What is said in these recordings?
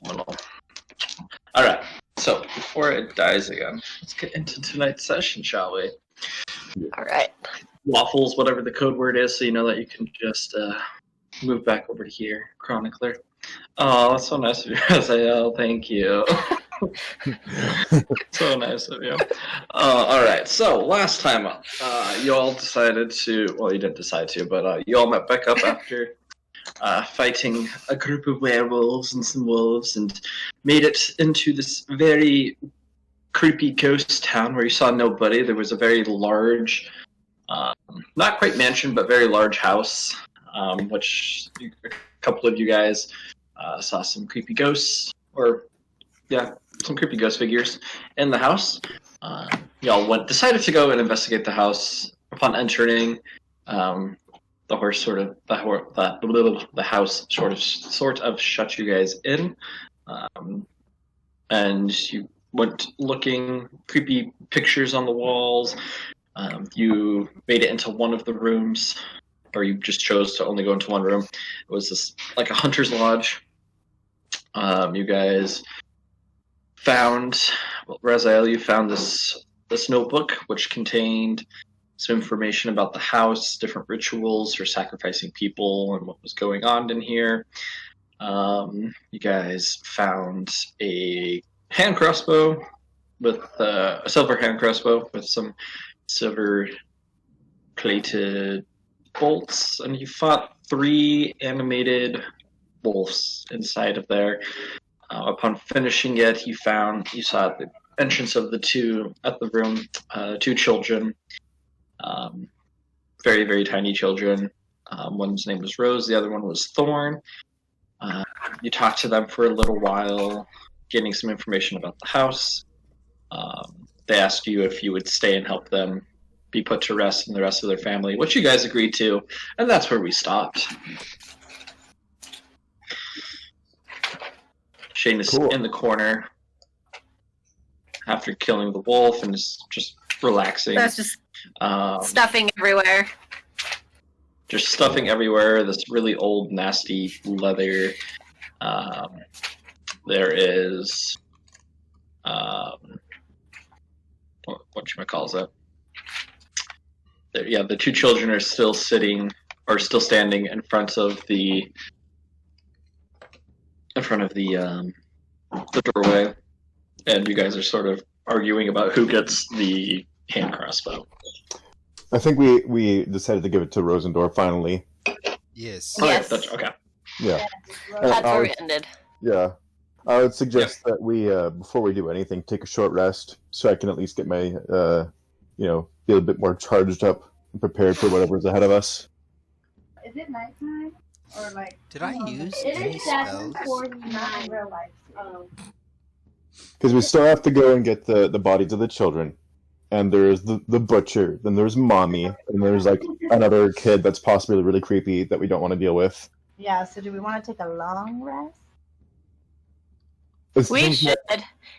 Phenomenal. All right. So before it dies again, let's get into tonight's session, shall we? All right. Waffles, whatever the code word is, so you know that you can just move back over to here, Chronicler. Oh, that's so nice of you, Raziel. Thank you. So nice of you. All right. So last time up, you all decided to. Well, you didn't decide to, but you all met back up after fighting a group of werewolves and some wolves, and made it into this very creepy ghost town where you saw nobody. There was a very large, not quite mansion, but very large house, which a couple of you guys saw some creepy ghosts, or yeah, some creepy ghost figures in the house. Y'all decided to go and investigate the house. Upon entering, the house sort of shut you guys in, and you went looking, creepy pictures on the walls. You made it into one of the rooms, or you just chose to only go into one room. It was this like a hunter's lodge. You guys found, Raziel, you found this notebook which contained some information about the house, different rituals for sacrificing people, and what was going on in here. You guys found a hand crossbow with a silver hand crossbow with some silver plated bolts, and you fought 3 animated wolves inside of there. Upon finishing it, you saw at the entrance of the room, 2 children, very, very tiny children. One's name was Rose, the other one was Thorn. You talked to them for a little while, getting some information about the house. They asked you if you would stay and help them be put to rest and the rest of their family, which you guys agreed to, and that's where we stopped. Shane is in the corner after killing the wolf and is just relaxing. That's just stuffing everywhere. Just stuffing everywhere. This really old, nasty leather. There is whatchamacalls it? The 2 children are still standing in front of the doorway, and you guys are sort of arguing about who gets the hand crossbow. I think we decided to give it to Rose and Thorn finally. Yes. Yes. Okay. Yeah. That's where we ended. Yeah. I would suggest that we, before we do anything, take a short rest so I can at least get my, feel a bit more charged up and prepared for whatever's ahead of us. Is it nighttime? Or like... Did I use It any is spells? 7:49 real life. Because we still have to go and get the bodies of the children. And there's the butcher, then there's mommy, and there's like another kid that's possibly really creepy that we don't want to deal with. Yeah, so do we want to take a long rest? We should.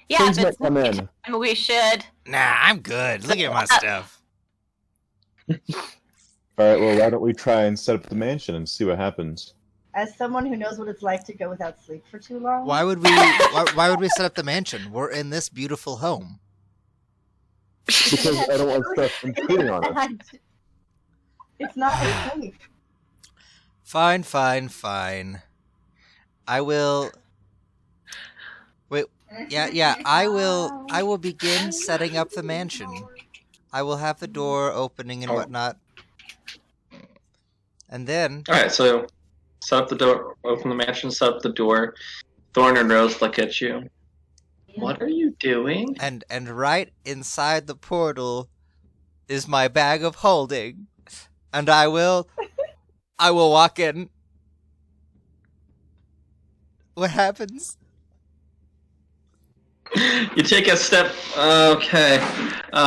Yeah, things if it's might come in. nighttime, we should. Nah, I'm good. Look at my stuff. Alright, well, why don't we try and set up the mansion and see what happens? As someone who knows what it's like to go without sleep for too long. Why would we set up the mansion? We're in this beautiful home. Because I don't want stuff intruding on us. It's not safe. Fine. I will... Wait, yeah, I will begin setting up the mansion. I will have the door opening and whatnot. And then... Alright, so set up the door, open the mansion, set up the door. Thorn and Rose look at you. What are you doing? And right inside the portal is my bag of holding. And I will walk in. What happens? You take a step. Okay.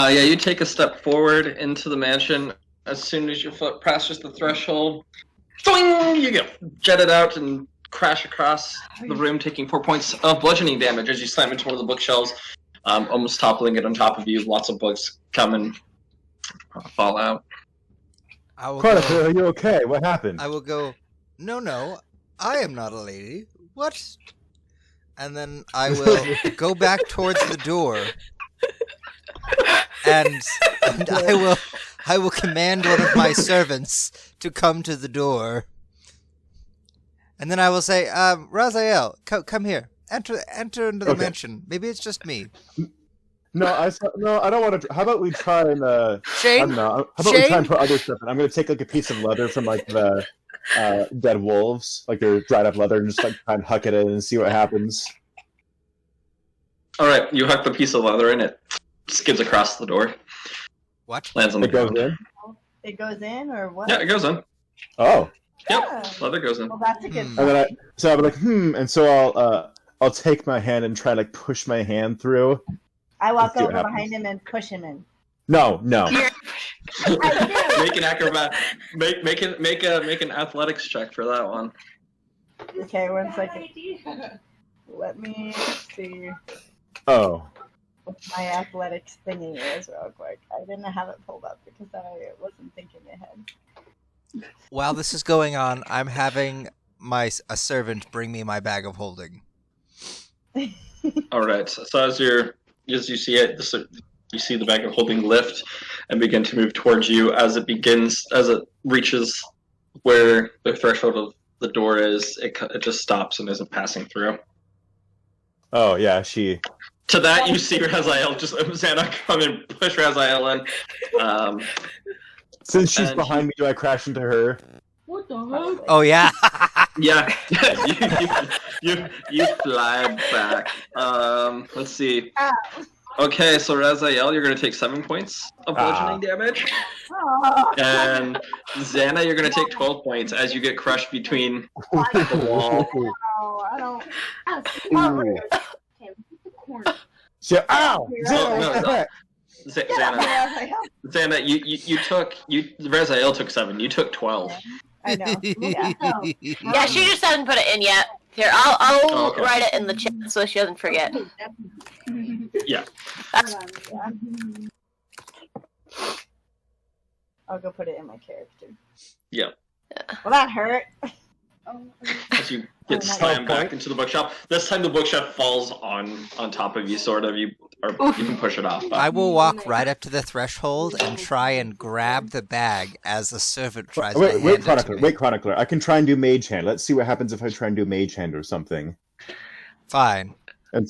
You take a step forward into the mansion. As soon as your foot passes the threshold, boing, you get jetted out and crash across the room, taking 4 points of bludgeoning damage as you slam into one of the bookshelves, almost toppling it on top of you. Lots of books come and fall out. Chronicler, are you okay? What happened? I will go, no, I am not a lady. What? and then I will go back towards the door, and I will command one of my servants to come to the door, and then I will say, Raziel, come here, enter into the mansion. Maybe it's just me. No, I don't want to. How about we try and Shane? I don't know. How about we try and put other stuff in? I'm going to take like a piece of leather from like the dead wolves, like their dried up leather, and just like try and huck it in and see what happens. All right, you huck the piece of leather in, it skids across the door. What? Lands on the ground. In? It goes in, or what? Yeah, it goes in. Oh. Yep, leather goes in. Well, that's a good. And then I'll be like, and so I'll take my hand and try to like push my hand through. I walk over behind him and push him in. No. Make an acrobat. Make an athletics check for that one. Okay, 1 second. Let me see Oh. what my athletics thingy is real quick. I didn't have it pulled up because I wasn't thinking ahead. While this is going on, I'm having a servant bring me my bag of holding. All right. So as you see it, you see the bag of holding lift and begin to move towards you. As it reaches where the threshold of the door is, it just stops and isn't passing through. Oh yeah, To that, you see Raziel Xana come and push Raziel in. Since she's behind me, do I crash into her? What the heck? Oh yeah. Yeah, you fly back. Let's see. Okay, so Raziel, you're going to take 7 points of bludgeoning damage. And Xana, you're going to take 12 points as you get crushed between the wall. I don't. Ow! Xana, Raziel took 7. You took 12. I know. Yeah, she just hasn't put it in yet. Here, I'll write it in the chat so she doesn't forget. Yeah. I'll go put it in my character. Yeah. Well, that hurt. As you get slammed back into the bookshelf. This time the bookshelf falls on top of you, sort of. You can push it off. But... I will walk right up to the threshold and try and grab the bag as the servant tries to hand it to me. Wait, Chronicler. I can try and do Mage Hand. Let's see what happens if I try and do Mage Hand or something. Fine. And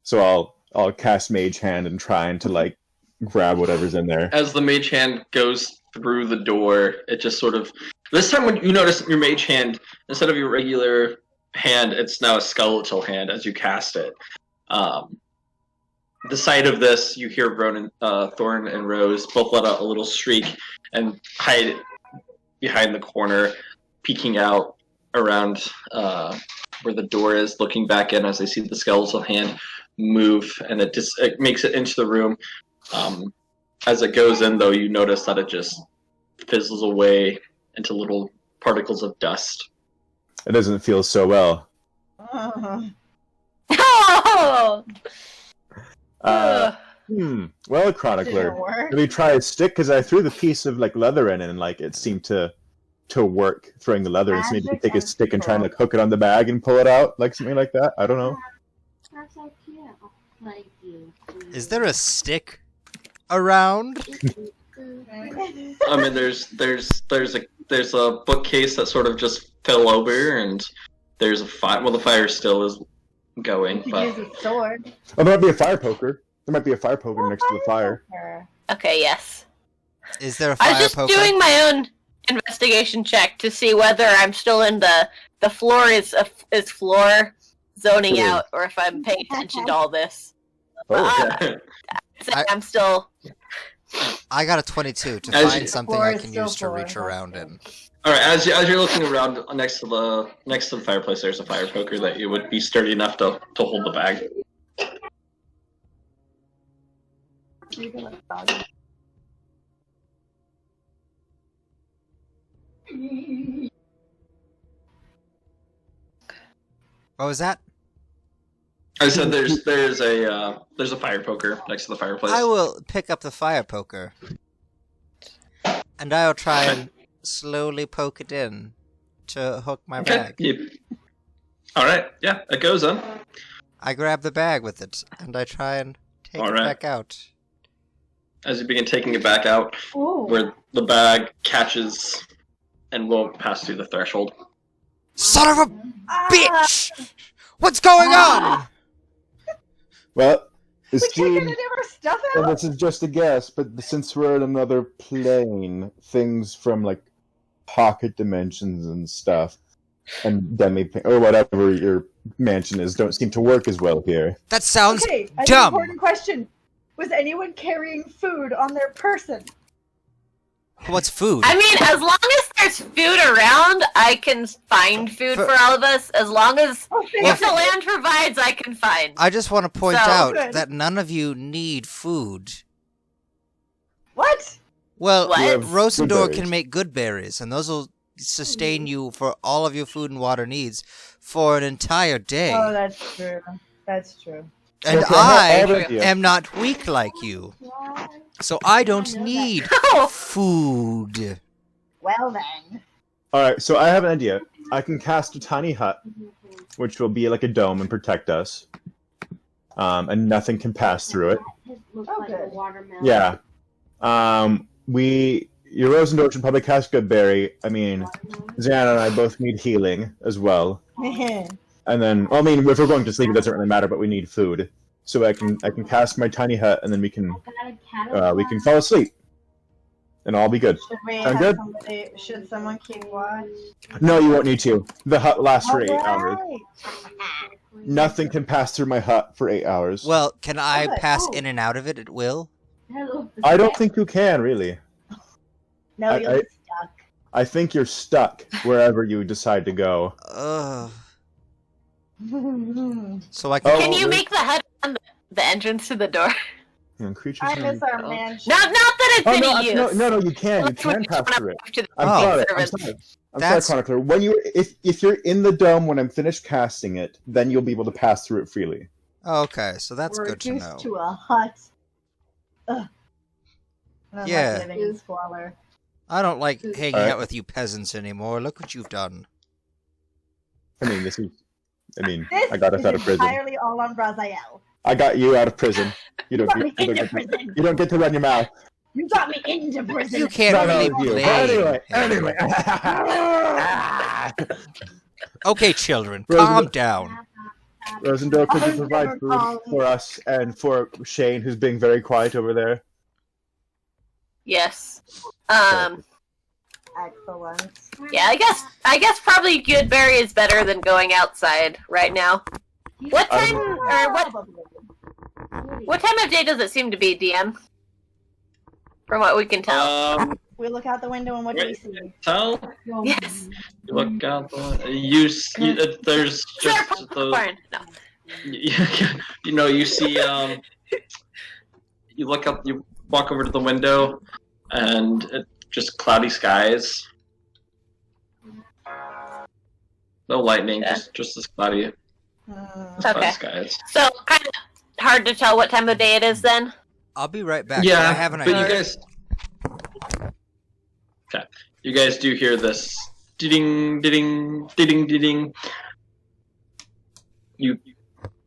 so I'll cast Mage Hand and try and to like grab whatever's in there. As the Mage Hand goes through the door, it just sort of... This time when you notice your Mage Hand, instead of your regular hand, it's now a skeletal hand as you cast it. The sight of this, you hear Thorn and Rose both let out a little shriek and hide behind the corner, peeking out around where the door is, looking back in as they see the skeletal hand move, and it makes it into the room. As it goes in, though, you notice that it just fizzles away into little particles of dust. It doesn't feel so well. Oh! Well, Chronicler, let me try a stick, because I threw the piece of like leather in it, and like it seemed to work throwing the leather in. So maybe you could take a stick and try and like hook it on the bag and pull it out, like something like that. I don't know. Is there a stick around? I mean, there's a bookcase that sort of just fell over, and there's a fire. Well, the fire still is going, but use a sword. Oh, there might be a fire poker. There might be a fire poker next to the fire. Okay, yes. Is there a fire I was just poker? doing my own investigation check to see whether I'm still in the floor is floor zoning Sure. out, or if I'm paying attention to all this. Oh, I'm still. I got a 22 to As find you- something Floor I is can still use to floor, reach around okay. in. all right. As you're looking around next to the fireplace, there's a fire poker that you would be sturdy enough to hold the bag. What was that? I said there's a fire poker next to the fireplace. I will pick up the fire poker. And I'll try and slowly poke it in to hook my bag. All right. Yeah, it goes in. I grab the bag with it, and I try and take All it right. back out. As you begin taking it back out, Ooh. where the bag catches and won't pass through the threshold. Son of a Ah, bitch! What's going on? Well, We it can't get seems, any of our stuff and out? this is just a guess, but since we're in another plane, things from like pocket dimensions and stuff, and demi or whatever your mansion is, don't seem to work as well here. That sounds Okay, an dumb. important question. Was anyone carrying food on their person? What's food? I mean, as long as there's food around, I can find food for all of us. As long as Oh, if the land provides, I can find. I just want to point So out good. that none of you need food. What? Well, What? We have Rose and good Thorn berries. can make good berries, and those will sustain you for all of your food and water needs for an entire day. Oh, that's true. That's true. And Okay, I have an I idea. am not weak like you, so I don't need Oh, food. Well then. Alright, so I have an idea. I can cast a tiny hut, which will be like a dome and protect us. And nothing can pass through it. Oh, good. Yeah. Your Rose and Thorn should probably cast Goodberry. I mean, Xana and I both need healing as well. And then, well, I mean, if we're going to sleep, it doesn't really matter, but we need food. So I can cast my tiny hut, and then we can fall asleep, and all be good. Should we Sound have good? should someone keep watch? No, you won't need to. The hut lasts for 8 Alright. hours. Nothing can pass through my hut for 8 hours. Well, can I Okay. pass in and out of it at will? I don't think you can really. No, you'll be stuck. I think you're stuck wherever you decide to go. Ugh. I So I Oh, can. can you wait. make the hut on the entrance to the door? And creatures. miss our Oh. mansion. Not that it's Oh any no, use. no, you can. You Let's can switch pass one through it. up to the I'm Oh. sorry. servants. I'm That's- sorry, Chronicler. When if you're in the dome when I'm finished casting it, then you'll be able to pass through it freely. Oh, okay, so that's We're good to reduced know. to a hut. Ugh. I don't Yeah. like living in squalor. I don't like hanging Alright. out with you peasants anymore. Look what you've done. I mean, this is. I mean, This I got us is out of prison. entirely all on Raziel. I got you out of prison. You don't. got You, me don't into get to, prison. you don't get to run your mouth. You got me into prison. You can't No, really that was you. blame Anyway. Okay, children, Rose- calm down. Rosendale, could you I'm provide never food calling. for us and for Shane, who's being very quiet over there? Yes. Excellent. Yeah, I guess probably Goodberry is better than going outside right now. What I time don't or what Probably. what time of day does it seem to be, DM? From what we can tell. We look out the window and what do we Wait. see? Tell. Yes. You look out the. There's Sure, just those. popcorn. No. You know, you see. You look up. You walk over to the window, and just cloudy skies. No lightning, Yeah. just this cloudy, cloudy Okay. skies. So kind of hard to tell what time of day it is then. I'll be right back. Yeah, I have an but idea. you guys. Okay, you guys do hear this ding, ding, ding, ding. You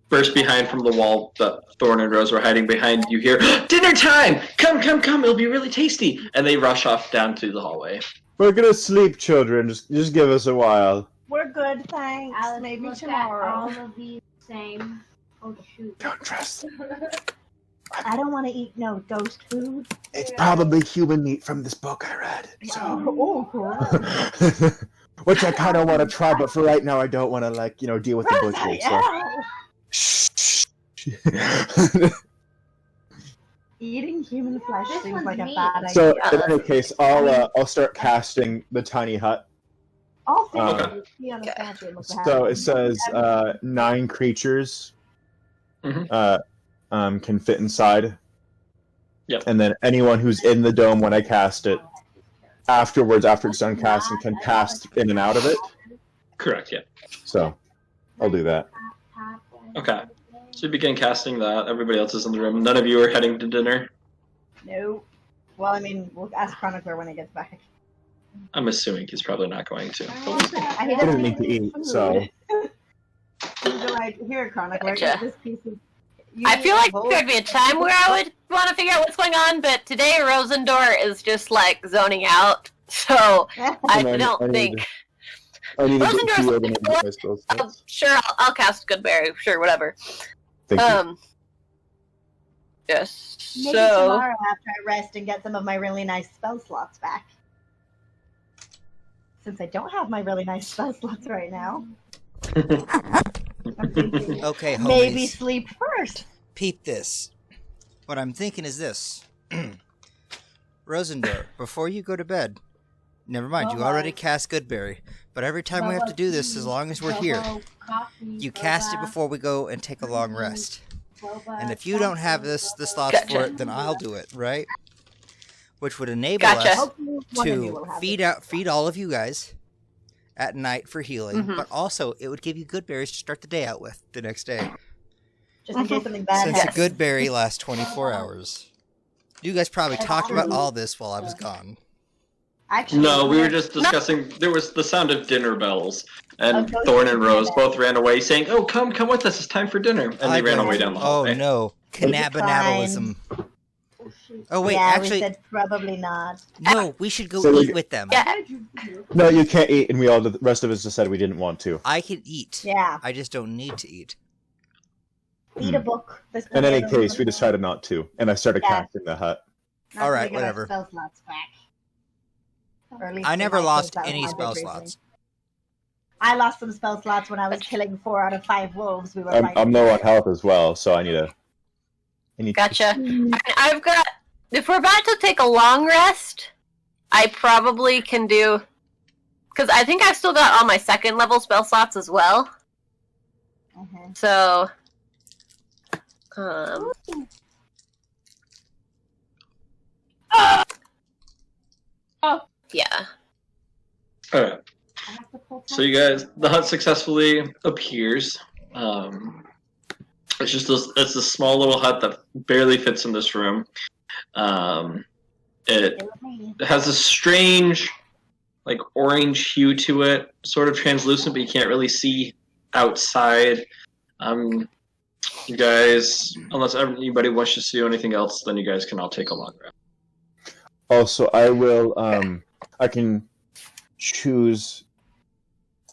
burst behind from the wall that Thorn and Rose were hiding behind. You hear dinner time! Come! It'll be really tasty. And they rush off down to the hallway. We're gonna sleep, children. Just give us a while. We're good, thanks. Alice, Maybe look tomorrow. At all of these same. Oh shoot. Don't trust. I don't want to eat no ghost food. It's probably human meat from this book I read. So, Oh, cool. which I kind of want to try, but for right now, I don't want to deal with the butcher. So. Eating human flesh This seems one's like a meat. bad idea. So in any case, I'll start casting the tiny hut. All things Okay. that you see on the statue look So it says 9 creatures can fit inside. Yep. And then anyone who's in the dome when I cast it, afterwards, after it's done casting, can pass in and out of it. Correct. Yeah. So I'll do that. Okay. So you begin casting that. Everybody else is in the room. None of you are heading to dinner. No. Well, I mean, we'll ask Chronicler when he gets back. I'm assuming he's probably not going to. He I didn't need to eat, so Here, Chronicler, Gotcha. eat this piece of... I feel like there'd be a time where I would want to figure out what's going on, but today Rose and Thorn is just like zoning out, so I don't think. I need to Rose and get Thorn. healed and I my spell slots. Sure, I'll cast Goodberry. Sure, whatever. Thank you. Yes. Maybe So tomorrow after I rest and get some of my really nice spell slots back. Since I don't have my really nice spell slots right now. I'm thinking, Okay, homies. maybe sleep first. Peep this. What I'm thinking is this. Rosendor, before you go to bed, never mind, you already cast Goodberry, but every time we have to do this, as long as we're here, you cast it before we go and take a long rest. And if you don't have the slots for it, then I'll do it, right? Which would enable us to feed all of you guys at night for healing, but also it would give you good berries to start the day out with the next day. Just in case something bad Since happens. a good berry lasts 24 hours. You guys probably talked about all this while I was gone. Actually, No, we were just discussing. There was the sound of dinner bells, and Oh, Thorn and Rose both ran away, saying, "Oh, come with us! It's time for dinner." And they ran away down the hallway. Oh no, cannibalism. Oh wait, yeah, actually, we said probably not. no. We should go So eat with them. yeah, No, you can't eat, and the rest of us just said we didn't want to. I can eat. Yeah, I just don't need to eat. read a book. In any case, we decided not to, and I started casting the hut. Not All to right, get our whatever. Spell slots back. Or at least I in never my case, lost that was any my spell big reason. slots. I lost some spell slots when I was killing 4 out of 5 wolves. We were I'm fighting. low on health as well, so I need gotcha. I've got. If we're about to take a long rest, I probably can do. Because I think I've still got all my 2nd level spell slots as well. Mhm. So. Yeah. All right. So you guys, the hut successfully appears. It's just it's a small little hut that barely fits in this room. It has a strange, like orange hue to it, sort of translucent, but you can't really see outside. You guys, unless anybody wants to do anything else, then you guys can all take a long rest. Also, I will. I can choose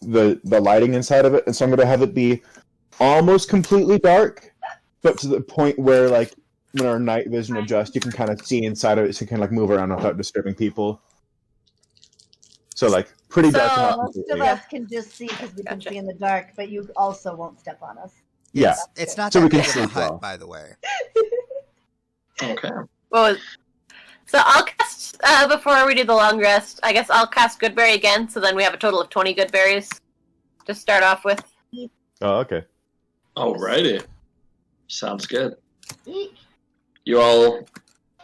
the lighting inside of it, and so I'm going to have it be almost completely dark, but to the point where, like, when our night vision adjusts, you can kind of see inside of it, so you can like move around without disturbing people. So, like, pretty dark. So- and not Most of completely. us can just see because we can see in the dark, but you also won't step on us. Yeah. It's not So that we can big of a sleep well. hut, by the way. Okay. Well, so I'll cast before we do the long rest. I guess I'll cast Goodberry again, so then we have a total of 20 good berries to start off with. Oh, okay. Alrighty. Sounds good. You all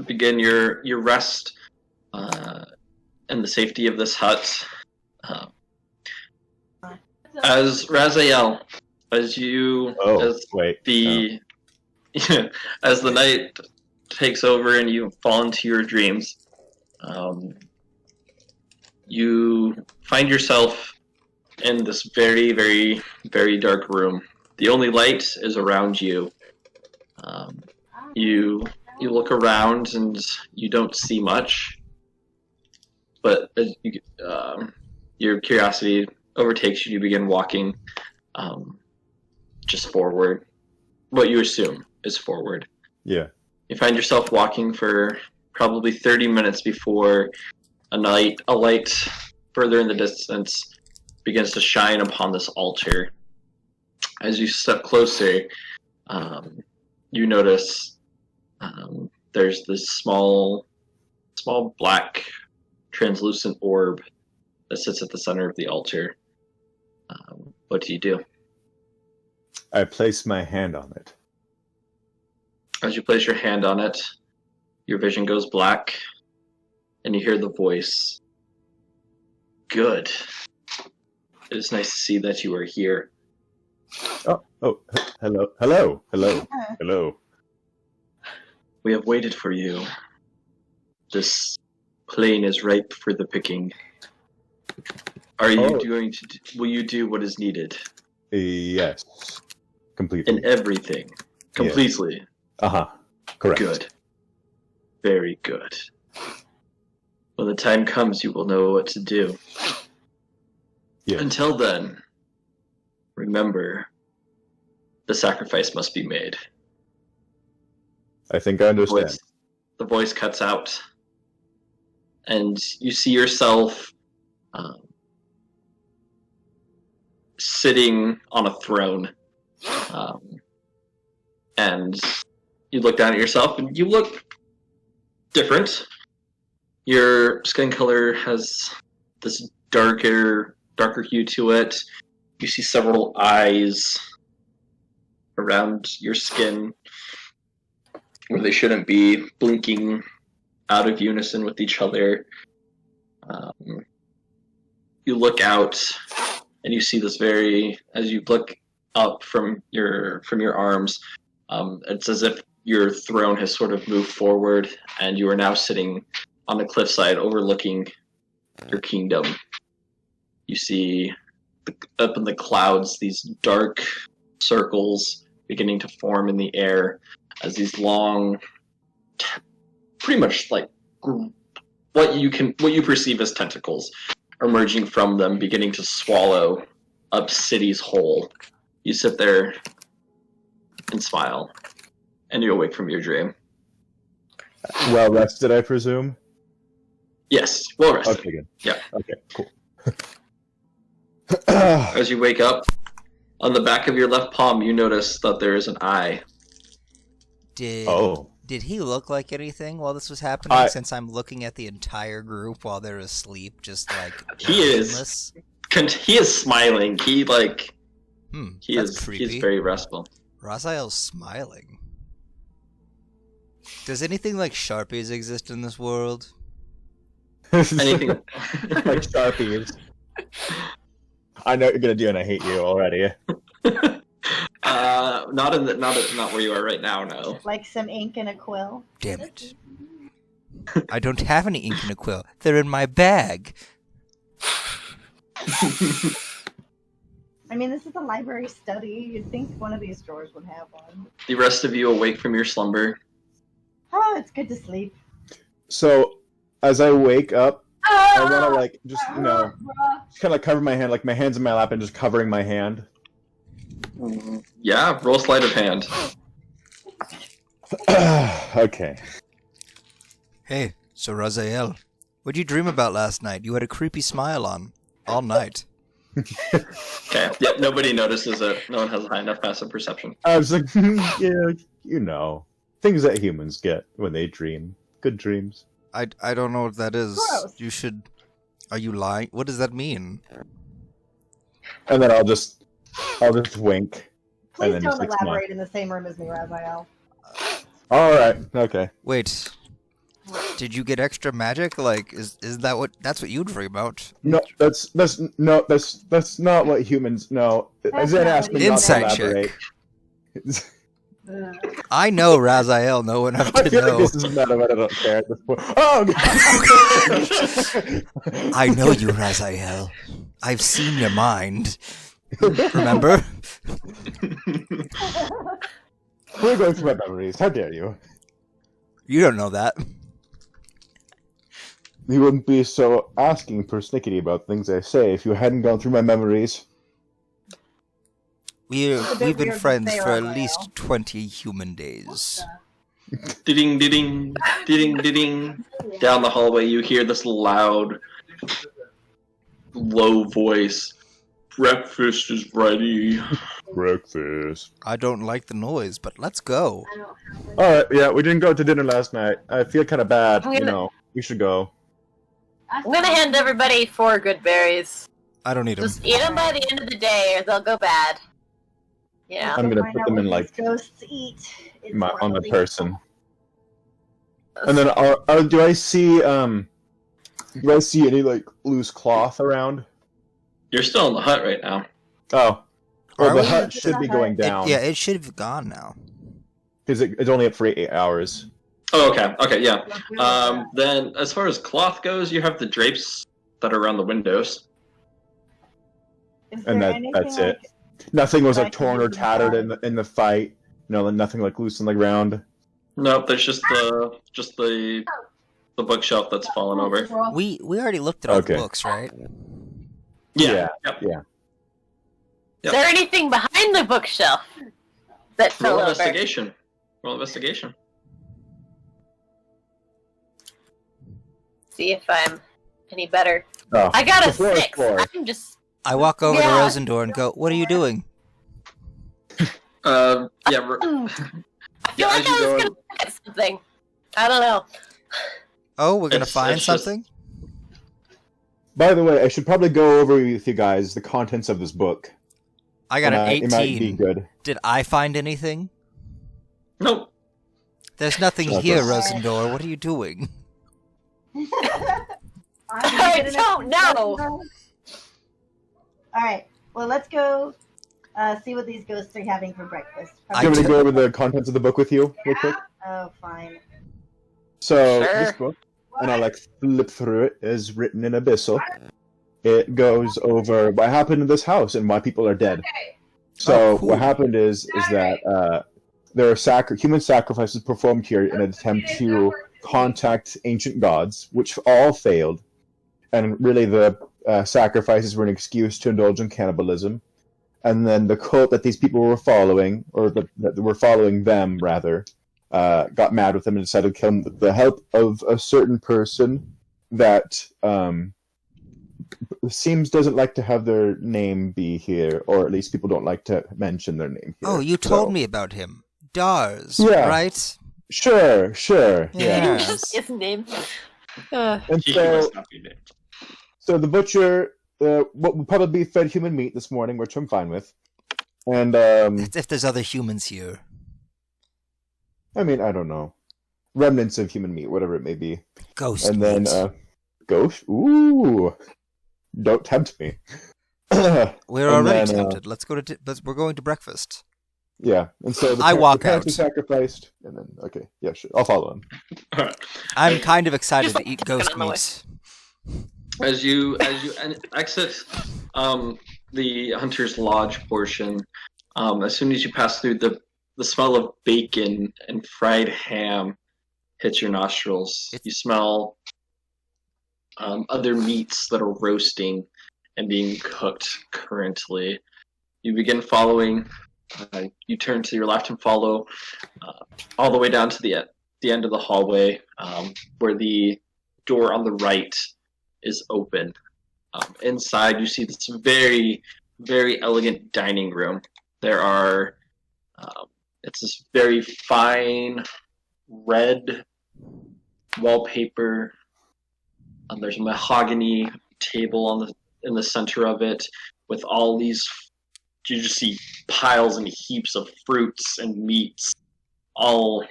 begin your rest in the safety of this hut. As Raziel, as you as the as the night takes over and you fall into your dreams, you find yourself in this very, very, very dark room. The only light is around you. You look around and you don't see much, but as your curiosity overtakes you. You begin walking just forward. What you assume is forward. Yeah. You find yourself walking for probably 30 minutes before a light further in the distance begins to shine upon this altar. As you step closer, you notice there's this small black translucent orb that sits at the center of the altar. What do you do? I place my hand on it. As you place your hand on it, your vision goes black, and you hear the voice. Good. It is nice to see that you are here. Hello. We have waited for you. This plain is ripe for the picking. Are you will you do what is needed? Yes. Completely. In everything. Completely. Correct. Good. Very good. When the time comes, you will know what to do. Yeah. Until then, remember, the sacrifice must be made. I think I understand. The voice cuts out, and you see yourself sitting on a throne. And you look down at yourself, and you look different. Your skin color has this darker hue to it. You see several eyes around your skin where they shouldn't be, blinking out of unison with each other. You look out, and you see this as you look up from your arms, it's as if your throne has sort of moved forward, and you are now sitting on the cliffside overlooking your kingdom. You see up in the clouds these dark circles beginning to form in the air as these long, pretty much like what you perceive as tentacles emerging from them, beginning to swallow up cities whole. You sit there and smile, and you awake from your dream. Well rested, I presume? Yes, well rested. Okay, good. Yeah. Okay, cool. As you wake up, on the back of your left palm, you notice that there is an eye. Did he look like anything while this was happening? Since I'm looking at the entire group while they're asleep, just like he is smiling. He's very restful. Raziel's smiling. Does anything like Sharpies exist in this world? Anything like Sharpies. I know what you're gonna do, and I hate you already. Not where you are right now. No. Like some ink and a quill. Damn it! I don't have any ink and a quill. They're in my bag. I mean, this is a library study. You'd think one of these drawers would have one. The rest of you awake from your slumber. Oh, it's good to sleep. So, as I wake up, I want to just kind of like cover my hand, like my hand's in my lap and just covering my hand. Yeah, roll sleight of hand. Okay. Hey, so Raziel, what'd you dream about last night? You had a creepy smile on all night. Okay, yeah, nobody notices it. No one has high enough passive perception. I was like, yeah, things that humans get when they dream. Good dreams. I don't know what that is. Gross. Are you lying? What does that mean? And then I'll just wink. Please and then don't just elaborate in the same room as me, Raziel. Alright, okay. Wait. Did you get extra magic? Like, is that's what you dream about? No, that's not what humans know. Zen asked me not to Insight elaborate. check. I know Raziel, no enough I to feel know. like this is meta, but I don't care at this point. Oh, God. I know you, Raziel. I've seen your mind. Remember? We're going through my memories. How dare you? You don't know that. You wouldn't be so asking persnickety about things I say if you hadn't gone through my memories. We've been friends for at least 20 human days. Ding, ding, ding, ding. Down the hallway, you hear this loud, low voice. Breakfast is ready. Breakfast. I don't like the noise, but let's go. Alright, yeah, we didn't go to dinner last night. I feel kind of bad, We should go. I'm gonna hand everybody 4 good berries. I don't need them. Just eat them by the end of the day, or they'll go bad. Yeah. I'm gonna put them in like ghosts eat. on my person. And then, do I see any like loose cloth around? You're still in the hut right now. Oh, well, Are the we? hut should be going down. It should have gone now. Because it's only up for 8 hours. Oh, okay, yeah. Then, as far as cloth goes, you have the drapes that are around the windows. Is And there that's anything it. Nothing was like torn or tattered in the fight. Nothing like loose on the ground. Nope, there's just the bookshelf that's fallen over. We already looked at all the books, right? Yeah. Is there anything behind the bookshelf that fell Roll over? investigation. Roll investigation. See if I'm any better. Oh, I got a the floor is 6. floor. I'm just. I walk over to Rose and Thorn and go, "What are you doing?" Yeah. I feel like I was gonna look at something. I don't know. Oh, we're gonna It's find just- something? By the way, I should probably go over with you guys the contents of this book. I got an It might be 18. good. Did I find anything? Nope. There's nothing Okay. here, Rosendor. What are you doing? I don't know. All right. Well, let's go see what these ghosts are having for breakfast. Do you want me to go over the contents of the book with you real quick? Oh, fine. So Sure. this book, and I'll flip through it, is written in Abyssal. It goes over what happened in this house and why people are dead. So Oh, cool. what happened is that there are human sacrifices performed here in an attempt to contact ancient gods, which all failed. And really the sacrifices were an excuse to indulge in cannibalism. And then the cult that these people were following, or that were following them, rather, got mad with them and decided to kill them with the help of a certain person that seems doesn't like to have their name be here, or at least people don't like to mention their name here. Oh, you told me about him. Dars, Yeah. right? Sure. Yeah. His name. And He so, must not be named. so the butcher, what would probably be fed human meat this morning, which I'm fine with. And, If there's other humans here. I mean, I don't know. Remnants of human meat, whatever it may be. Ghost And then, meat. ghost? Ooh. Don't tempt me. We're and already then, tempted. We're going to breakfast. Yeah, and so I walk the parents out. are sacrificed, and then, okay, yeah, sure. I'll follow him. All right. I'm kind of excited Just to eat ghost annoy. meat. As you exit the hunter's lodge portion, as soon as you pass through, the smell of bacon and fried ham hits your nostrils. You smell other meats that are roasting and being cooked currently. You begin following. You turn to your left and follow all the way down to the end of the hallway, where the door on the right is open. Inside, you see this very, very elegant dining room. There are, it's this very fine red wallpaper. There's a mahogany table in the center of it with all these. You just see piles and heaps of fruits and meats all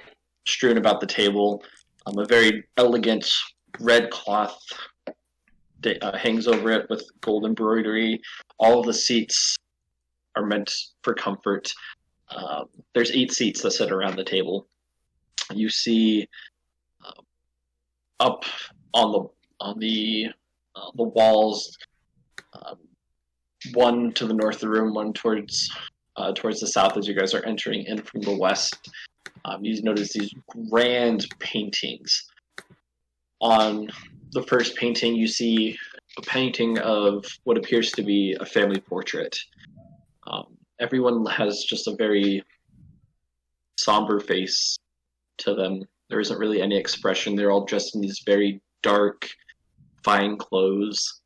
strewn about the table. A very elegant red cloth hangs over it with gold embroidery. All of the seats are meant for comfort. There's 8 seats that sit around the table. You see up on the walls, one to the north of the room, one towards the south as you guys are entering in from the west. You notice these grand paintings. On the first painting, you see a painting of what appears to be a family portrait. Everyone has just a very somber face to them. There isn't really any expression. They're all dressed in these very dark, fine clothes.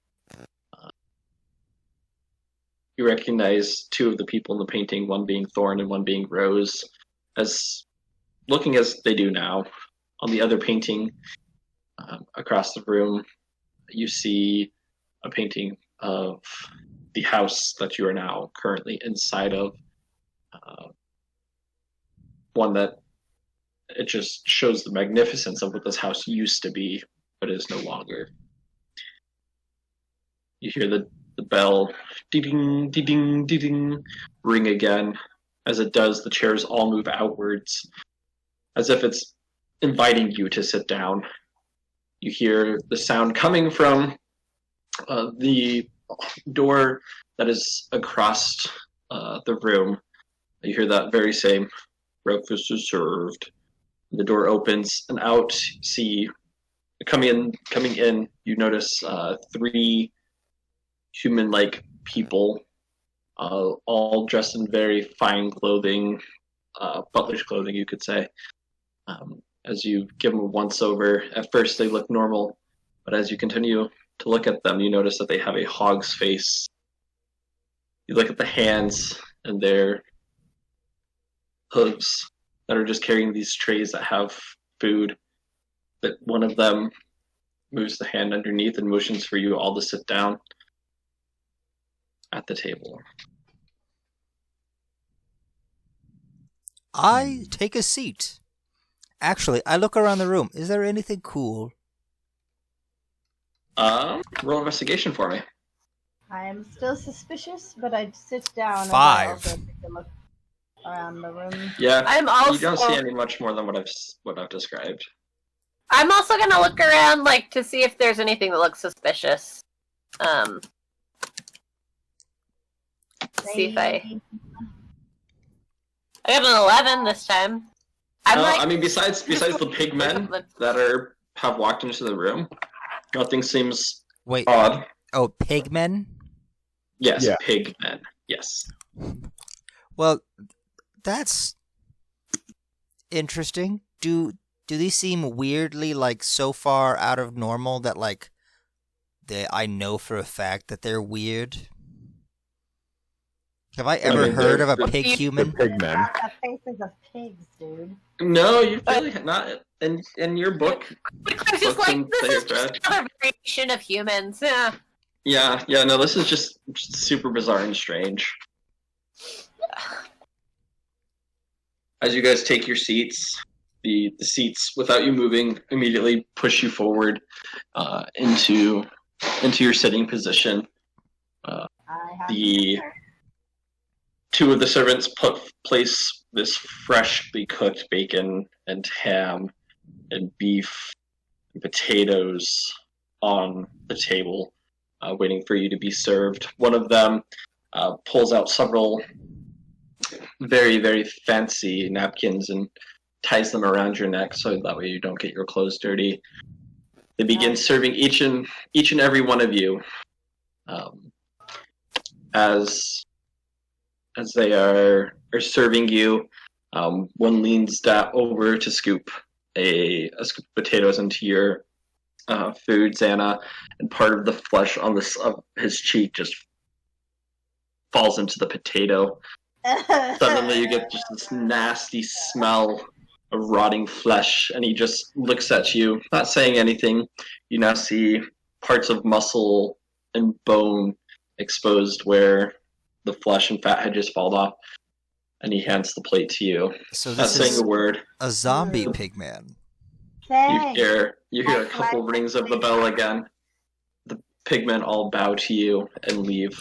You recognize 2 of the people in the painting, one being Thorn and one being Rose, as looking as they do now. On the other painting, across the room, you see a painting of the house that you are now currently inside of. One that it just shows the magnificence of what this house used to be, but is no longer. You hear the bell ding ding ding ring again. As it does, the chairs all move outwards, as if it's inviting you to sit down. You hear the sound coming from the door that is across the room. You hear that very same breakfast is served. The door opens, and out see coming in. You notice 3 human-like people, all dressed in very fine clothing, butler's clothing, you could say. As you give them a once-over, at first they look normal, but as you continue to look at them, you notice that they have a hog's face. You look at the hands, and they're hooves that are just carrying these trays that have food. But one of them moves the hand underneath and motions for you all to sit down at the table. I take a seat. Actually, I look around the room. Is there anything cool? Roll investigation for me. I'm still suspicious, but I'd sit down 5. and I'll also take a look around the room. Yeah, I'm also. you don't see any much more than what I've described. I'm also gonna look around, like, to see if there's anything that looks suspicious. See if I got an 11 this time. I mean, besides the pigmen that have walked into the room, nothing seems odd. Oh, pigmen? Yes, Yeah. pigmen. Yes. Well, that's interesting. Do these seem weirdly, like, so far out of normal that, like, I know for a fact that they're weird? Have I ever heard of a pig human? Pigmen. The faces of pigs, dude. No, you really not. In your book. It's just like, this is just another variation of humans. Yeah. Yeah. No, this is just super bizarre and strange. As you guys take your seats, the seats, without you moving, immediately push you forward into your sitting position. The 2 of the servants place this freshly cooked bacon and ham and beef and potatoes on the table, waiting for you to be served. One of them pulls out several very, very fancy napkins and ties them around your neck so that way you don't get your clothes dirty. They begin serving each and every one of you as they are serving you. One leans over to scoop a scoop of potatoes into your food, Xana, and part of the flesh on of his cheek just falls into the potato. Suddenly you get just this nasty smell of rotting flesh, and he just looks at you, not saying anything. You now see parts of muscle and bone exposed where the flesh and fat had just fallen off, and he hands the plate to you. So Not this saying is a word. a zombie pigman. Thanks. You hear a couple rings of the bell again. The pigmen all bow to you and leave.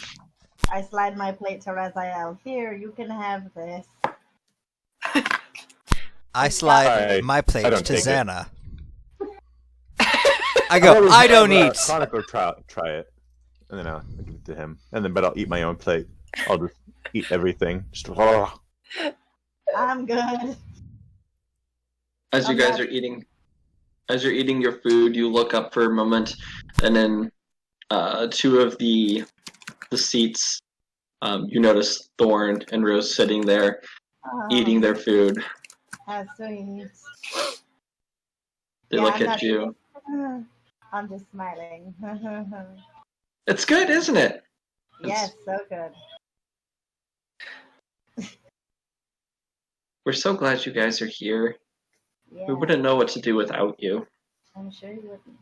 I slide my plate to Raziel. Here, you can have this. I slide Sorry, my plate I don't to take it. Xana. I go, I don't eat. Chronicle try it, and then I'll give it to him. But I'll eat my own plate. I'll just eat everything. Just I'm good. As you guys are eating your food, you look up for a moment, and then 2 of the seats, you notice Thorn and Rose sitting there eating their food. How sweet. They look at you. I'm just smiling. It's good, isn't it? Yes, so good. We're so glad you guys are here. Yeah, We wouldn't know what to do without you. I'm sure you wouldn't.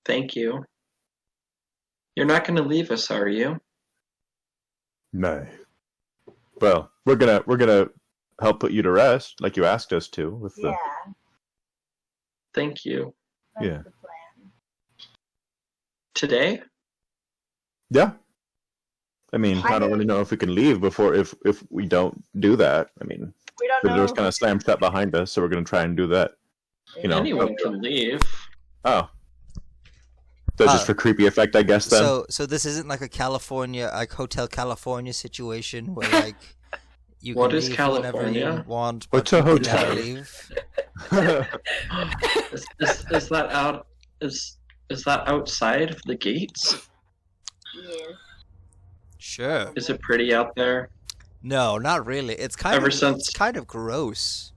Thank you. You're not going to leave us, are you? No. Well, we're gonna help put you to rest, like you asked us to. With the Yeah, Thank you. that's Yeah. the plan. Today? Yeah. I mean, I don't really know if we can leave before if we don't do that. I mean, We don't the know. door's kind of slammed shut behind us, so we're gonna try and do that. You know. Anyone can leave. Oh. So just for creepy effect, I guess. Then. So this isn't like a California, like Hotel California situation where like you What can is leave California? whenever you want, What's but a you can hotel? never leave. Is that out? Is that outside of the gates? Yes. Sure. Is it pretty out there? No, not really. It's kind Ever of since- it's kind of gross.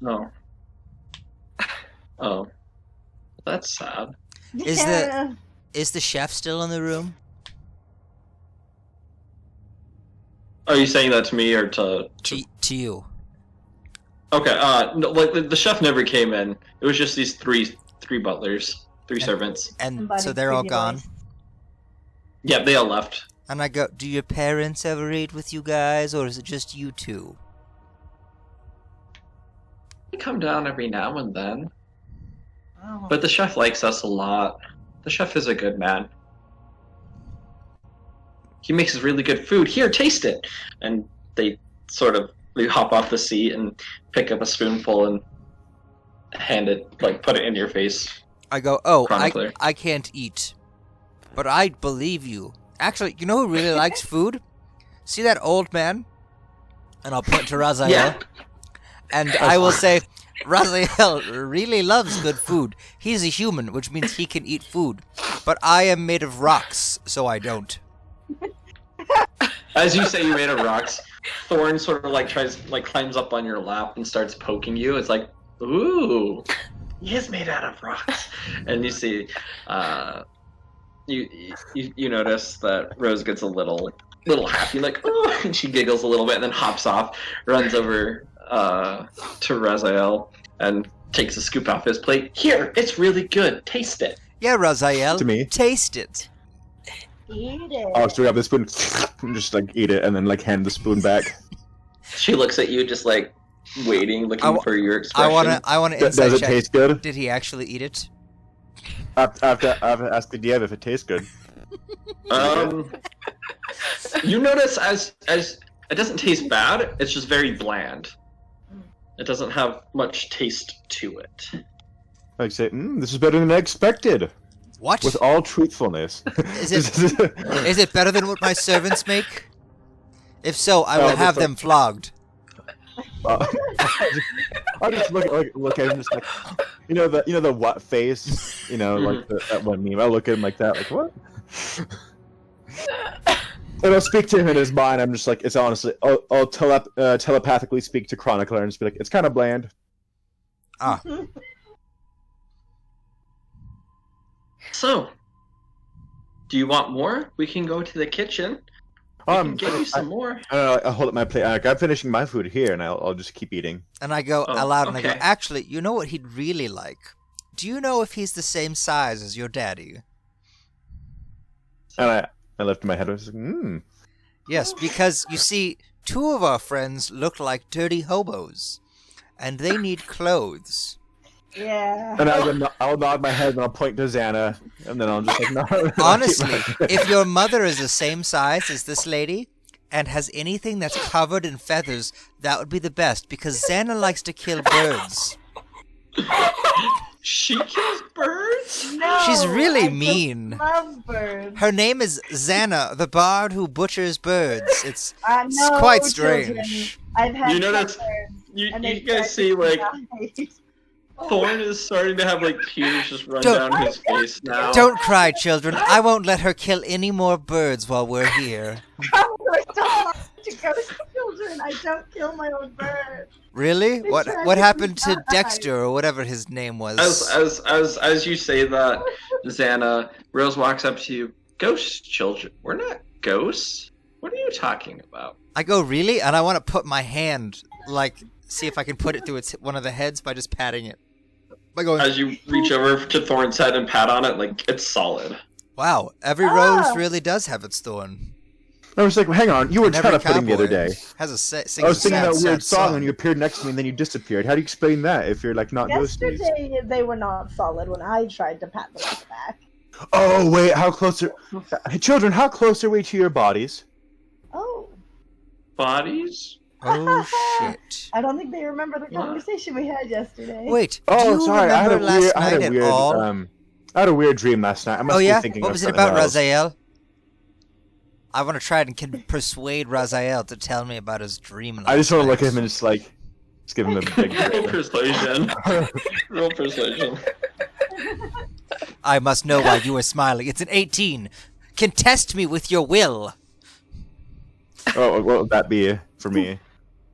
No. Oh, that's sad. Is the chef still in the room? Are you saying that to me or to? To you. Okay. No, like the chef never came in. It was just these three butlers, three servants. And Somebody so they're all creepy gone. voice. Yeah, they all left. And I go, do your parents ever eat with you guys, or is it just you two? They come down every now and then, Oh. but the chef likes us a lot. The chef is a good man. He makes really good food. Here, taste it. And they hop off the seat and pick up a spoonful and hand it, like put it in your face. I go, oh, Chronicler. I can't eat. But I believe you. Actually, you know who really likes food? See that old man? And I'll point to Raziel. Yeah. And I will say, Raziel really loves good food. He's a human, which means he can eat food. But I am made of rocks, so I don't. As you say, you made of rocks. Thorn sort of climbs up on your lap and starts poking you. It's like, ooh, he is made out of rocks. And you see, you notice that Rose gets a little happy, like, oh, and she giggles a little bit, and then hops off, runs over to Raziel, and takes a scoop off his plate. Here, it's really good. Taste it. Yeah, Raziel. To me. Taste it. Eat it. Oh, so we have the spoon, and just like eat it, and then like hand the spoon back. She looks at you, just like waiting, looking for your expression. I want to Does insight it check. taste good? Did he actually eat it? I've asked the DM if it tastes good. You notice as it doesn't taste bad. It's just very bland. It doesn't have much taste to it. Like say, this is better than I expected. What? With all truthfulness. Is it better than what my servants make? If so, I will have them flogged. I just look at him, just like, you know the what face, like that one meme. I look at him like that, like what? And I'll speak to him in his mind. I'm just like, it's honestly, I'll telepathically speak to Chronicler and just be like, it's kind of bland. Ah. So, do you want more? We can go to the kitchen. We can give you some more. I hold up my plate. I'm finishing my food here, and I'll just keep eating. And I go Oh, aloud, and I go, okay. actually, you know what he'd really like? Do you know if he's the same size as your daddy? And I lifted my head. I was like, Yes, because, you see, two of our friends look like dirty hobos, and they need clothes. Yeah. And I'll nod my head, and I'll point to Xana, and then I'll just like, no. Honestly, if your mother is the same size as this lady, and has anything that's covered in feathers, that would be the best, because Xana likes to kill birds. She kills birds? No, She's really I just mean. love birds. Her name is Xana, the bard who butchers birds. It's No, quite children. strange. I've had You notice- pet birds, You and they guys see, like, died. Thorn is starting to have, like, tears just run Don't- down his face now. Don't cry, children. I won't let her kill any more birds while we're here. Probably don't to ghost children. I don't kill my own birds. Really? They What tragically happened to died. Dexter or whatever his name was? As you say that, Xana, Rose walks up to you. Ghost children? We're not ghosts. What are you talking about? I go, really? And I want to put my hand, like, see if I can put it through one of the heads by just patting it. By going, As you reach over to Thorn's head and pat on it, like, it's solid. wow, every rose really does have its thorn. I was like, hang on, you were And every teleporting the other cowboy day. Has a sings I was singing a that sad, weird sad song, and you appeared next to me, and then you disappeared. How do you explain that if you're like not ghosties? Yesterday they were not solid when I tried to pat them on the back. Oh wait, how close are hey, children? How close are we to your bodies? Oh. Bodies? Oh shit! I don't think they remember the What? conversation we had yesterday. Wait, do Oh, you sorry, remember last night at all? I had a weird dream last night. I must Oh yeah? be thinking What of was it something about, else. Raziel? I want to try and persuade Raziel to tell me about his dream. I just want to last look at him night. and just give him a big Real persuasion. Real persuasion. I must know why you are smiling. It's an 18. Contest me with your will. Oh, what would that be for me?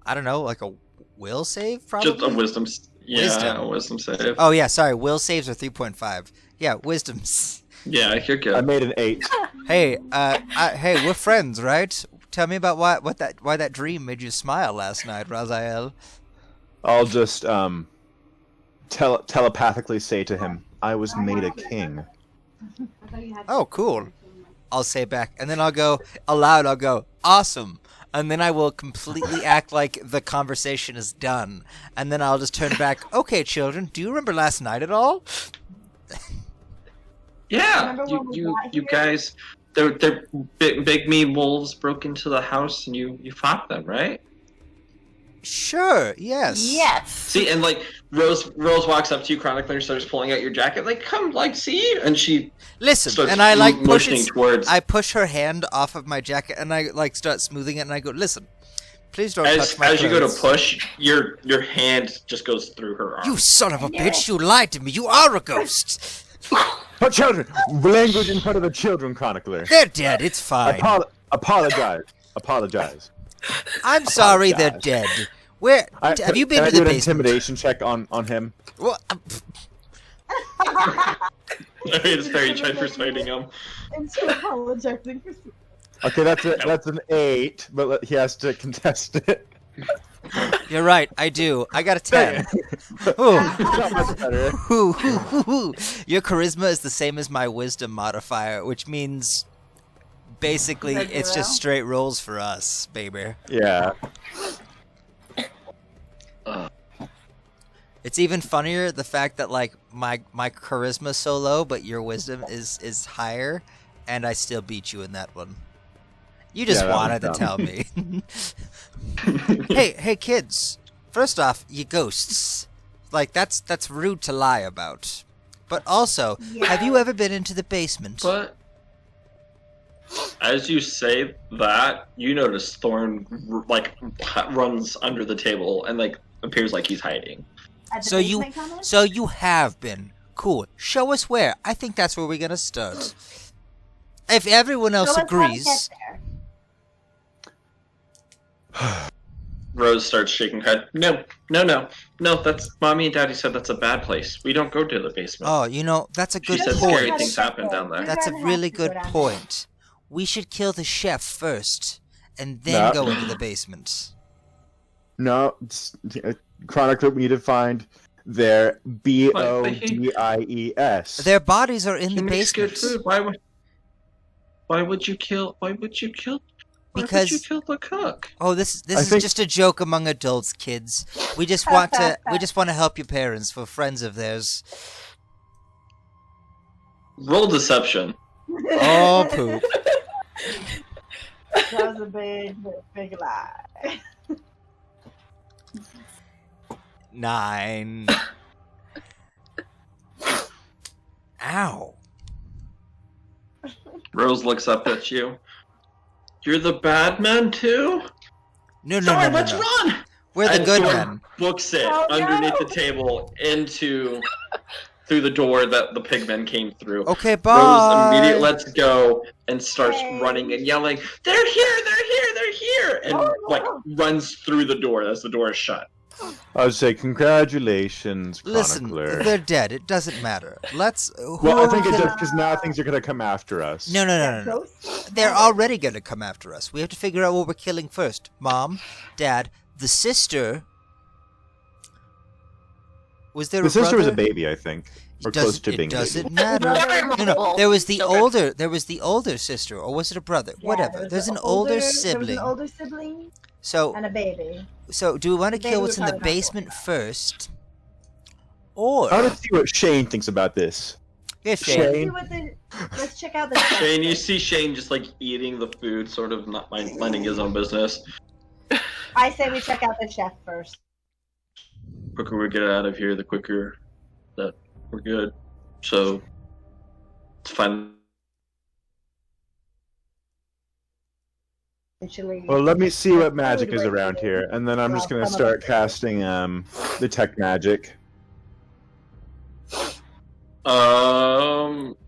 I don't know, like a will save, probably? Just a wisdom. Wisdom. A wisdom save. Oh, yeah, sorry. Will saves are 3.5. Yeah, wisdoms. Yeah, you're good. I made an 8. Hey, hey, we're friends, right? Tell me about why that dream made you smile last night, Raziel. I'll just telepathically say to him, "I was made a king." Oh, cool. I'll say back, and then I'll go aloud. I'll go, awesome, and then I will completely act like the conversation is done, and then I'll just turn back. Okay, children, do you remember last night at all? Yeah, Remember when we got you here? guys, they're big mean wolves broke into the house and you fought them, right? Sure. Yes. Yes. See, and like Rose walks up to you, chronicler, and starts pulling out your jacket, like, come, like, see, and she Listen, starts and I like motioning towards. I push her hand off of my jacket, and I like start smoothing it, and I go, listen, please don't touch my As you go to clothes." push, your hand just goes through her arm. You son of a bitch! You lied to me. You are a ghost. But children, language in front of the children, chronicler. They're dead. It's fine. Apologize. I'm sorry they're dead. Where have you been can to I the do an basement? intimidation check on him? Well, I mean, it's very tried persuading him. Into apologizing for Okay, that's an 8, but he has to contest it. you're right. I do. I got a 10. Ooh. Not much better. Ooh. Your charisma is the same as my wisdom modifier, which means basically Is that it's just zero? straight rolls for us, baby. Yeah. It's even funnier the fact that like my charisma's so low, but your wisdom is higher, and I still beat you in that one. You just Yeah, that wanted to was tell me. Hey kids. First off, you ghosts. Like that's rude to lie about. But also, have you ever been into the basement? But as you say that, you notice Thorn like runs under the table and like appears like he's hiding. At the So basement comment? you have been. Cool. Show us where. I think that's where we're gonna start. If everyone else Show us how to agrees. get there. Rose starts shaking her head. No. That's Mommy and Daddy said that's a bad place. We don't go to the basement. Oh, you know, that's a She good said scary point. things happen down there. That's a You're gonna really have to go good down there. point. We should kill the chef first, and then No. go into the basement. No, chronicler, we need to find their BODIES. Their bodies are in He the makes good basement. food. Why would you kill? Why would you kill the cook? Oh, this I is think- just a joke among adults, kids. We just want to help your parents. For friends of theirs. Roll deception. Oh, poop. That was a big lie. 9. Ow. Rose looks up at you. You're the bad man too? No, Sorry, let's run! We're the And good Thorn men. books it Oh, no. underneath the table through the door that the pigmen came through. Okay, Rose bye. immediately lets go and starts Hey. running and yelling, "They're here! They're here! They're here!" And Oh, no. like runs through the door as the door is shut. I would say congratulations, Listen, chronicler. they're dead. It doesn't matter. Let's. Well, I think who it's can- just because now things are gonna come after us. No. Ghosts? They're already going to come after us. We have to figure out what we're killing first. Mom, Dad, the sister. Was there The a sister was a brother? baby, I think, or close to being. It a baby. doesn't matter. No. There was the older sister, or was it a brother? Yeah, Whatever. There's an older There was sibling. an older sibling So, and a baby. do we want to Maybe kill we're what's in the probably not basement going first, or I want to see what Shane thinks about this. yeah, Shane. Shane. Let's check out the Shane, you see Shane just like eating the food, sort of not minding his own business. I say we check out the chef first. The quicker we get out of here, the quicker that we're good. So, to find. Well, let me see what magic is around here, and then I'm just gonna start casting detect magic.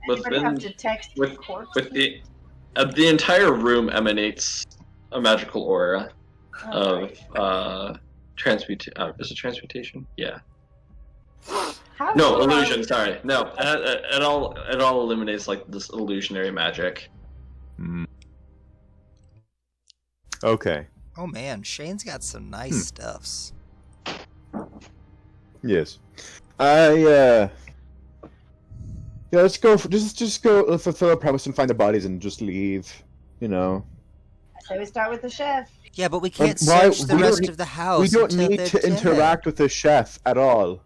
Within with the entire room emanates a magical aura of transmute. Is it transmutation? Yeah. No, illusion. Sorry, no. It all illuminates like this illusionary magic. Okay. Oh man, Shane's got some nice stuffs. Yes. Yeah, let's go. Just go fulfill a promise and find the bodies and just leave. You know. So we start with the chef. Yeah, but we can't search the rest of the house. We don't need to interact with the chef at all.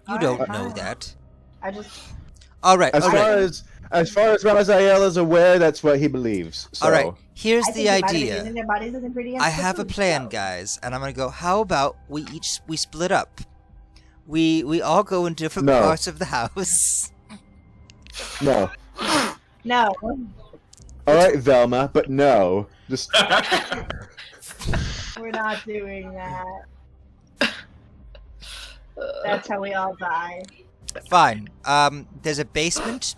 You don't know that. I just. All right. As far as Raziel is aware, that's what he believes. So. All right. Here's the I think idea. their bodies as ingredients I for have a food, plan, so. guys, and I'm gonna go. How about we split up? We all go in different parts of the house. No. No. All right, Velma, but no. Just. We're not doing that. That's how we all die. Fine. There's a basement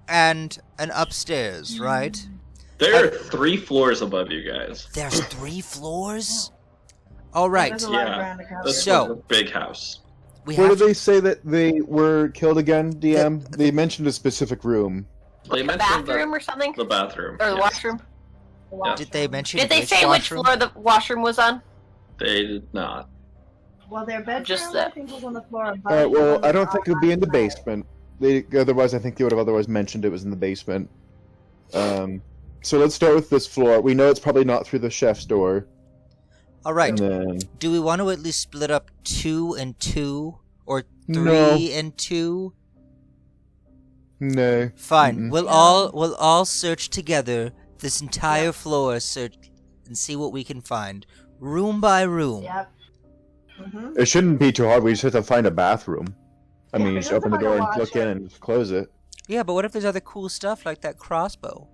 and an upstairs, right? There are 3 floors above you guys. There's 3 floors? All right. There's a lot of ground to cover. This So- was a big house. Where did they say that they were killed again, DM? They mentioned a specific room. They The mentioned bathroom or something? the bathroom. Or the yes. washroom? Did they mention Did they which say washroom? which floor the washroom was on? They did not. Well, their bedroom, Just I that. think, was on the floor above. Well, I don't think it would be in the basement. Otherwise, I think they would have otherwise mentioned it was in the basement. So let's start with this floor. We know it's probably not through the chef's door. All right. And then... Do we want to at least split up 2 and 2 or 3 No. and 2? No. Fine. Mm-mm. We'll all search together this entire floor, search and see what we can find, room by room. Yep. Mm-hmm. It shouldn't be too hard. We just have to find a bathroom. I Yeah, mean, we you just don't open the have to door and watch look in it. and close it. Yeah, but what if there's other cool stuff like that crossbow?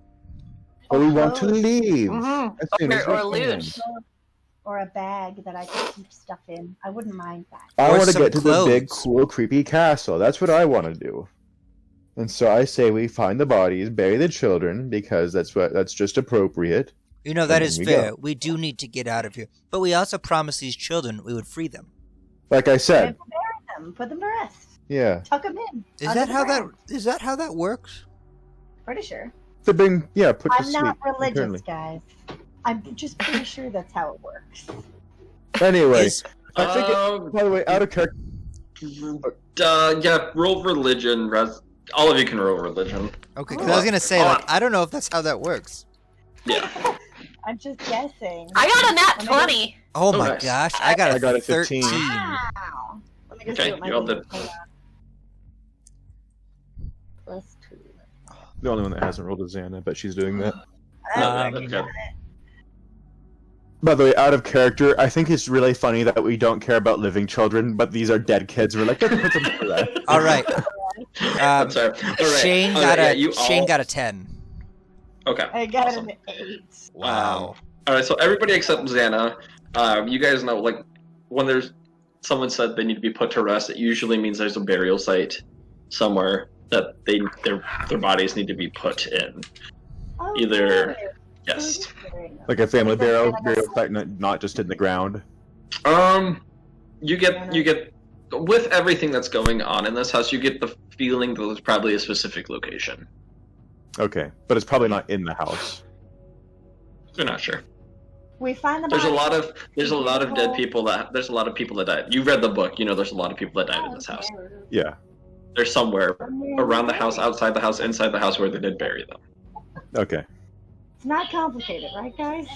But we want to close. leave. Mhm. As soon as we Or can. loot. Or a bag that I can keep stuff in. I wouldn't mind that. I Or want to some get to the big, clothes. cool, creepy castle. That's what I want to do. And so I say we find the bodies, bury the children, because that's just appropriate. You know, that And is we go. fair. We do need to get out of here. But we also promised these children we would free them. Like I said, Bury them. Put them to rest. yeah. Tuck them in. Is under that the how ground. is that how that works? Pretty sure. They're being, put to I'm sleep. not religious, apparently. guys. I'm just pretty sure that's how it works. Anyway, Is- I think, by the way, out of character. Yeah, roll religion. All of you can roll religion. Okay, because I was gonna say, like, I don't know if that's how that works. Yeah. I'm just guessing. I got a nat Let me go- 20. Oh my nice. gosh, I got a 15. 13. Wow. Let me go Okay, see what my you all thing did. is. Hold on. +2. The only one that hasn't rolled is Xana, but she's doing that. Okay. By the way, out of character, I think it's really funny that we don't care about living children, but these are dead kids. We're like, let's put them to rest. All right. I'm sorry. All right. Shane got Shane got a 10. Okay. I got Awesome. an 8. Wow. All right. So everybody except Xana, you guys know, like, when there's someone said they need to be put to rest, it usually means there's a burial site somewhere that their bodies need to be put in. Oh, Either- good. Yes. Like a family burial site, not just in the ground. You get with everything that's going on in this house, you get the feeling that there's probably a specific location. Okay, but it's probably not in the house. You're not sure. We find the There's a bodies. lot of dead people there's a lot of people that died. You read the book, you know there's a lot of people that died in this house. Yeah. There's somewhere around the house, outside the house, inside the house where they did bury them. Okay. It's not complicated, right, guys?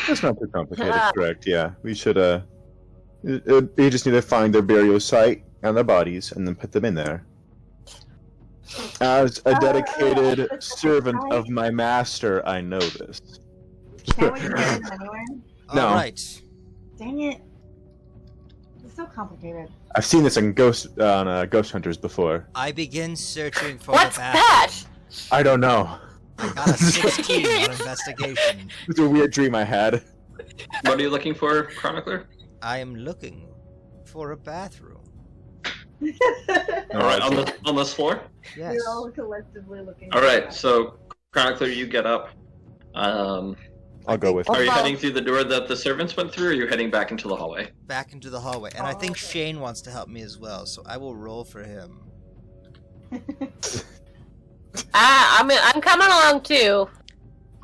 That's not too complicated, correct? Yeah, we should. We just need to find their burial site and their bodies, and then put them in there. As a dedicated servant of my master, I know this. Can't we just get in anywhere? No. All right. Dang it. It's so complicated. I've seen this on Ghost Hunters before. I begin searching for What's the that? I don't know. I got a 16 on investigation. It's a weird dream I had. What are you looking for, Chronicler? I am looking for a bathroom. All right, on this floor. Yes. You're all collectively looking. All right, so Chronicler, you get up. I'll go with Are you. you heading through the door that the servants went through, or are you heading back into the hallway? Back into the hallway. And I think okay. Shane wants to help me as well, so I will roll for him. I'm coming along too.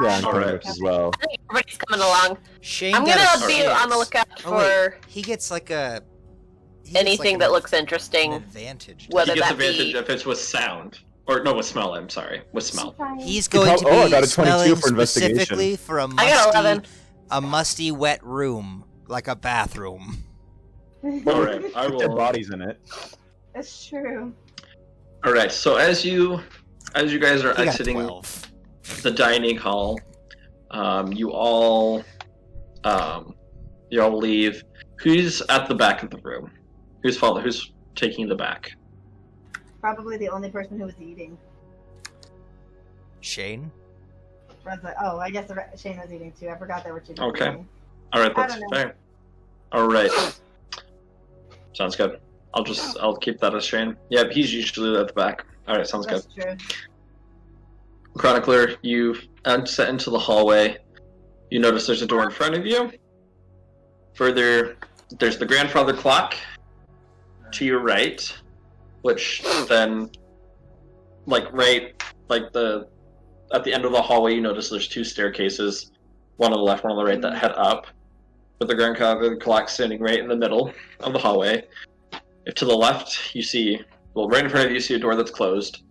Yeah, I'm All coming right. with as well. I think everybody's coming along. Shane I'm got gonna a be 6. on the lookout Oh, for wait. He gets like a... he gets anything like that an- looks an interesting. advantage. Whether He gets that be- advantage if it's with sound. Or, no, with smell, I'm sorry. With smell. He's going to be I got a 22 smelling for investigation. specifically for I got 11. a musty, wet room, like a bathroom. All right, I Put their will. bodies in it. It's true. All right, so as you guys are He got exiting 12. the dining hall, you all leave. Who's at the back of the room? Who's taking the back? Probably the only person who was eating. Shane? Red's like, oh, I guess Shane was eating too. I forgot there were two. people Okay. eating. All right, I that's don't know. fair. All right, sounds good. I'll keep that as Shane. Yeah, he's usually at the back. All right, sounds good. That's true. Chronicler, you set into the hallway. You notice there's a door in front of you. Further, there's the grandfather clock to your right, which then, at the end of the hallway, you notice there's 2 staircases, one on the left, one on the right, that head up. With the grandfather clock standing right in the middle of the hallway. If to the left, you see, right in front of you, you see a door that's closed.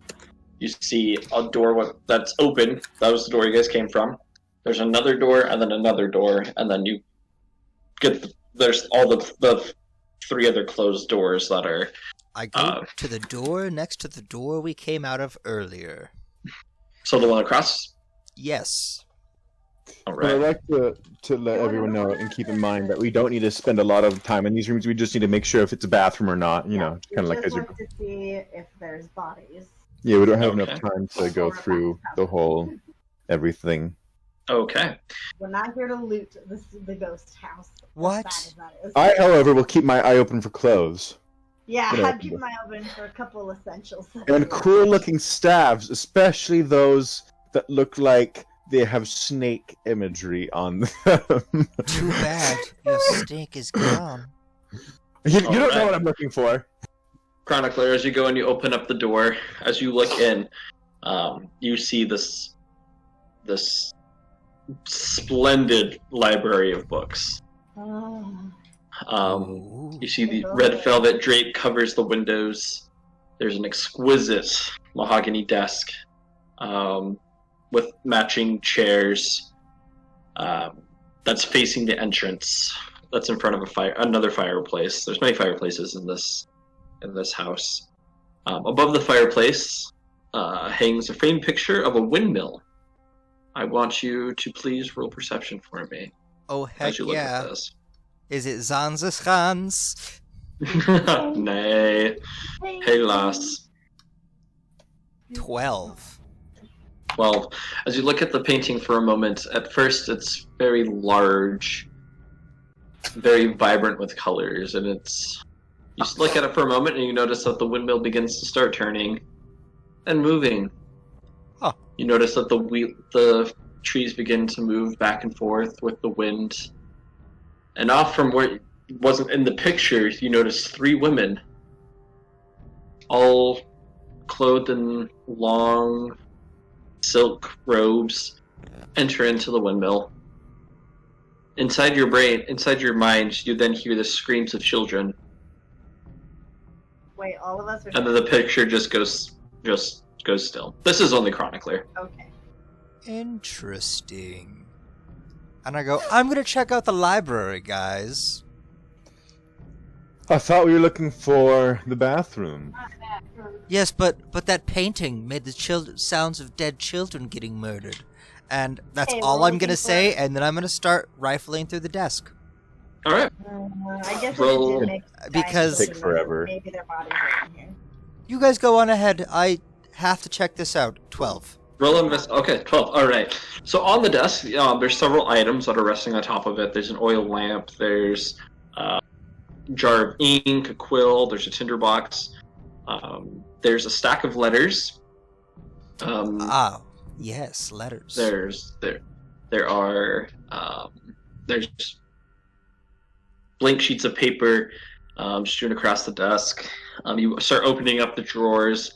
You see a door that's open. That was the door you guys came from. There's another door, and then another door, and then you there's all the 3 other closed doors that are. I go to the door next to the door we came out of earlier. So the one across. Yes. All But I'd right. like to let everyone know and keep in mind that we don't need to spend a lot of time in these rooms. We just need to make sure if it's a bathroom or not. You know, kind of like as just you. look to see if there's bodies. Yeah, we don't have enough Okay. time to go through the whole everything. Okay. We're not here to loot the ghost house. What? As bad as that is. I, however, will keep my eye open for clothes Yeah, Whatever. I'd keep my eye open for a couple essentials. and cool-looking staves, especially those that look like they have snake imagery on them. Too bad. Your stink is gone. You don't know Alright. what I'm looking for. Chronicler, as you go and you open up the door, as you look in, you see this splendid library of books. Oh, Ooh. You see the red velvet drape covers the windows. There's an exquisite mahogany desk with matching chairs that's facing the entrance. That's in front of another fireplace. There's many fireplaces in this house. Above the fireplace hangs a framed picture of a windmill. I want you to please roll perception for me Oh, heck as you look yeah. at this. Is it Zanzas Hans? Nay. Hey, lass. 12. Well, as you look at the painting for a moment, at first it's very large, very vibrant with colors, and you just look at it for a moment and you notice that the windmill begins to start turning and moving. Huh. You notice that the trees begin to move back and forth with the wind. And off from where it wasn't in the picture, you notice 3 women, all clothed in long silk robes, enter into the windmill. Inside your brain, inside your mind, you then hear the screams of children, wait, all of us are. and then the picture just goes still. This is only Chronicler. Okay. Interesting. And I go, I'm gonna check out the library, guys. I thought we were looking for the bathroom. Yes, but that painting made the sounds of dead children getting murdered. And that's Hey, all we're I'm gonna looking say, for- and then I'm gonna start rifling through the desk. All right. I guess Roll. we did make Because- Take forever. Maybe their bodies are in here. You guys go on ahead. I have to check this out. 12. Roll invest. Okay, 12. All right. So on the desk, there's several items that are resting on top of it. There's an oil lamp. There's a jar of ink, a quill. There's a tinderbox. There's a stack of letters. Yes, letters. There are there's blank sheets of paper strewn across the desk. You start opening up the drawers.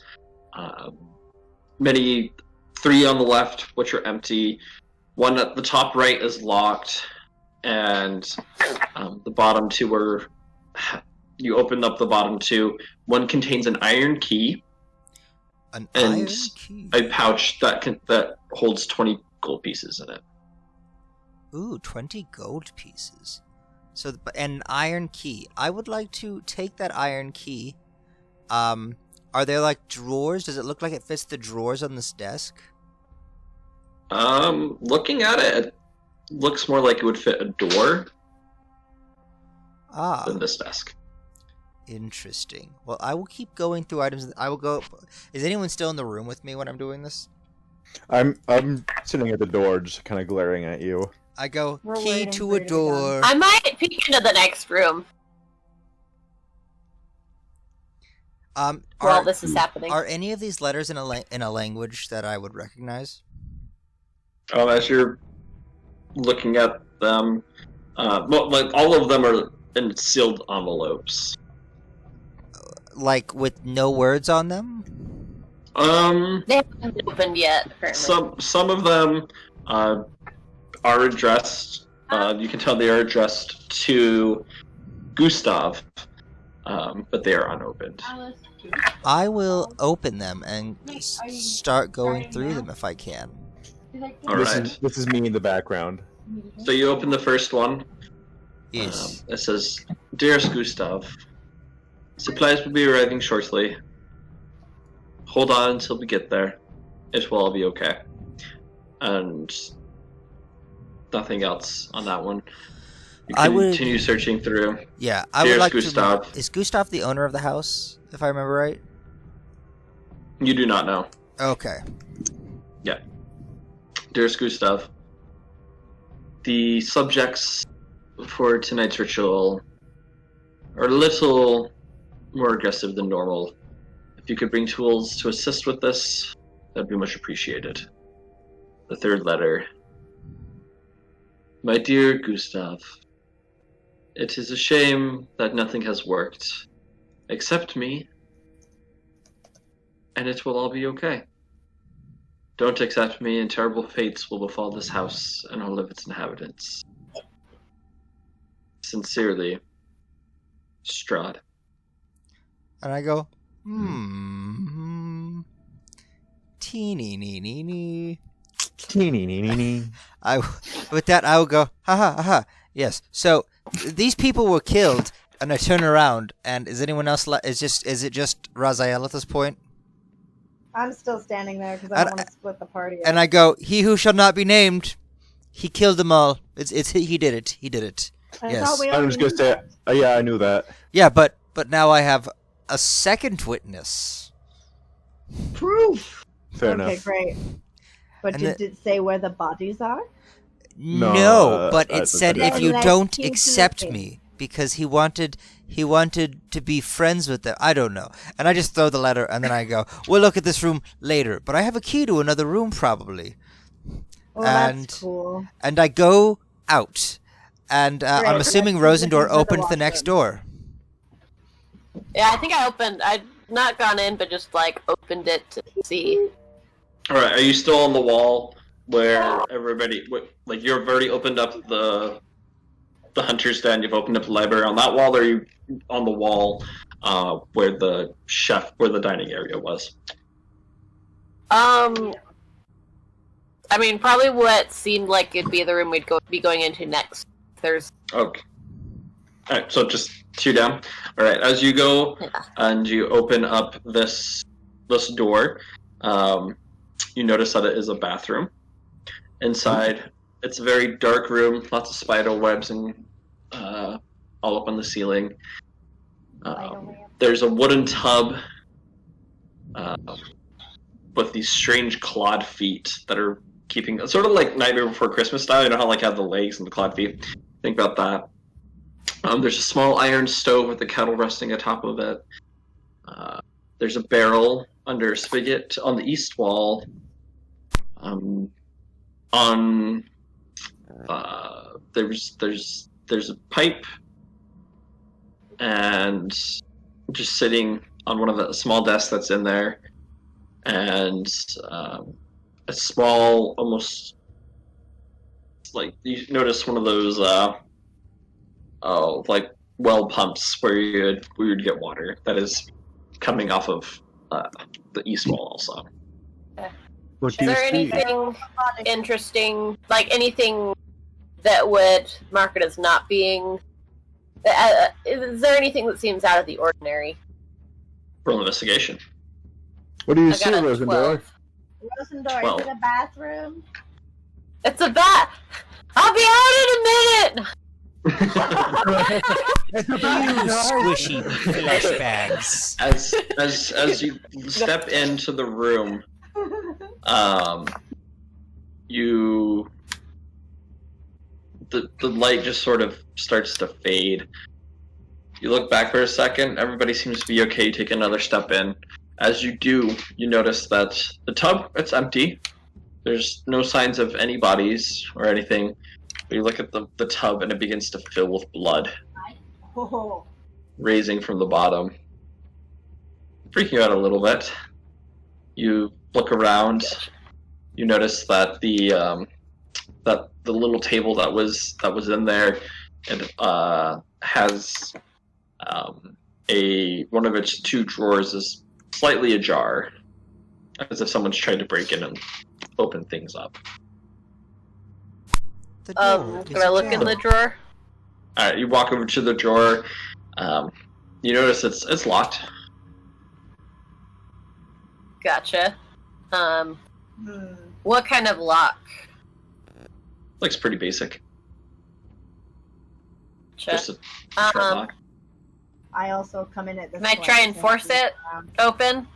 Three on the left, which are empty. One at the top right is locked, and the bottom two are. You open up the bottom two. One contains an iron key. Iron key? A pouch that holds 20 gold pieces in it. Ooh, 20 gold pieces. So, an iron key. I would like to take that iron key. Are there like drawers? Does it look like it fits the drawers on this desk? Looking at it, it looks more like it would fit a door than this desk. Interesting. Well, I will keep going through items. I will go. Is anyone still in the room with me when I'm doing this? I'm sitting at the door, just kind of glaring at you. I go, We're key waiting to for a you to be door. I might peek into the next room while this is happening. Are any of these letters in a language that I would recognize? As you're looking at them, like all of them are in sealed envelopes. Like with no words on them? They haven't been opened yet, apparently. Some of them are addressed. You can tell they are addressed to Gustav, but they are unopened. I will open them and start going through them if I can. All right. This is me in the background. So you open the first one. Yes. It says, "Dearest Gustav, supplies will be arriving shortly. Hold on until we get there. It will all be okay." And nothing else on that one. You continue searching through. Yeah, I would like Gustav. to. Is Gustav the owner of the house, if I remember right? You do not know. Okay. Yeah. Dearest Gustav, the subjects for tonight's ritual are a little more aggressive than normal. If you could bring tools to assist with this, that'd be much appreciated. The third letter. My dear Gustav, it is a shame that nothing has worked. Accept me, and it will all be okay. Don't accept me, and terrible fates will befall this house and all of its inhabitants. Sincerely, Strahd. And I go, teeny-nee-nee-nee. Teeny-nee-nee-nee. With that, I will go, ha ha ha. Yes. So these people were killed, and I turn around, and is anyone else? Is it just Raziel at this point? I'm still standing there because I don't want to split the party up. And I go, he who shall not be named, he killed them all. He did it. He did it. Yes. I was gonna say, yeah, I knew that. Yeah, but now I have a second witness. Proof. Fair Okay, enough. great. But did it say where the bodies are? No, but it said I if you Let's don't keep accept looking. me, because he wanted to be friends with them. I don't know. And I just throw the letter, and then I go, we'll look at this room later. But I have a key to another room, probably. Well, And- that's cool. And I go out. And I'm Great, assuming let's Rosendor look into the opened the next washroom. door. Yeah, I think I opened. I'd not gone in, but just like opened it to see. All right, are you still on the wall where everybody, like you've already opened up the hunter's den, you've opened up the library on that wall, or are you on the wall where the dining area was? I mean, probably what seemed like it'd be the room we'd be going into next. There's Okay. All right, so just 2 down. All right, as you go and you open up this door, you notice that it is a bathroom. Inside, it's a very dark room, lots of spider webs and all up on the ceiling. There's a wooden tub with these strange clawed feet that are keeping sort of like Nightmare Before Christmas style. You know how like have the legs and the clawed feet. Think about that. There's a small iron stove with a kettle resting atop of it. There's a barrel under a spigot on the east wall. There's a pipe, and just sitting on one of the small desks that's in there, and a small, almost like you notice one of those like well pumps where you'd get water that is coming off of the east wall also. What Is do you there see? anything interesting, like anything that would mark it as not being? Is there anything that seems out of the ordinary? Roll investigation. What do you I see, got a Rosendor? 12. Rosendor, Well. is it a bathroom? It's a bat. I'll be out in a minute. It's a You squishy flesh bags. As you step into the room, the light just sort of starts to fade. You look back for a second, everybody seems to be okay. You take another step in. As you do, you notice that the tub, it's empty. There's no signs of any bodies or anything. But you look at the tub and it begins to fill with blood, Oh, raising from the bottom. Freaking you out a little bit. You look around. You notice that the little table that was in there, it has one of its two drawers is slightly ajar, as if someone's tried to break in and open things up. The door Can I look in the drawer? Alright, you walk over to the drawer. You notice it's locked. Gotcha. hmm. What kind of lock? Looks pretty basic. Gotcha. Just a short lock. I also come in at this Can I point, try and so force I'm it? Open?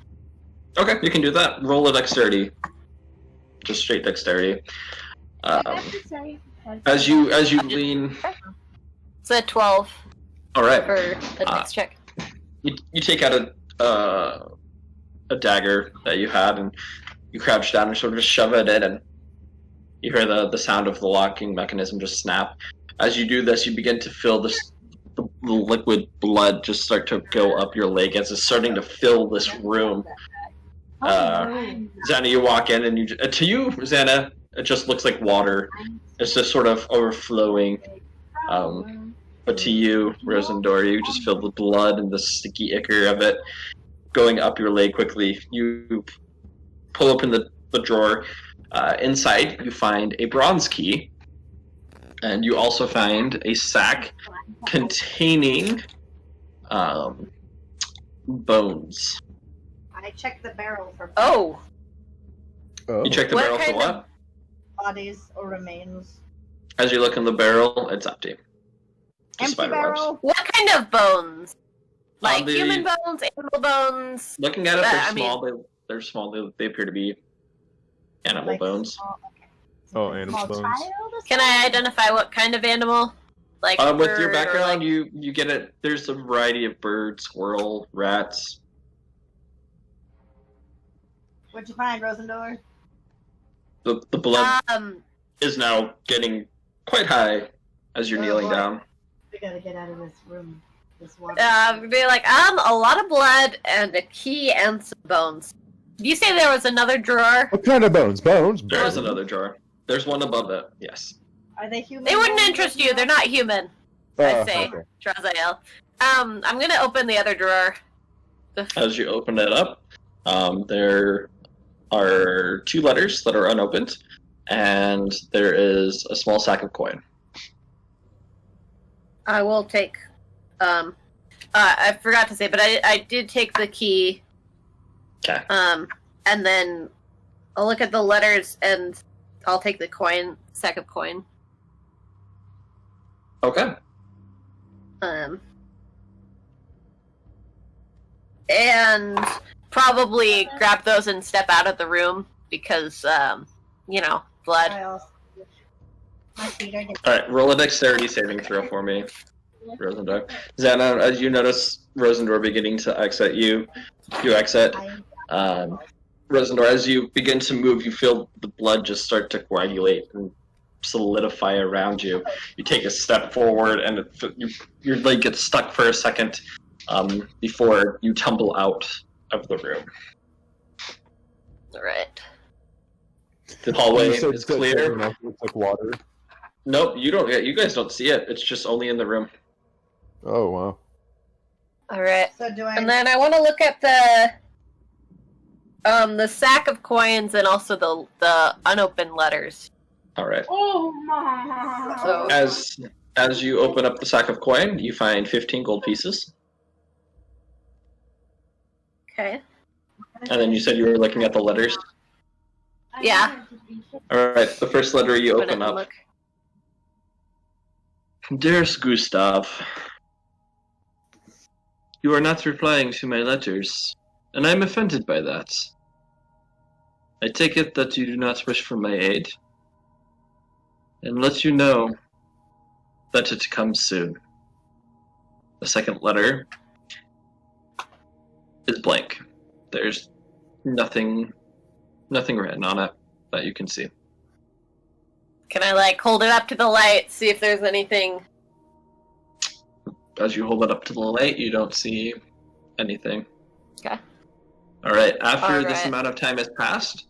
Okay, you can do that. Roll a dexterity. Just straight dexterity. As you lean. It's a 12 All right. for the next check. You take out a dagger that you had, and you crouch down and sort of just shove it in, and you hear the sound of the locking mechanism just snap. As you do this, you begin to feel the liquid blood just start to go up your leg as it's starting to fill this room. Xana, you walk in, and to you, Xana, it just looks like water. It's just sort of overflowing. But to you, Rosendor, you just feel the blood and the sticky ichor of it going up your leg quickly. You pull open the drawer. Inside, you find a bronze key. And you also find a sack containing bones. I checked the barrel for Oh! Oh. You check the What barrel for kind what? bodies or remains. As you look in the barrel, it's empty. Just Empty spider webs. barrel. What kind of bones? Like the- human bones, animal bones? Looking at it, I they're small. They're small. They appear to be animal Like bones. small- okay. Oh, Like animal small bones. child or Can I something? identify what kind of animal? Like With your bird or, background, like- you get it. There's a variety of birds, squirrel, rats. What'd you find, Rosendor? The blood Um, is now getting quite high as you're Oh, kneeling boy. down. We gotta get out of this room. This water. be like, a lot of blood and a key and some bones. Did you say there was another drawer? What kind of bones? Bones? There is Bones. another drawer. There's one above it. Yes. Are they human? They wouldn't bones, interest you. Rosendor? They're not human. Oh, I say, okay. Trazael. I'm gonna open the other drawer. As you open it up, there are 2 letters that are unopened, and there is a small sack of coin. I will take. I forgot to say, but I did take the key. Okay. And then I'll look at the letters and I'll take the sack of coin. Okay. And probably grab those and step out of the room because, blood. My feet are Alright, roll a dexterity saving throw for me, Rosendor. Xana, as you notice Rosendor beginning to exit, you exit. Rosendor, as you begin to move, you feel the blood just start to coagulate and solidify around you. You take a step forward, and your leg gets stuck for a second before you tumble out of the room. All right. The hallway You said is clear. It looks like water. Nope, you don't. You guys don't see it. It's just only in the room. Oh wow. All right. So do I? And then I want to look at the sack of coins and also the unopened letters. All right. Oh my! So As you open up the sack of coin, you find 15 gold pieces. okay. And then you said you were looking at the letters. Yeah. All right. The first letter you Open it open and up. look. Dearest Gustav, you are not replying to my letters, and I am offended by that. I take it that you do not wish for my aid, and let you know that it comes soon. The second letter is blank. There's nothing written on it that you can see. Can I hold it up to the light, see if there's anything? As you hold it up to the light, you don't see anything. Okay. All right. After All this right. amount of time has passed,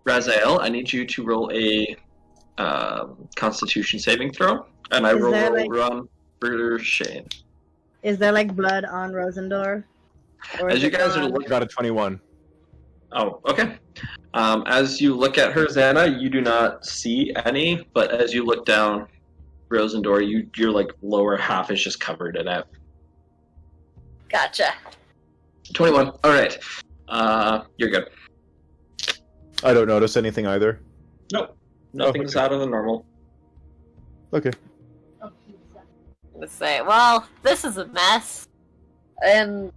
Raziel, I need you to roll a Constitution saving throw, and I Is roll there, run for Shane. Is there blood on Rosendor? Or As is you it guys are gone? looking. Got a 21. Oh, okay. As you look at her, Xana, you do not see any, but as you look down, Rosendor, your lower half is just covered in it. Gotcha. 21. All right. You're good. I don't notice anything either. Nope. Nothing's okay. out of the normal. Okay. Let's say, well, this is a mess. And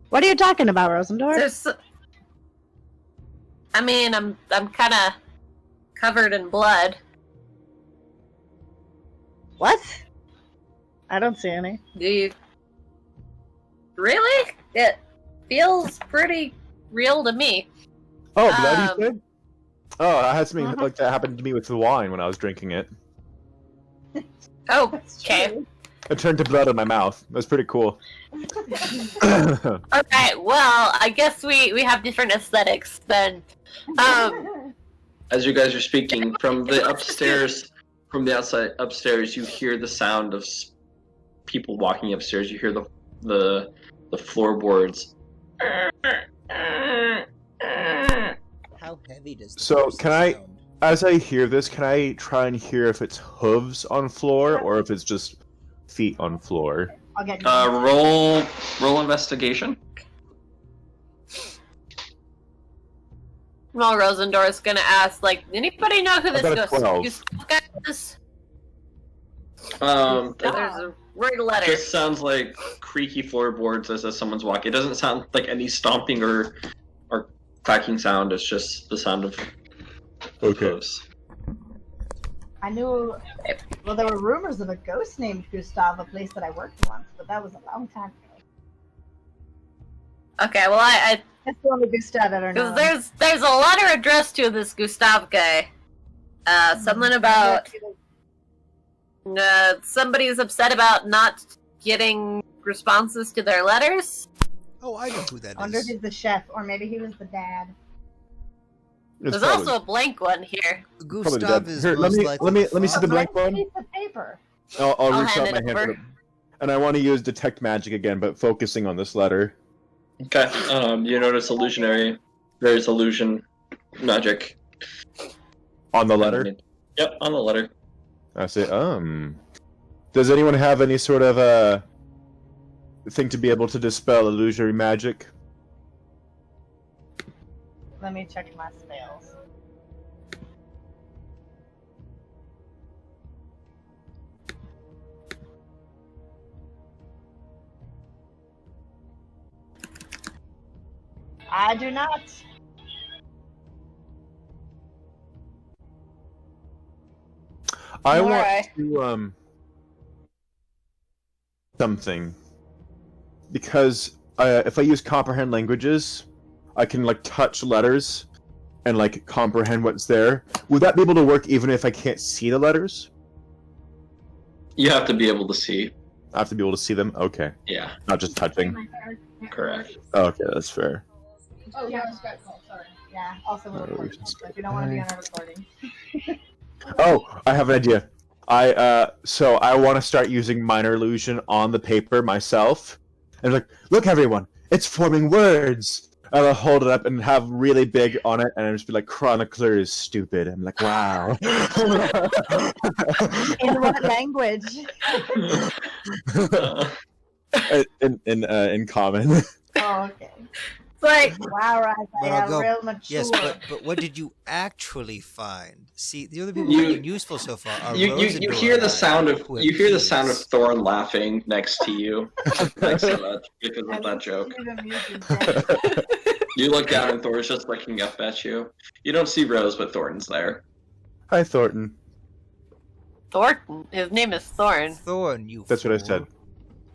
What are you talking about, Rosendor? there's, I'm kind of covered in blood. What? I don't see any. Do you really? It feels pretty real to me. Oh, blood, you Um, said? Oh, I had something like that happen to me with the wine when I was drinking it. Oh, That's okay. true. It turned to blood in my mouth. It was pretty cool. Okay, well, I guess we have different aesthetics then. As you guys are speaking, from the outside upstairs, you hear the sound of people walking upstairs. You hear the floorboards. How heavy does the So, person can I- sound? As I hear this, can I try and hear if it's hooves on floor or if it's just feet on floor? I'll get Roll investigation. Well, Rosendor's gonna ask, anybody know who I got a this 12. Gustav guy is? It There's a word letter. just sounds like creaky floorboards as someone's walking. It doesn't sound like any stomping or clacking sound. It's just the sound of Okay. hooves. I knew. Well, there were rumors of a ghost named Gustav, a place that I worked once, but that was a long time ago. Okay, well, I That's the only Gustav ever known. because there's a letter addressed to this Gustav guy. Something about somebody's upset about not getting responses to their letters. Oh, I know who that I wonder if is. he's the chef, or maybe he was the dad. It's There's probably- also a blank one here. probably Gustav dead. is Here, let most me- likely let me- the let me see the father. blank one. Piece of paper. I'll I'll reach hand out my it hand. over. for the- And I want to use detect magic again, but focusing on this letter. Okay. You notice there's illusion magic. On the letter? Yep, on the letter. I say, Does anyone have any sort of thing to be able to dispel illusory magic? Let me check my spells. I do not. I Nor want I. to something because if I use comprehend languages, I can like touch letters and like comprehend what's there. Would that be able to work even if I can't see the letters? You have to be able to see. I have to be able to see them. Okay, Yeah, not just touching. correct. Okay, that's fair. Oh, yeah, just got called. Sorry. Yeah, also we're recording. So if you don't want to be on a recording. Oh, I have an idea. So I want to start using minor illusion on the paper myself. And like, look everyone, it's forming words. And I'll hold it up and have really big on it, and I'll just be like, chronicler is stupid. I'm like, wow. In what language? in common. Oh, okay. It's like, Wow, Raz, I But I'll am go, real mature. yes, but what did you actually find? See, the other people who've been useful so far are Rose and You Thorn hear the and I, sound of who have you hear the keys. sound of Thorn laughing next to you because of that joke. You look down and Thorn's just looking up at you. You don't see Rose, but Thorn's there. Hi, Thornton. Thornton. His name is Thorn. Thorn, you That's what I fool. said.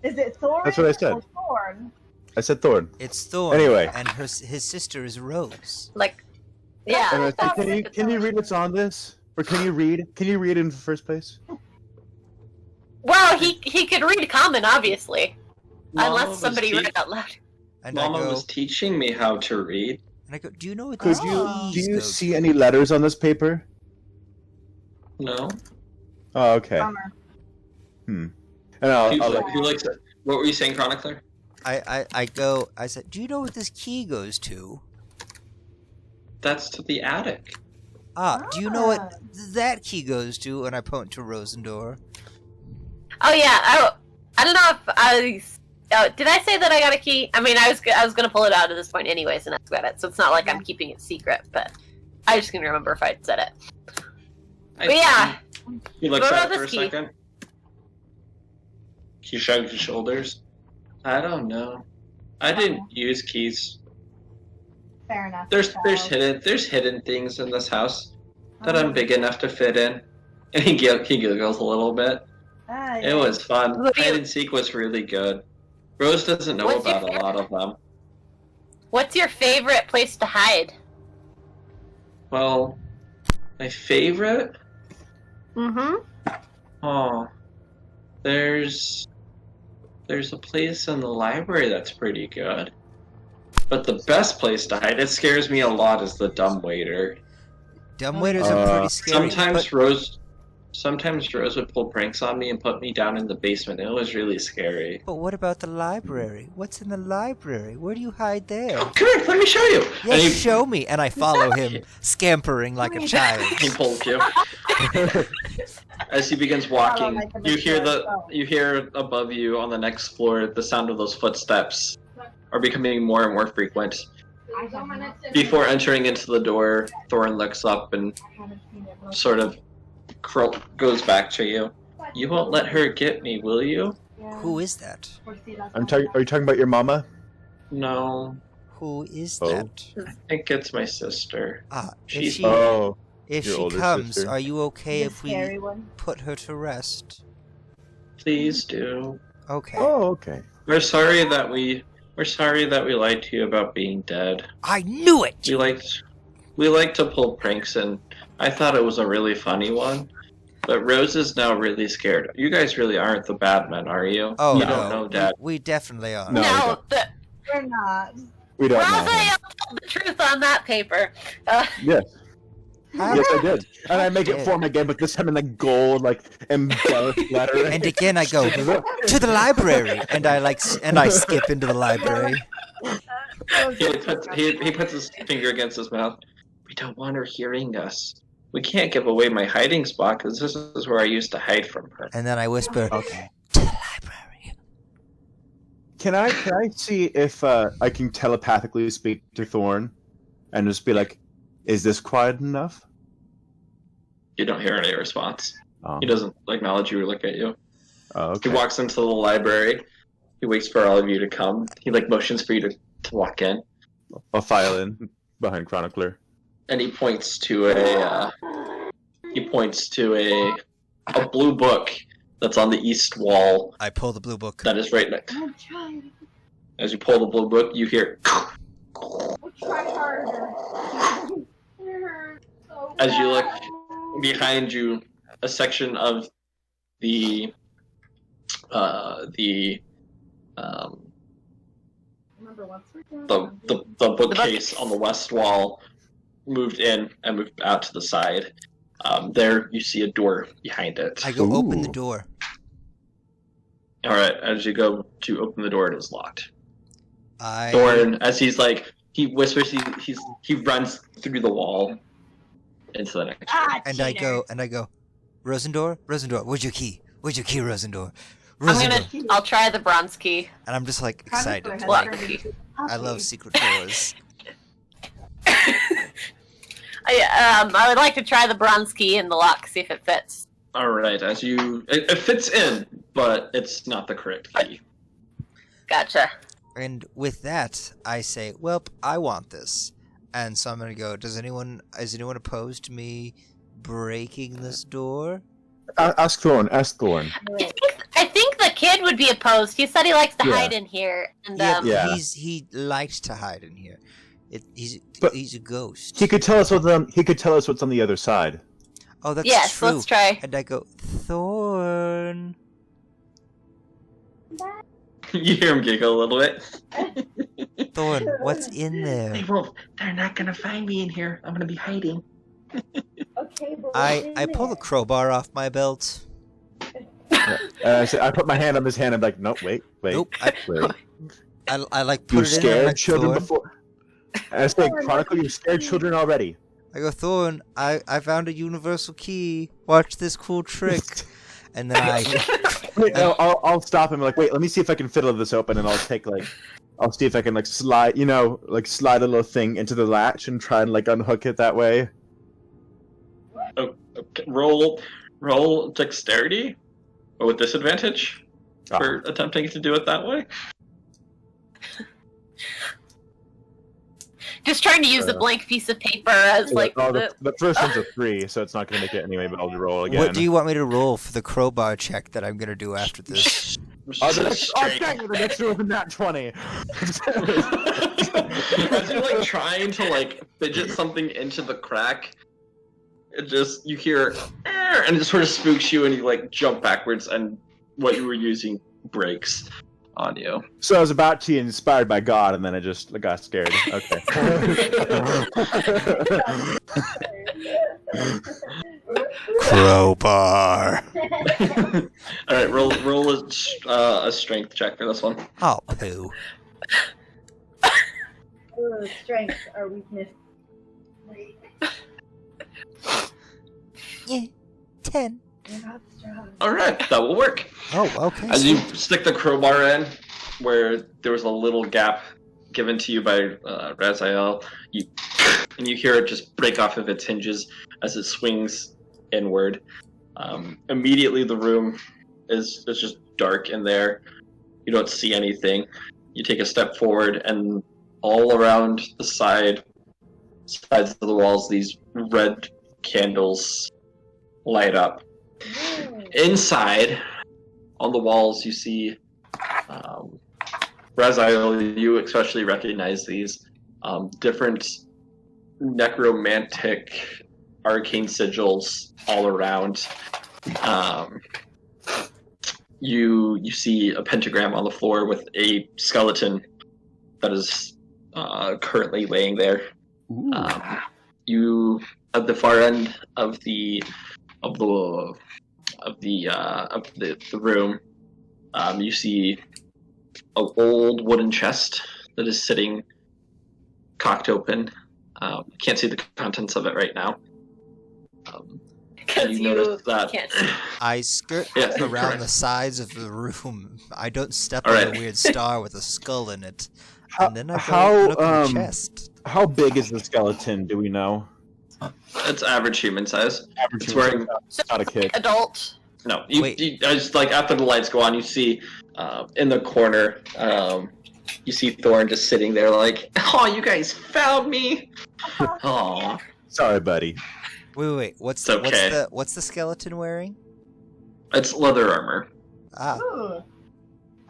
Is it Thorn? That's what I said. Or Thorn? I said Thorn. It's Thorn. Anyway. And his sister is Rose. Like, yeah. And I said, that's- can you read what's on this? Or can you read? Can you read in the first place? Well, he could read common, obviously. Mama Unless somebody read it out loud. And Mama I go, was teaching me how to read. and I go, do you know what Could these you keys do you go see to? any letters on this paper? No. Oh, okay. Bummer. And I'll Who likes it? What were you saying, Chronicler? I said, do you know what this key goes to? That's to the attic. Do you know what that key goes to? And I point to Rosendor. Oh yeah, I don't know if did I say that I got a key? I mean, I was gonna pull it out at this point anyways and ask about it, so it's not like I'm keeping it secret. But I just can remember if I said it. But yeah, He looks What at about it for a this key? second. He shrugs his shoulders. I don't know. I didn't use keys. Fair enough. There's child. hidden things in this house that I'm big enough to fit in. And he giggles a little bit. Ah, It was fun. What do you- Hide and seek was really good. Rose doesn't know What's your about a lot of them. what's your favorite place to hide? Well, my favorite? Mm-hmm. Oh, there's a place in the library that's pretty good. But the best place to hide, it scares me a lot, is the dumbwaiter. Dumbwaiters are pretty scary. Sometimes Rose would pull pranks on me and put me down in the basement. It was really scary. But what about the library? What's in the library? Where do you hide there? Come here, let me show you. Yes, And he, show me. And I follow him, scampering like a child. he pulls you. As he begins walking, like a you hear big dog. you hear above you on the next floor the sound of those footsteps are becoming more and more frequent. Before entering into the door, Thorn looks up and sort of goes back to you. You won't let her get me, will you? Who is that? Are you talking about your mama? No, Who is Oh. that? I think it's my sister. If she, Oh, if your she older comes, sister. are you okay The if we scary one. put her to rest? Please do. Okay. oh, okay. We're sorry that we lied to you about being dead. I knew it! We like to pull pranks, and I thought it was a really funny one. But Rose is now really scared. You guys really aren't the bad men, are you? Oh, You no. don't know Dad. We definitely are. No, we No, don't. We're not. We don't know. Raphael told the truth on that paper. Yes, How- yes, I did. And I make it form again, but this time in like gold, like embellished letter. And again, I go to the library, and I skip into the library. He puts his finger against his mouth. We don't want her hearing us. We can't give away my hiding spot because this is where I used to hide from her. And then I whisper, Okay. to the library. Can I see if I can telepathically speak to Thorn, and just be like, "Is this quiet enough?" You don't hear any response. Oh, He doesn't acknowledge you or look at you. okay. He walks into the library. He waits for all of you to come. He motions for you to walk in. I'll file in behind Chronicler. And he points to a blue book that's on the east wall. I pull the blue book. That is right next. I'm trying. As you pull the blue book, you hear. We'll try harder. So As you look bad. behind you, a section of the Remember, once we're done, the bookcase on the west wall moved in and moved out to the side. There you see a door behind it. I go open the Ooh. door. All right, as you go to open the door, it is locked. I Thorn, as he whispers, he runs through the wall into the next room. and I go, Rosendor, where's your key? Where's your key, Rosendor? I'm Rosendor. I'll try the bronze key. And I'm just like excited. Black Like, key. I love secret doors. I would like to try the bronze key in the lock, see if it fits. All right, it fits in, but it's not the correct key. Gotcha. And with that, I say, "Welp, I want this." And so I'm gonna go. Is anyone opposed to me breaking this door? Ask Thorn. I think the kid would be opposed. He said he likes to Yeah. hide in here, and Yeah. He likes to hide in here. But He's a ghost. He could tell us what's on the other side. Oh, that's yes, true. let's try. And I go, Thorn. You hear him giggle a little bit. Thorn, what's in there? Hey, Wolf, they're not gonna find me in here. I'm gonna be hiding. Okay, but I pull the crowbar off my belt. I put my hand on his hand. I'm like, no, wait. Nope. wait. I like You put it in. I'm scared like, children Thorn. before? I say, Chronicle, you scared children already. I go, Thorn, I found a universal key. Watch this cool trick. And then Wait, no, I'll stop him. Like, wait, let me see if I can fiddle this open, and I'll see if I can slide a little thing into the latch and try and unhook it that way. Oh, okay. Roll dexterity, or with disadvantage for attempting to do it that way. Just trying to use the blank piece of paper as The first one's a 3, so it's not going to make it anyway. But I'll roll again. what do you want me to roll for the crowbar check that I'm gonna do after this? Dang it, the next roll is not 20. As you're trying to fidget something into the crack, you hear and it sort of spooks you, and you jump backwards, and what you were using breaks on you. So I was about to be inspired by God, and then I just got scared. Okay. Crowbar. All right, roll a strength check for this one. Oh, poo. Strength, our weakness. Yeah, 10. We're not strong. All right, that will work. Oh, okay. As you stick the crowbar in, where there was a little gap given to you by Raziel, and you hear it just break off of its hinges as it swings inward. Immediately, the room is just dark in there. You don't see anything. You take a step forward, and all around the sides of the walls, these red candles light up. Inside, on the walls, you see, Raziel, you especially recognize these different necromantic arcane sigils all around. You see a pentagram on the floor with a skeleton that is currently laying there. You at the far end of the room, you see an old wooden chest that is sitting cocked open. You can't see the contents of it right now. because you notice that can't see. I skirt Yeah, around correct. the sides of the room. I don't step All on right. a weird star with a skull in it. How- And then I go how, look at the chest. How big is the skeleton? Do we know? It's average human size. Average It's human wearing size, not a kid. Adult. no. Wait. I just after the lights go on, you see in the corner you see Thorn just sitting there like, oh, you guys found me. Oh, Sorry, buddy. Wait. What's It's okay. what's the skeleton wearing? it's leather armor, Ah, Ooh.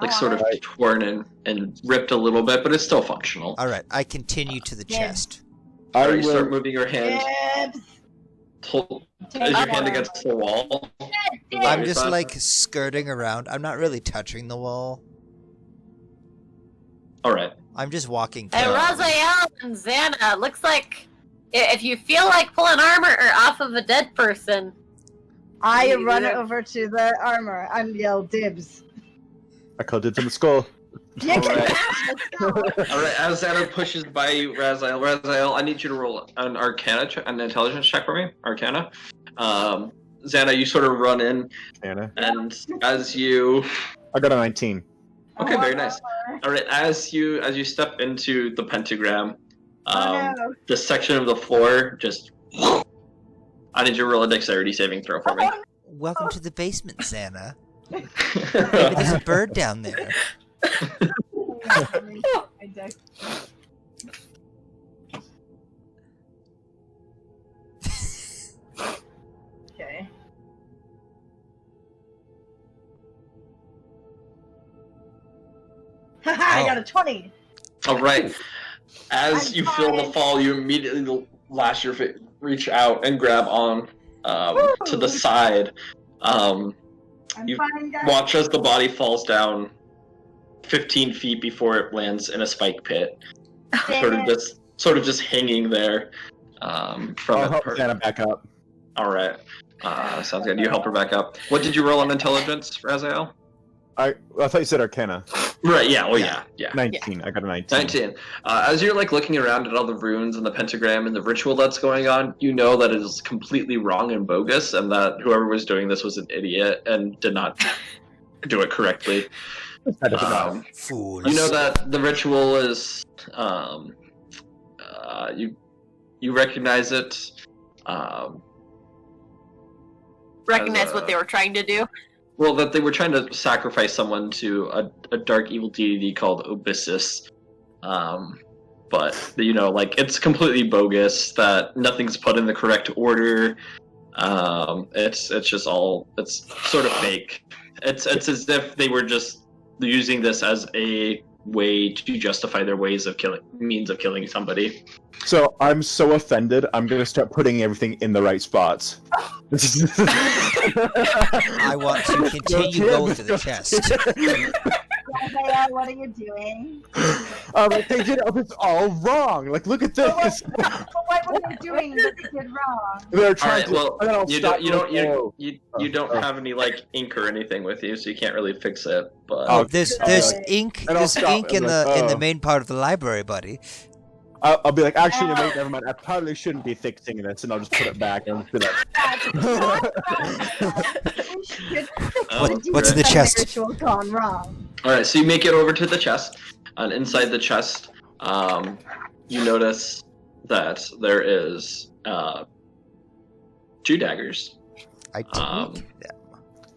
like Oh, sort of alright. torn and ripped a little bit, but it's still functional. all right. I continue to the Yeah. chest. I Alright, you start will. moving your hand. Dibs. Is your hand against the wall? I'm Is just that- like skirting around. I'm not really touching the wall. All right. I'm just walking. Hey, carefully. Raziel and Xana, looks like if you feel like pulling armor or off of a dead person, I You run do it. over to the armor and yell dibs. I called it in the skull. Yeah, Alright. let's go. All right. As Xana pushes by you, Raziel, I need you to roll an Arcana, an intelligence check for me. Arcana. Xana, you sort of run in, Anna. and as you I got a 19. Okay, very nice. All right, as you step into the pentagram, Oh, no. the section of the floor just. I need you to roll a dexterity saving throw for me. Welcome to the basement, Xana. Maybe there's a bird down there. I deck. Okay. Haha, I got a 20. All right. As I'm you feel the fine. fall, you immediately lash your reach out and grab on to the Woo! side. I'm You fine, guys. Watch as the body falls down 15 feet before it lands in a spike pit, Damn it. sort of just hanging there. From I'll it. help Anna back up. All right. Sounds good. You help her back up. What did you roll on intelligence, Raziel? I thought you said Arcana. Right. Yeah. Oh, yeah. Yeah. 19. I got a 19. 19. As you're like looking around at all the runes and the pentagram and the ritual that's going on, you know that it is completely wrong and bogus, and that whoever was doing this was an idiot and did not do it correctly. I doesn't matter. Fools. You know that the ritual is, you recognize it. recognize As, what they were trying to do. Well, that they were trying to sacrifice someone to a dark evil deity called Obyssus. But, you know, like, it's completely bogus, that nothing's put in the correct order. It's just all, it's sort of fake. It's as if they were just using this as a way to justify their means of killing somebody. So I'm so offended, I'm going to start putting everything in the right spots. I want to continue going to the chest. Raphael, what are you doing? Like, they did it's all wrong. Like, look at this. But what were you doing that you did wrong? They're All trying right, to. well, and then I'll you stop don't have any, like, ink or anything with you, so you can't really fix it, but... Oh, There's Okay. ink. And I'll There's stop ink in and the like, in the oh. main part of the library, buddy. I'll be like, actually, no, wait, never mind. I probably shouldn't be fixing this, and I'll just put it back and be like, What's in the chest? Ritual gone wrong. Alright, so you make it over to the chest, and inside the chest, you notice that there is 2 daggers I take Um, them.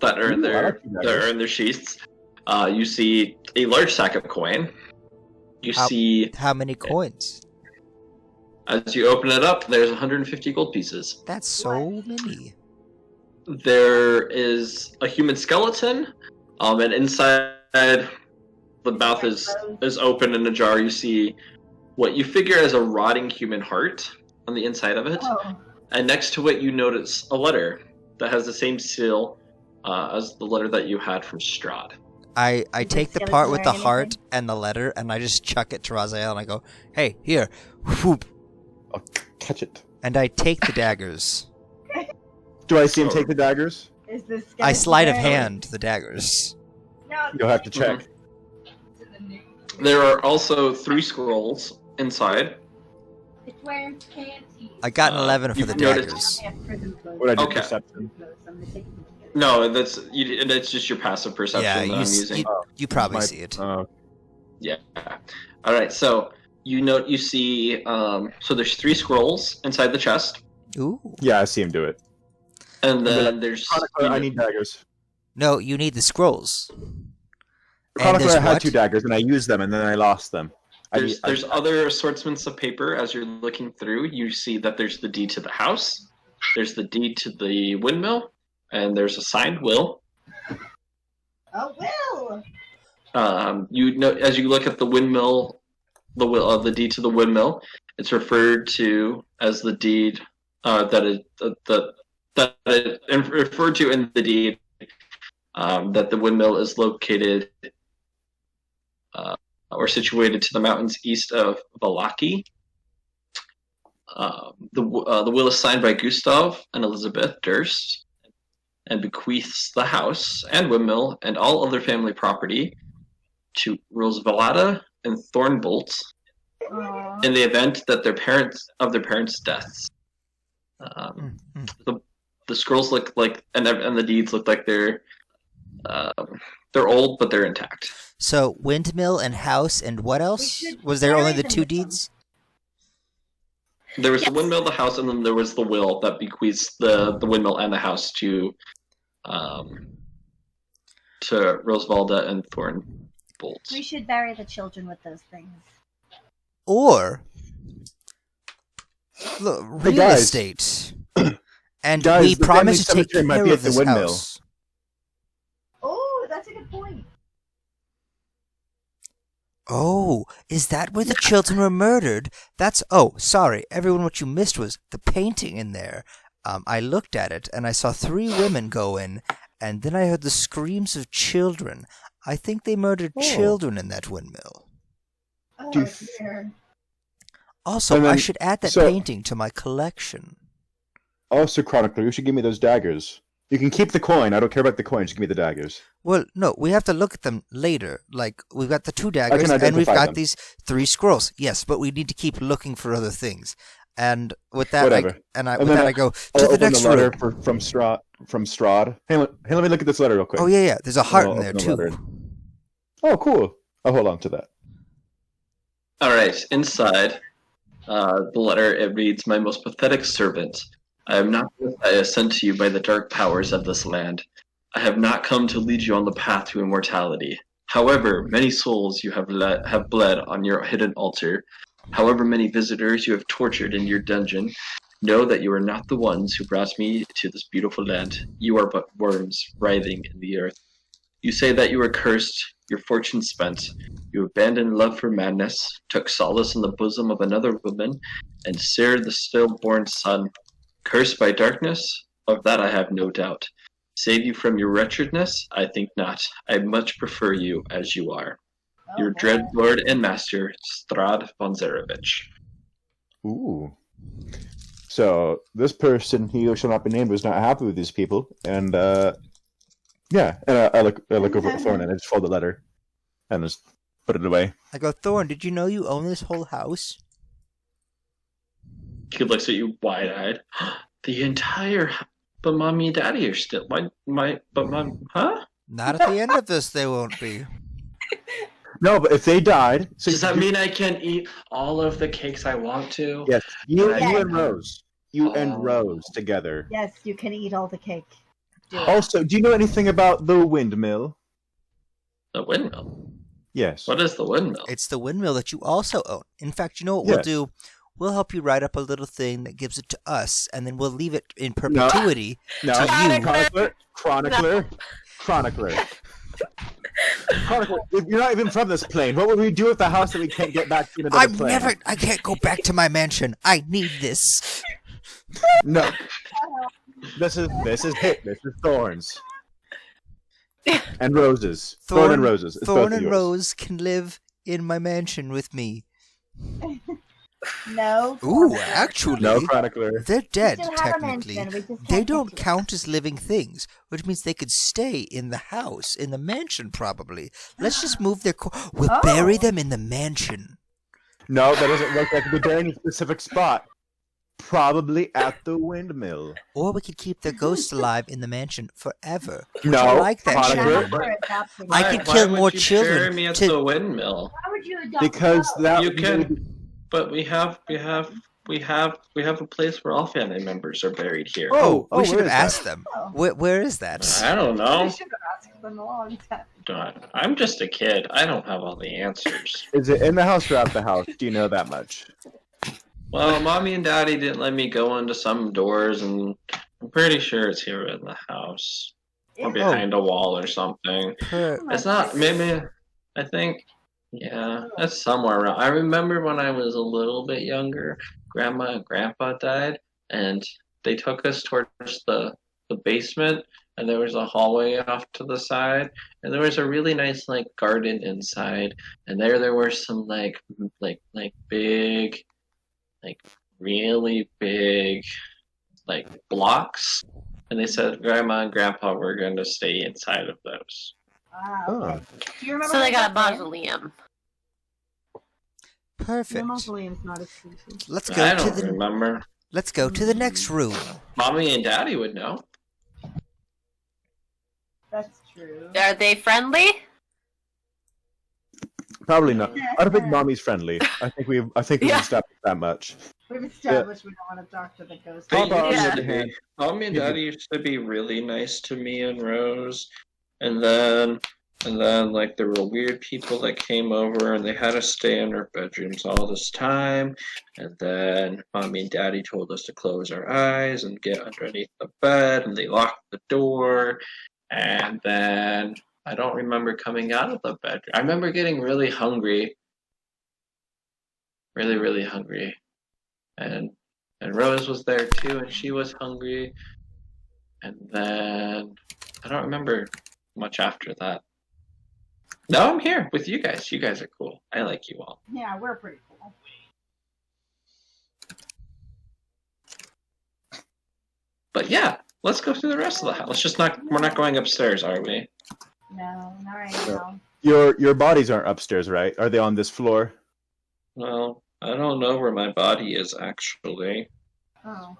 that are in Ooh, I their like the daggers. sheaths. You see a large sack of coin. You How- see, How many coins? as you open it up, there's 150 gold pieces. That's so many. There is a human skeleton, and inside the mouth is open in a jar. You see what you figure is a rotting human heart on the inside of it, Oh, and next to it you notice a letter that has the same seal as the letter that you had from Strahd. I Is take the the part with the skeleton heart anything? and the letter, and I just chuck it to Raziel, and I go, "Hey, here, whoop!" I'll catch it. And I take the daggers. Do I see him take the daggers? is this I sleight of skeleton hand the daggers. No, You'll have to check. There are also 3 scrolls inside. It's wearing panties. I got an 11 for you've the noticed- daggers. What I do Okay. perception. No, that's just your passive perception Yeah, that I'm using. you probably My- see it. Yeah. All right. So you see. So there's 3 scrolls inside the chest, Ooh. Yeah, I see him do it. and then there's. Chronicler, I need daggers. No, you need the scrolls. Chronicler, I had what? 2 daggers, and I used them, and then I lost them. There's other assortments of paper as you're looking through. You see that there's the deed to the house, there's the deed to the windmill, and there's a signed will. Oh, Will! You know, as you look at the windmill, the deed to the windmill, it's referred to as the deed referred to in the deed that the windmill is located or situated to the mountains east of Valaki. The will is signed by Gustav and Elizabeth Durst and bequeaths the house and windmill and all other family property to Roosevelt and Thornbolt in the event that their parents' deaths. The scrolls look like, and the deeds look like they're old, but they're intact. So windmill and house and what else? Was there only the 2 deeds? There was the windmill, the house, and then there was the will that bequeaths the windmill and the house to Roosvalda and Thornbolt. We should bury the children with those things. Or look, real guys. estate. And Guys, we the promise to family take cemetery might care be of at the this windmill. house. Oh, that's a good point. Oh, is that where the children were murdered? Sorry, everyone, what you missed was the painting in there. I looked at it, and I saw 3 women go in, and then I heard the screams of children. I think they murdered children in that windmill. Oh, Do you dear. Also, And then- I should add that so- painting to my collection. Also, Chronicler, you should give me those daggers. You can keep the coin. I don't care about the coin. Just give me the daggers. Well, no, we have to look at them later. Like, we've got the 2 daggers, and we've identify got them. these 3 scrolls. Yes, but we need to keep looking for other things. And with that, Whatever. I go to I'll the open next the letter room. from Strahd. Hey, let me look at this letter real quick. Oh, yeah. There's a heart I'll in there, open the letter. too. Oh, cool. I'll hold on to that. All right, inside the letter, it reads, "My most pathetic servant, I am not the Messiah sent to you by the dark powers of this land. I have not come to lead you on the path to immortality. However many souls you have bled on your hidden altar, however many visitors you have tortured in your dungeon, know that you are not the ones who brought me to this beautiful land. You are but worms writhing in the earth. You say that you are cursed, your fortune spent. You abandoned love for madness, took solace in the bosom of another woman, and seared the stillborn sun. Cursed by darkness? Of that I have no doubt. Save you from your wretchedness? I think not. I much prefer you as you are. Your dread lord and master, Strahd von Zarevich." Ooh. So this person, he who shall not be named, was not happy with these people, and yeah. And I look over at Thorn and I just fold the letter and just put it away. I go, Thorn, did you know you own this whole house? He looks at you wide-eyed. The entire... But mommy and daddy are still... Huh? Not at the end of this, they won't be. No, but if they died, so Does that mean I can eat all of the cakes I want to? yes, you Yeah. and Rose, and Rose together. Yes, you can eat all the cake. Do it. Also, do you know anything about the windmill? The windmill? Yes. What is the windmill? It's the windmill that you also own. In fact, you know what we'll Yes. do? We'll help you write up a little thing that gives it to us, and then we'll leave it in perpetuity No, to you. Chronicler. Chronicler, if you're not even from this plane, what would we do with the house that we can't get back to in another plane? I can't go back to my mansion. I need this. No. This is it. This is Thorns. And Roses. Thorn and Roses. It's Thorn both of and yours. Rose can live in my mansion with me. No. Ooh, actually, No, Chronicler. they're dead, still have a technically. mansion, we just They can't don't get to it. count as living things, which means they could stay in the house, in the mansion, probably. Let's just move their... We'll Oh. bury them in the mansion. No, that doesn't work. That could be there in a specific spot. Probably at the windmill. Or we could keep their ghosts alive in the mansion forever. Would No, you like that, Chronicler. Sharon? We're adopting I it. could kill would more you children bury me at to- the windmill? Why would you adopt Because a dog? that You can, but we have a place where all family members are buried here. Oh, We should where have is that? asked them. Oh. Where is that? I don't know. We should have asked in a long time. God, I'm just a kid. I don't have all the answers. Is it in the house or out the house? Do you know that much? Well, Mommy and Daddy didn't let me go into some doors, and I'm pretty sure it's here in the house. Or behind a wall or something. It's not, maybe, I think, yeah, it's somewhere around. I remember when I was a little bit younger, Grandma and Grandpa died, and they took us towards the basement, and there was a hallway off to the side, and there was a really nice, like, garden inside, and there were some, like big, like, really big, like, blocks. And they said Grandma and Grandpa were going to stay inside of those. Okay. Do you remember So they got a mausoleum. Perfect. The mausoleum's not a species. Let's go I to don't the remember. Let's go to the next room. Mommy and Daddy would know. That's true. Are they friendly? Probably not. I don't think Mommy's friendly. I think we've Yeah. established that much. We've established we don't want to talk to the ghost. They Papa, on the Yeah. other hand, Mommy and Daddy used to be really nice to me and Rose, and then like there were weird people that came over and they had us stay in our bedrooms all this time, and then Mommy and Daddy told us to close our eyes and get underneath the bed, and they locked the door, and then I don't remember coming out of the bedroom. I remember getting really hungry, really, really hungry. And Rose was there too, and she was hungry. And then I don't remember much after that. No, I'm here with you guys. You guys are cool. I like you all. Yeah, we're pretty cool. But yeah, let's go through the rest of the house. We're not going upstairs, are we? No, not right now. your bodies aren't upstairs, right? Are they on this floor? Well, I don't know where my body is actually. Oh.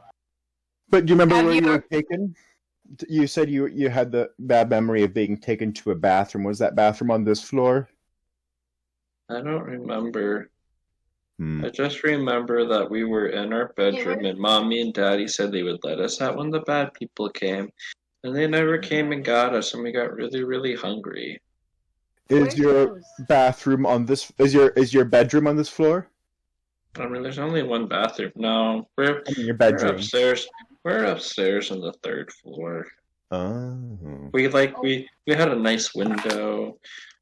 But do you remember Have where you- you were taken? You said you had the bad memory of being taken to a bathroom. Was that bathroom on this floor? I don't remember. Hmm. I just remember that we were in our bedroom and Mommy and Daddy said they would let us out when the bad people came. And they never came and got us, and we got really, really hungry. Is Where's your Rose? bathroom on this? Is your bedroom on this floor? I mean, there's only one bathroom. No, we're I mean, your We're bedroom. upstairs. We're upstairs on the third floor. Oh. We had a nice window,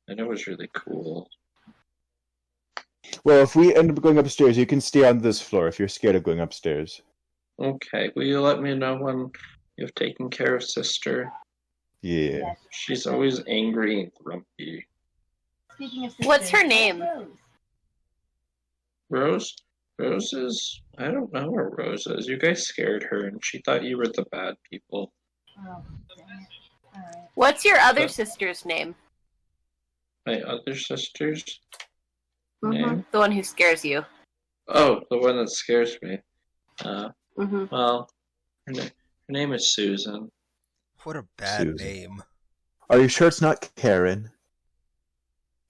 and it was really cool. Well, if we end up going upstairs, you can stay on this floor if you're scared of going upstairs. Okay, will you let me know when you've taken care of Sister? Yeah. Yes. She's always angry and grumpy. Speaking of sisters, What's her name? Rose. Rose is. I don't know where Rose is. You guys scared her, and she thought you were the bad people. Oh, dang it. Alright. What's your other What? sister's name? My other sister's name? The one who scares you. Oh, the one that scares me. Mm-hmm. Well, her name is Susan. What a bad Susan. name. Are you sure it's not Karen?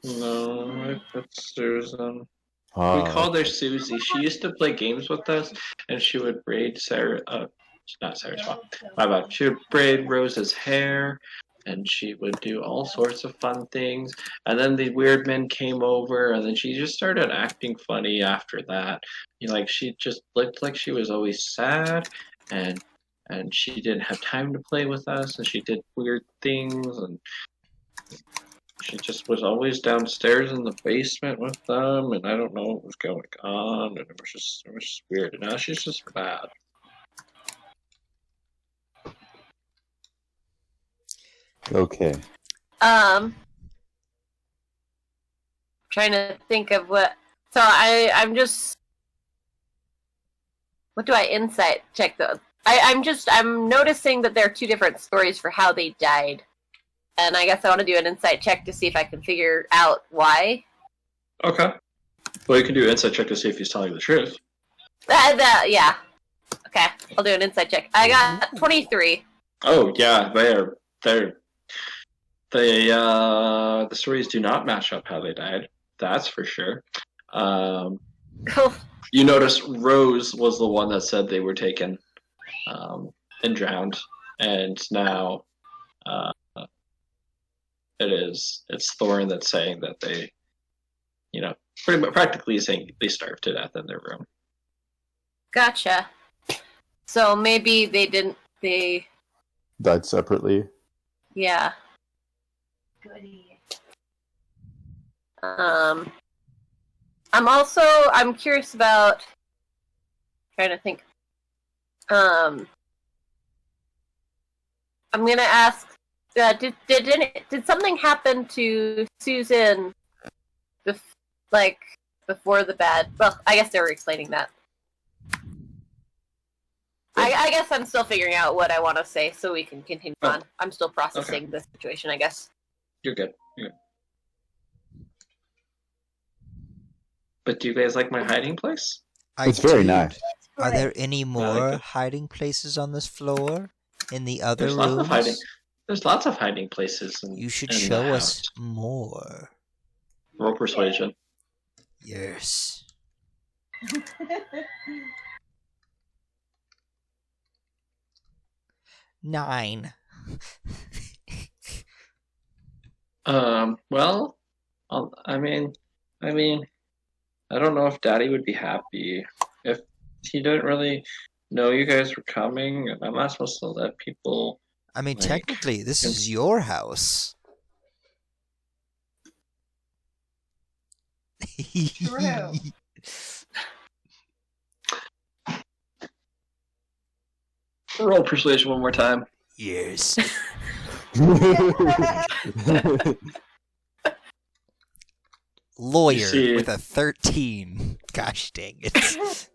No, it's Susan. Oh. We called her Susie. She used to play games with us, and she would braid Sarah. Not Sarah's mom. My bad. She would braid Rose's hair, and she would do all sorts of fun things. And then the weird men came over, and then she just started acting funny after that. She just looked like she was always sad, and she didn't have time to play with us, and she did weird things, and she just was always downstairs in the basement with them, and I don't know what was going on, and it was just weird. And now she's just bad. Okay. Trying to think of what. So I'm just. What do I insight check though? I'm noticing that there are two different stories for how they died, and I guess I want to do an insight check to see if I can figure out why. Okay. Well, you can do an insight check to see if he's telling you the truth. Yeah. Okay, I'll do an insight check. I got 23. Oh yeah, the stories do not match up how they died. That's for sure. You notice Rose was the one that said they were taken and drowned, and now it's Thorn that's saying that they, practically saying they starved to death in their room. Gotcha. So maybe they died separately. yeah. Goody. I'm curious about trying to think. I'm gonna ask, did something happen to Susan before the bad? Well, I guess they were explaining that. I guess I'm still figuring out what I want to say, so we can continue on. I'm still processing the situation, I guess. You're good. But do you guys like my hiding place? It's very nice. Are there any more hiding places on this floor? In the other rooms? There's lots of hiding places. You should show us more. Roll persuasion. Yes. 9. Well, I mean, I don't know if Daddy would be happy if he didn't really know you guys were coming, and I'm not supposed to let people. I mean, technically, this is your house. True. Roll persuasion one more time. Yes. Lawyer with a 13. Gosh dang it.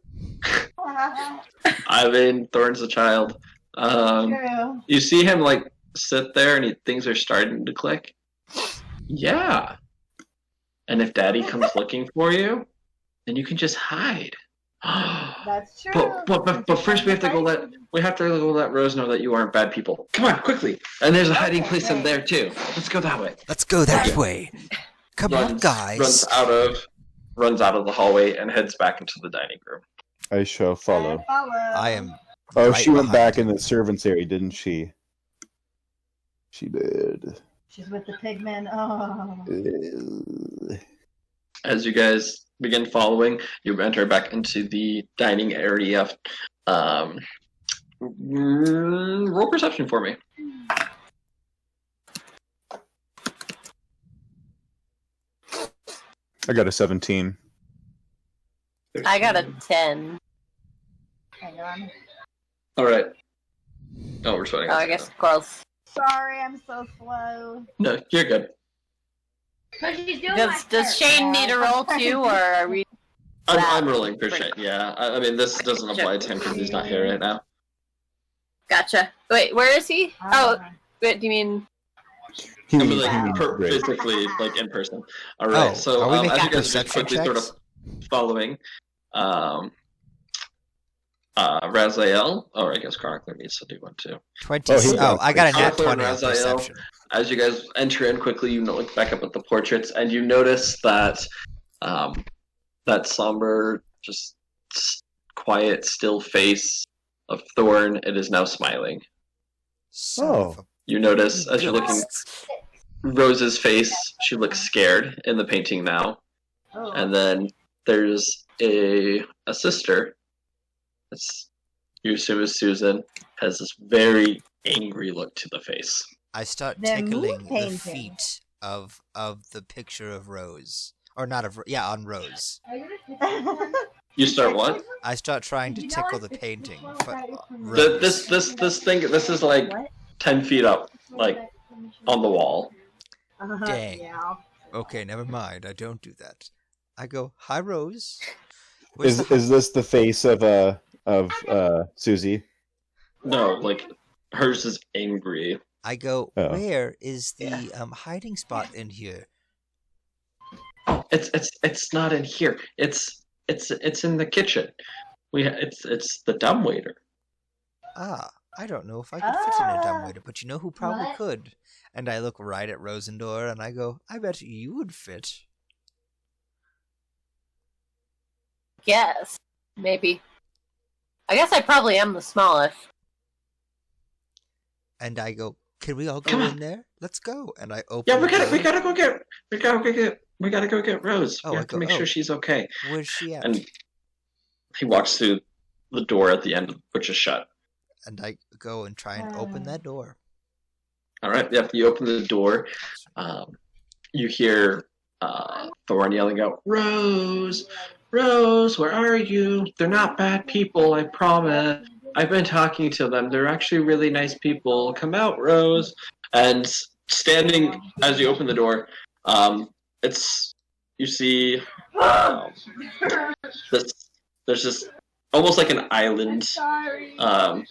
I mean, Thorn's a child. You see him sit there, and things are starting to click. Yeah. And if Daddy comes looking for you, then you can just hide. That's true. But first we have to go let Rose know that you aren't bad people. Come on, quickly. And there's a hiding place in there too. Let's go that way. Let's go that way. Come on, guys. Runs out of the hallway and heads back into the dining room. I shall follow. I am. Oh, she went back in the servants' area, didn't she? She did. She's with the pigmen. Oh. As you guys begin following, you enter back into the dining area. Roll perception for me. I got a 17. I got a 10. Hang on. All right. Oh, we're sweating. Oh, I guess close. Sorry, I'm so slow. No, you're good. Does Shane need a roll too, or are we? I'm rolling for Shane. Yeah, I mean this doesn't apply to him because he's not here right now. Gotcha. Wait, where is he? Oh, wait, do you mean? Physically, in person. All right. So are we making as you guys are perception quickly checks? sort of following, Raziel, or I guess Chronicler needs to do one too. 20. I got a nat 20 on Raziel, perception. As you guys enter in quickly, you look back up at the portraits, and you notice that that somber, just quiet, still face of Thorn, it is now smiling. You notice as you're looking, Rose's face, she looks scared in the painting now. Oh. And then there's a sister. You assume is Susan, has this very angry look to the face. I start They're tickling mood the painting. feet of the picture of Rose. Or not of, on Rose. You start what? I start trying to tickle the painting. But Rose. This thing, this is like 10 feet up, on the wall. Dang. Yeah. Okay, never mind. I don't do that. I go, hi, Rose. Is this the face of Susie? No, hers is angry. I go, where is the hiding spot in here? It's not in here. It's in the kitchen. It's the dumbwaiter. I don't know if I could fit in a dumbwaiter, but you know who probably could? And I look right at Rose and Thorn and I go, I bet you would fit. Yes, maybe. I guess I probably am the smallest. And I go, Can we all go Come in on. there? Let's go. And I open. Yeah, we the gotta door. go get Rose. Oh, we I have to go, make sure she's okay. Where's she at? And he walks through the door at the end, which is shut. And I go and try and open that door. All right. Yep. You open the door. You hear Thorn yelling out, "Rose, Rose, where are you? They're not bad people, I promise. I've been talking to them. They're actually really nice people. Come out, Rose." And standing as you open the door, you see there's this almost like an island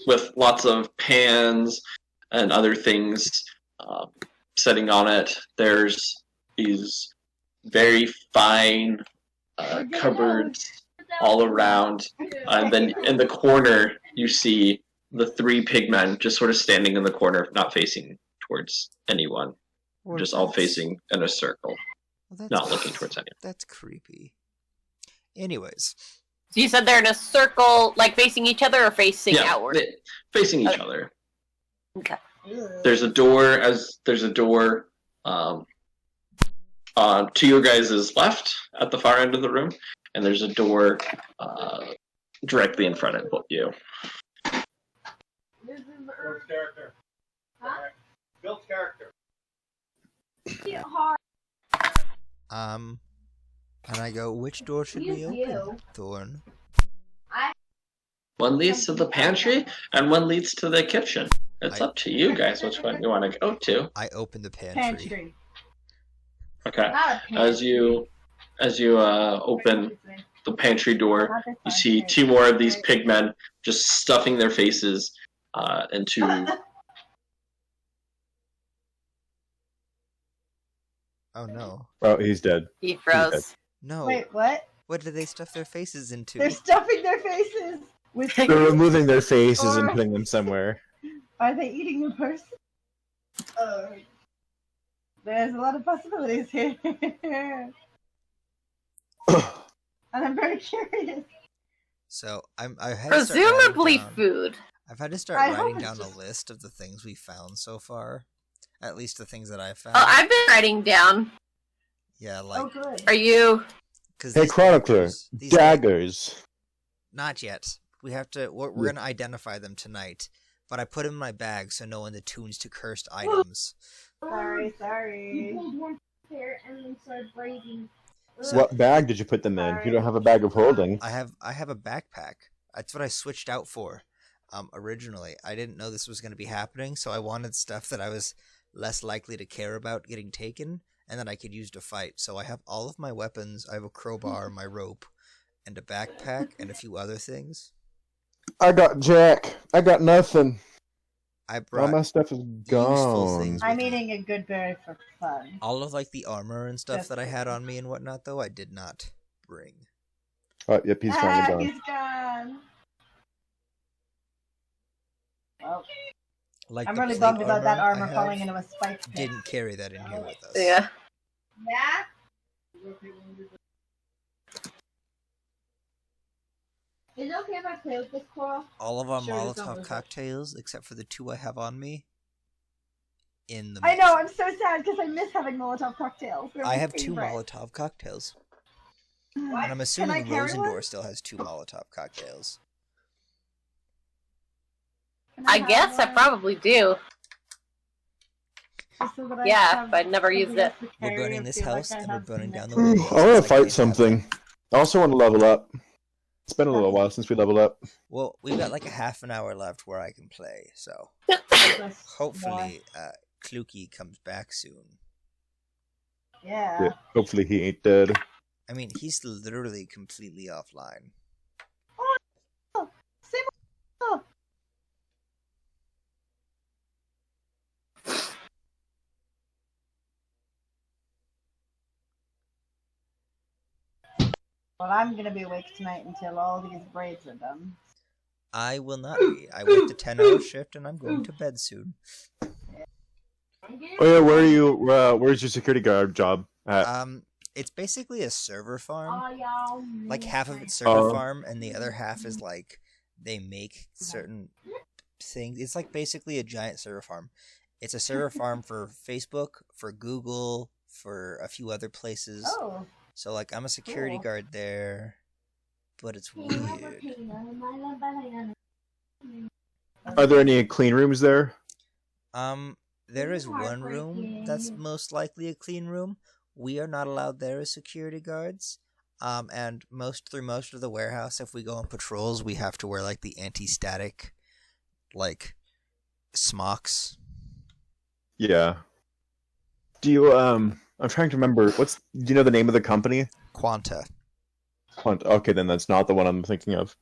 with lots of pans and other things sitting on it. There's these very fine cupboards all around. And then in the corner, you see the 3 pigmen just sort of standing in the corner, not facing towards anyone, just all facing in a circle, not looking towards anyone. That's creepy. Anyways. So you said they're in a circle, like facing each other or facing outward? Facing each other. Okay. There's a door to your guys' left at the far end of the room, and there's a door directly in front of you. Bill's character. Huh? Bill's character. And I go, which door should we open, Thorn? One leads to the pantry, and one leads to the kitchen. It's up to you guys which one you want to go to. I open the pantry. Okay. As you open the pantry door, you see 2 more of these pigmen just stuffing their faces into. Oh no. Oh, he's dead. He froze. No. Wait, what? What did they stuff their faces into? They're stuffing their faces with. They're removing their faces and putting them somewhere. Are they eating a person? There's a lot of possibilities here. And I'm very curious. So I had Presumably to start food. I've had to start writing down a list of the things we found so far. At least the things that I've found. Oh, I've been writing down. Yeah, like. Good. Are you? Hey, Chronicler, daggers. Not yet. We have to. We're gonna identify them tonight. But I put them in my bag so no one attunes to cursed items. Sorry. And then started breathing. So, What bag did you put them in? You don't have a bag of holding. I have a backpack. That's what I switched out for. Originally, I didn't know this was going to be happening, so I wanted stuff that I was less likely to care about getting taken, and that I could use to fight. So I have all of my weapons. I have a crowbar, my rope, and a backpack, and a few other things. I got Jack. I got nothing. I brought all my stuff is gone. things. I'm eating a good berry for fun. All of like the armor and stuff that I had on me and whatnot, though, I did not bring. Oh, yep, he's finally gone. He's gone. Well, Like I'm the really plate bummed about that I armor have, falling into a spike pit. Didn't carry that in here with us. Yeah. Is it okay if I play with this coral? All of our Sure, it's Molotov not cocktails, except for the 2 I have on me, in the. I know, I'm so sad because I miss having Molotov cocktails. They're I my have 2 favorite. Molotov cocktails. What? And I'm Can assuming I carry Rose and one? Thorn still has 2 Molotov cocktails. Can I have guess I one? probably do. Just so that I Yeah, have but I never used something it. else to We're carry burning and this feel like house, I and we're have burning down the something. windows. I want It's to fight like something. I also want to level up. It's been a little while since we leveled up. Well, we've got like a half an hour left where I can play, so Just hopefully Kluki comes back soon. more. Yeah. Yeah, hopefully he ain't dead. I mean, he's literally completely offline. Oh, same. Oh. Well, I'm gonna be awake tonight until all these braids are done. I will not be. I worked a 10-hour shift, and I'm going to bed soon. Oh yeah, where are you? Where's your security guard job at? It's basically a server farm. Oh, y'all. Like half of it's server farm, and the other half is like they make certain things. It's like basically a giant server farm, It's a server farm for Facebook, for Google, for a few other places. Oh. So like I'm a security Cool. guard there, but it's weird. Are there any clean rooms there? There is one room that's most likely a clean room. We are not allowed there as security guards. And through most of the warehouse, if we go on patrols, we have to wear like the anti-static, like smocks. Yeah. Do you I'm trying to remember do you know the name of the company? Quanta. Okay, then that's not the one I'm thinking of.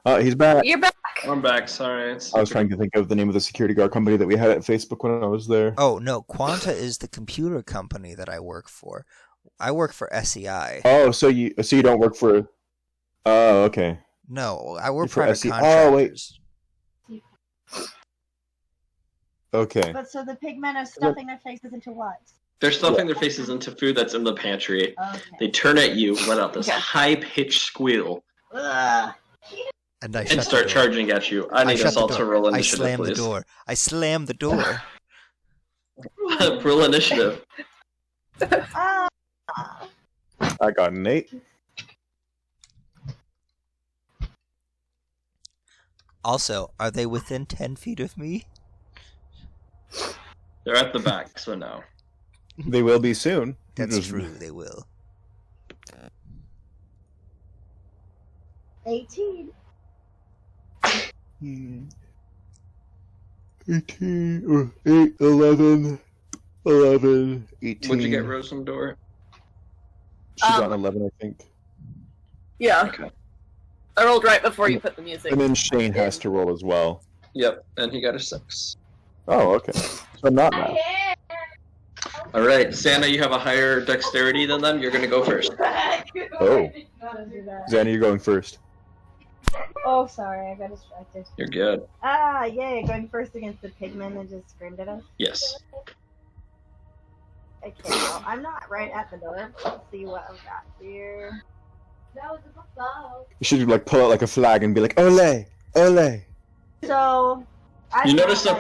He's back. You're back. I'm back. Sorry. I was trying to think of the name of the security guard company that we had at Facebook when I was there. Oh no, Quanta is the computer company that I work for. I work for SEI. Oh, so you don't work for? Oh, okay. No, I work For private SEI. contractors. Oh, wait. Okay. But so the pigmen are stuffing their faces into what? They're stuffing their faces into food that's in the pantry. Okay. They turn at you, let out this high-pitched squeal, Ugh. And I and start charging at you. I need shut us the all door. to roll I initiative, slam the please. door. I slam the door. Roll initiative. Ah. I got an 8. Also, are they within 10 feet of me? They're at the back, so no. They will be soon. That's true, they will. 18. 18, 8, 11, 11, 18. What'd you get, Rose and Thorn? She got an 11, I think. Yeah. Okay. I rolled right before you put the music. And then Shane has to roll as well. Yep, and he got a 6. Oh, okay. So not bad. All right, Santa, you have a higher dexterity than them. You're gonna go first. Oh. Xana, you're going first. Oh, sorry, I got distracted. You're good. Ah, yay, going first against the pigmen that just screamed at us. Yes. Okay, well, I'm not right at the door, but let's see what I've got here. You should like pull out like a flag and be like, "Ole, ole." So, You notice that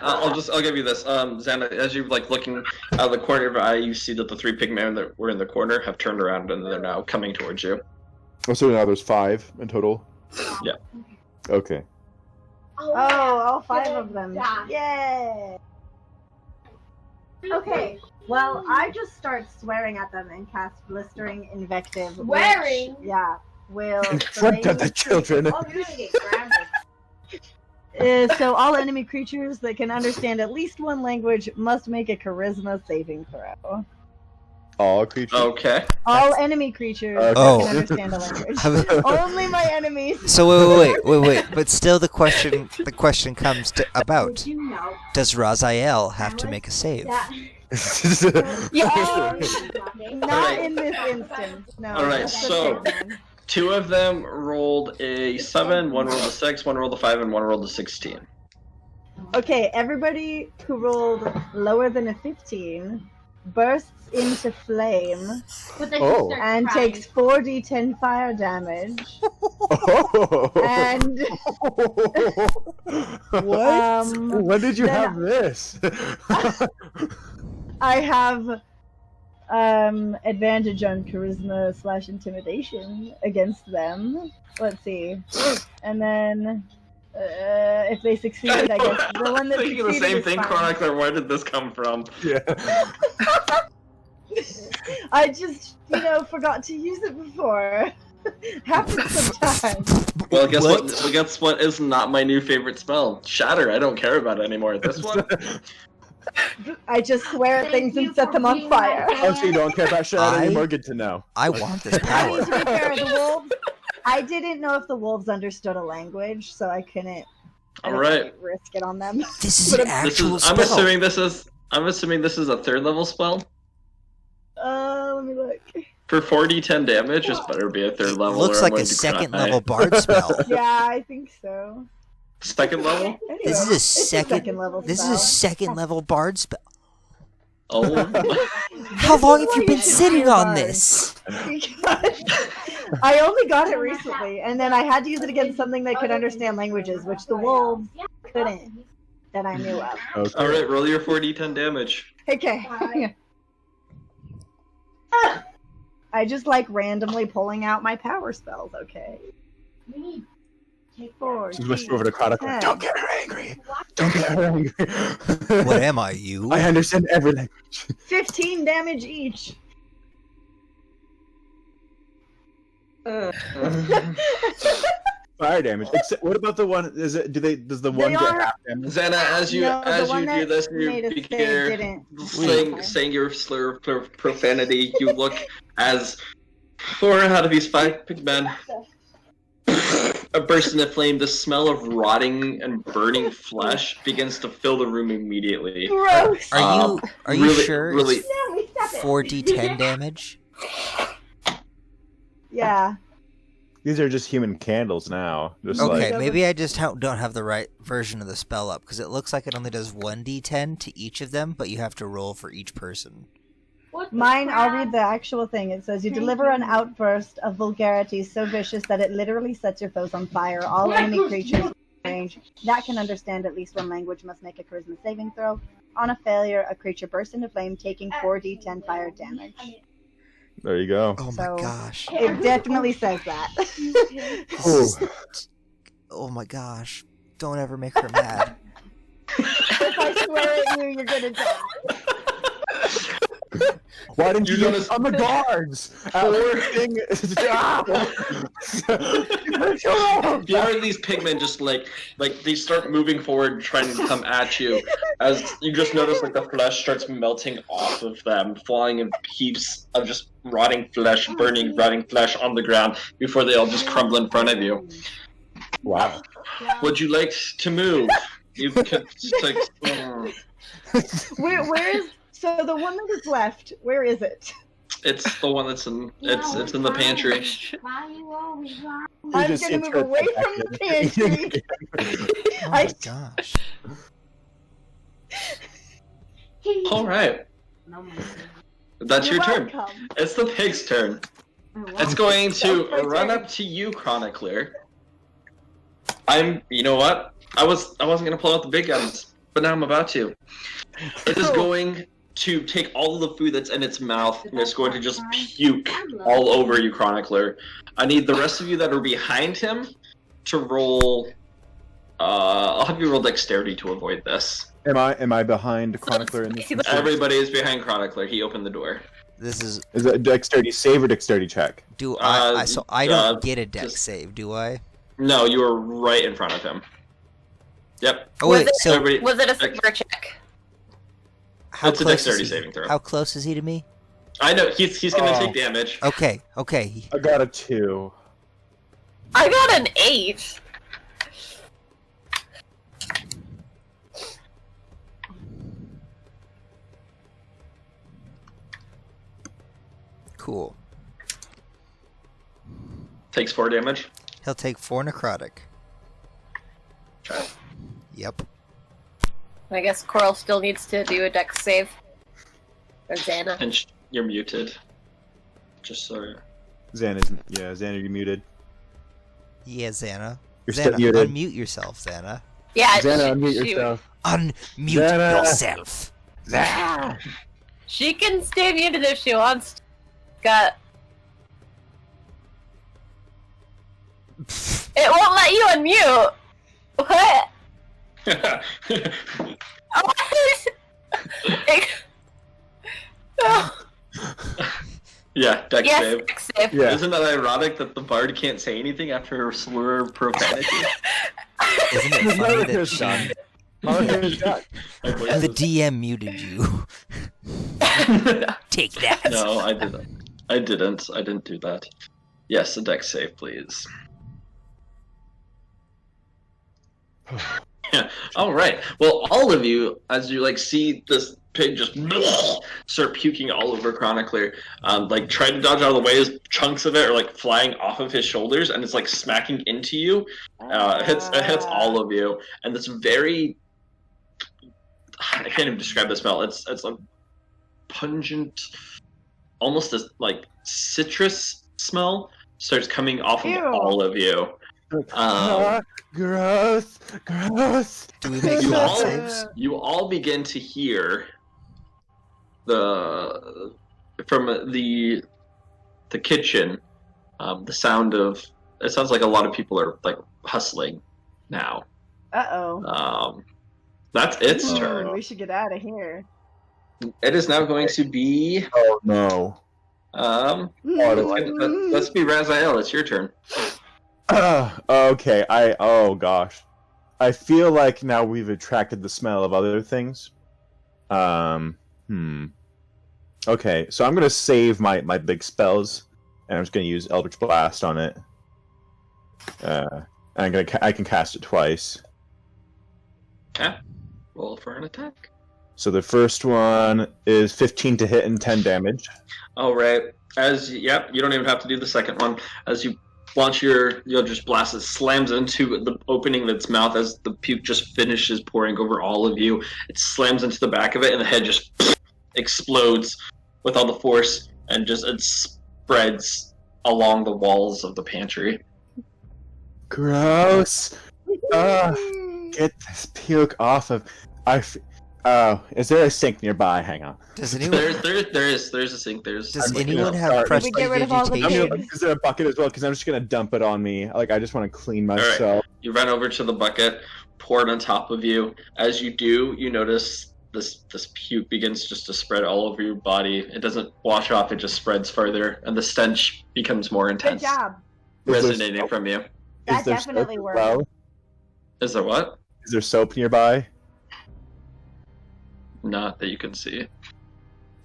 I'll give you this. Xana, as you're like looking out of the corner of your eye, you see that the 3 pigmen that were in the corner have turned around and they're now coming towards you. Oh, so now there's 5 in total? Yeah. Okay. Oh, all 5 of them. Yay! Okay, well, I just start swearing at them and cast blistering invective. Swearing? Which, yeah, will. In front of the children. Oh, you're gonna get grounded. So all enemy creatures that can understand at least one language must make a charisma saving throw. All creatures. Okay. All enemy creatures that Oh. can understand a language. Only my enemies. So wait. But still, the question comes about: does Raziel have to make a save? Not in this instance. No. All right, just the so- pigmen. 2 of them rolled a 7, 1 rolled a 6, 1 rolled a 5, and 1 rolled a 16. Okay, everybody who rolled lower than a 15 bursts into flame Oh. and takes 4d10 fire damage. Oh. And what? When did you then have this? I have advantage on charisma / intimidation against them. Let's see. And then if they succeed, I guess the one that Thinking the succeeded same is thing, fine. Chronicler. Where did this come from? Yeah. I just, forgot to use it before. Happens sometimes. Well, guess What? what? Guess what is not my new favorite spell? Shatter. I don't care about it anymore. This one. I just swear at things and set them on fire. Oh, so you don't care about Shadow anymore? Good to know. I want this I mean, power. to be fair, the wolves. I didn't know if the wolves understood a language, so I couldn't. All right. Risk it on them. This is But an I'm- This actual is. I'm spell. assuming this is. I'm assuming this is a 3rd level spell. Let me look. For 4d10 damage, this better be a 3rd level. Looks or I'm like going a to second cry. level bard spell. Yeah, I think so. 2nd level. Anyway, This is a it's second. level This is spell. a second level bard spell. Oh. How long have you why been you should sitting be a on bard. this? Because I only got it recently, and then I had to use it against something that could understand languages, which the wolves couldn't. that I knew of. Okay. All right, roll your 4d10 damage. Okay. I just like randomly pulling out my power spells, okay? We need take 4. She's whispering over to Chronicler. 10. Don't get her angry. Don't get her angry. What am I, you? I understand every language. 15 damage each. Fire damage. Except, what about the one? Does the one They get are- half damage? Xana, as you No, the one do that this, made you us begin say didn't. saying your slur of profanity. You look as 4 out of these 5 pigmen burst into flame. The smell of rotting and burning flesh begins to fill the room immediately. Gross. Are you really- sure really- it's No, we stop it. 4d10 damage? Yeah. These are just human candles now. Just Okay, like, maybe I just don't have the right version of the spell up, because it looks like it only does 1d10 to each of them, but you have to roll for each person. What the Mine, I'll crap? read the actual thing. It says, you Thank deliver an you. outburst of vulgarity so vicious that it literally sets your foes on fire. All enemy creatures within range that can understand at least one language must make a charisma saving throw. On a failure, a creature bursts into flame, taking 4d10 fire damage. there you go. Oh my So- gosh. It definitely says that. This is- oh my gosh. Don't ever make her mad. If I swear at you, you're gonna die. Why didn't you You're notice on the guards? Everything. You heard these pigmen just like they start moving forward, trying to come at you. As you just notice, like the flesh starts melting off of them, falling in heaps of just rotting flesh, burning, rotting flesh on the ground before they all just crumble in front of you. Wow. Would you like to move? You could like. Where is... So the one that is left, where is it? It's the one that's in. It's in the pantry. Why you always wrong? I'm just gonna move insert away that from the back pantry. Oh I- my gosh. All right, that's You're your turn. welcome. It's the pig's turn. It's going to run up to you, Chronicler. You know what? I wasn't gonna pull out the big guns, but now I'm about to. It is going to take all of the food that's in its mouth and it's going to just puke all over you, Chronicler. I need the rest of you that are behind him to roll. I'll have you roll dexterity to avoid this. Am I behind Chronicler in this? Everybody is behind Chronicler. He opened the door. This is... Is it dexterity save or dexterity check? Do I... so I don't get a dex just- save, do I? No, you are right in front of him. Yep. Oh wait, Was it- so Everybody, Was it a super check? how it's a close dexterity is he? saving throw. How close is he to me? I know he's going to Oh. take damage. Okay. I got a 2. I got an 8. Cool. Takes 4 damage. He'll take 4 necrotic. Okay. Yep. I guess Coral still needs to do a dex save. Or Xana. And you're muted. Just so. Xana, you're muted. Yeah, Xana. You're still Xana, muted. unmute yourself, Xana. Yeah, Xana, unmute she, yourself. Unmute Xana. yourself. Xana! she can stay muted if she wants to. Got. It won't let you unmute! What? Oh. Yeah, dex Yes, save. dex save. Yeah. Isn't that ironic that the bard can't say anything after a slur of profanity? Isn't it funny that she... The DM muted you. Take that. No, I didn't. I didn't do that. Yes, a dex save, please. Yeah. All right. Well, all of you, as you see this pig just start puking all over Chronicler, try to dodge out of the way as chunks of it are flying off of his shoulders, and it's smacking into you. It hits all of you, and this very I can't even describe the smell. It's a pungent, almost as citrus smell starts coming off of Ew. all of you. Gross. Do we make You flat all, saves? you all begin to hear from the kitchen, the sound of. It sounds like a lot of people are like hustling now. Uh-oh. That's its turn. We should get out of here. It is now going to be. Oh no. Let's be Raziel. It's your turn. Okay. Oh gosh. I feel like now we've attracted the smell of other things. Okay, so I'm gonna save my big spells, and I'm just gonna use Eldritch Blast on it. I can cast it twice. Okay. Roll for an attack. So the first one is 15 to hit and 10 damage. All right. You don't even have to do the second one. As you launch you'll just blast it, slams into the opening of its mouth as the puke just finishes pouring over all of you. It slams into the back of it, and the head just explodes with all the force, and it spreads along the walls of the pantry. Gross. Get this puke off of. Is there a sink nearby? Hang on. Does anyone? There's a sink. Does anyone have Did we get rid of all the prestidigitation? pigs? Is there a bucket as well? Because I'm just gonna dump it on me. Like I just want to clean myself. Right. You run over to the bucket, pour it on top of you. As you do, you notice this puke begins just to spread all over your body. It doesn't wash off; it just spreads further, and the stench becomes more Good intense, job. resonating from you. That Is there definitely soap worked. as well? Is there what? Is there soap nearby? Not that you can see.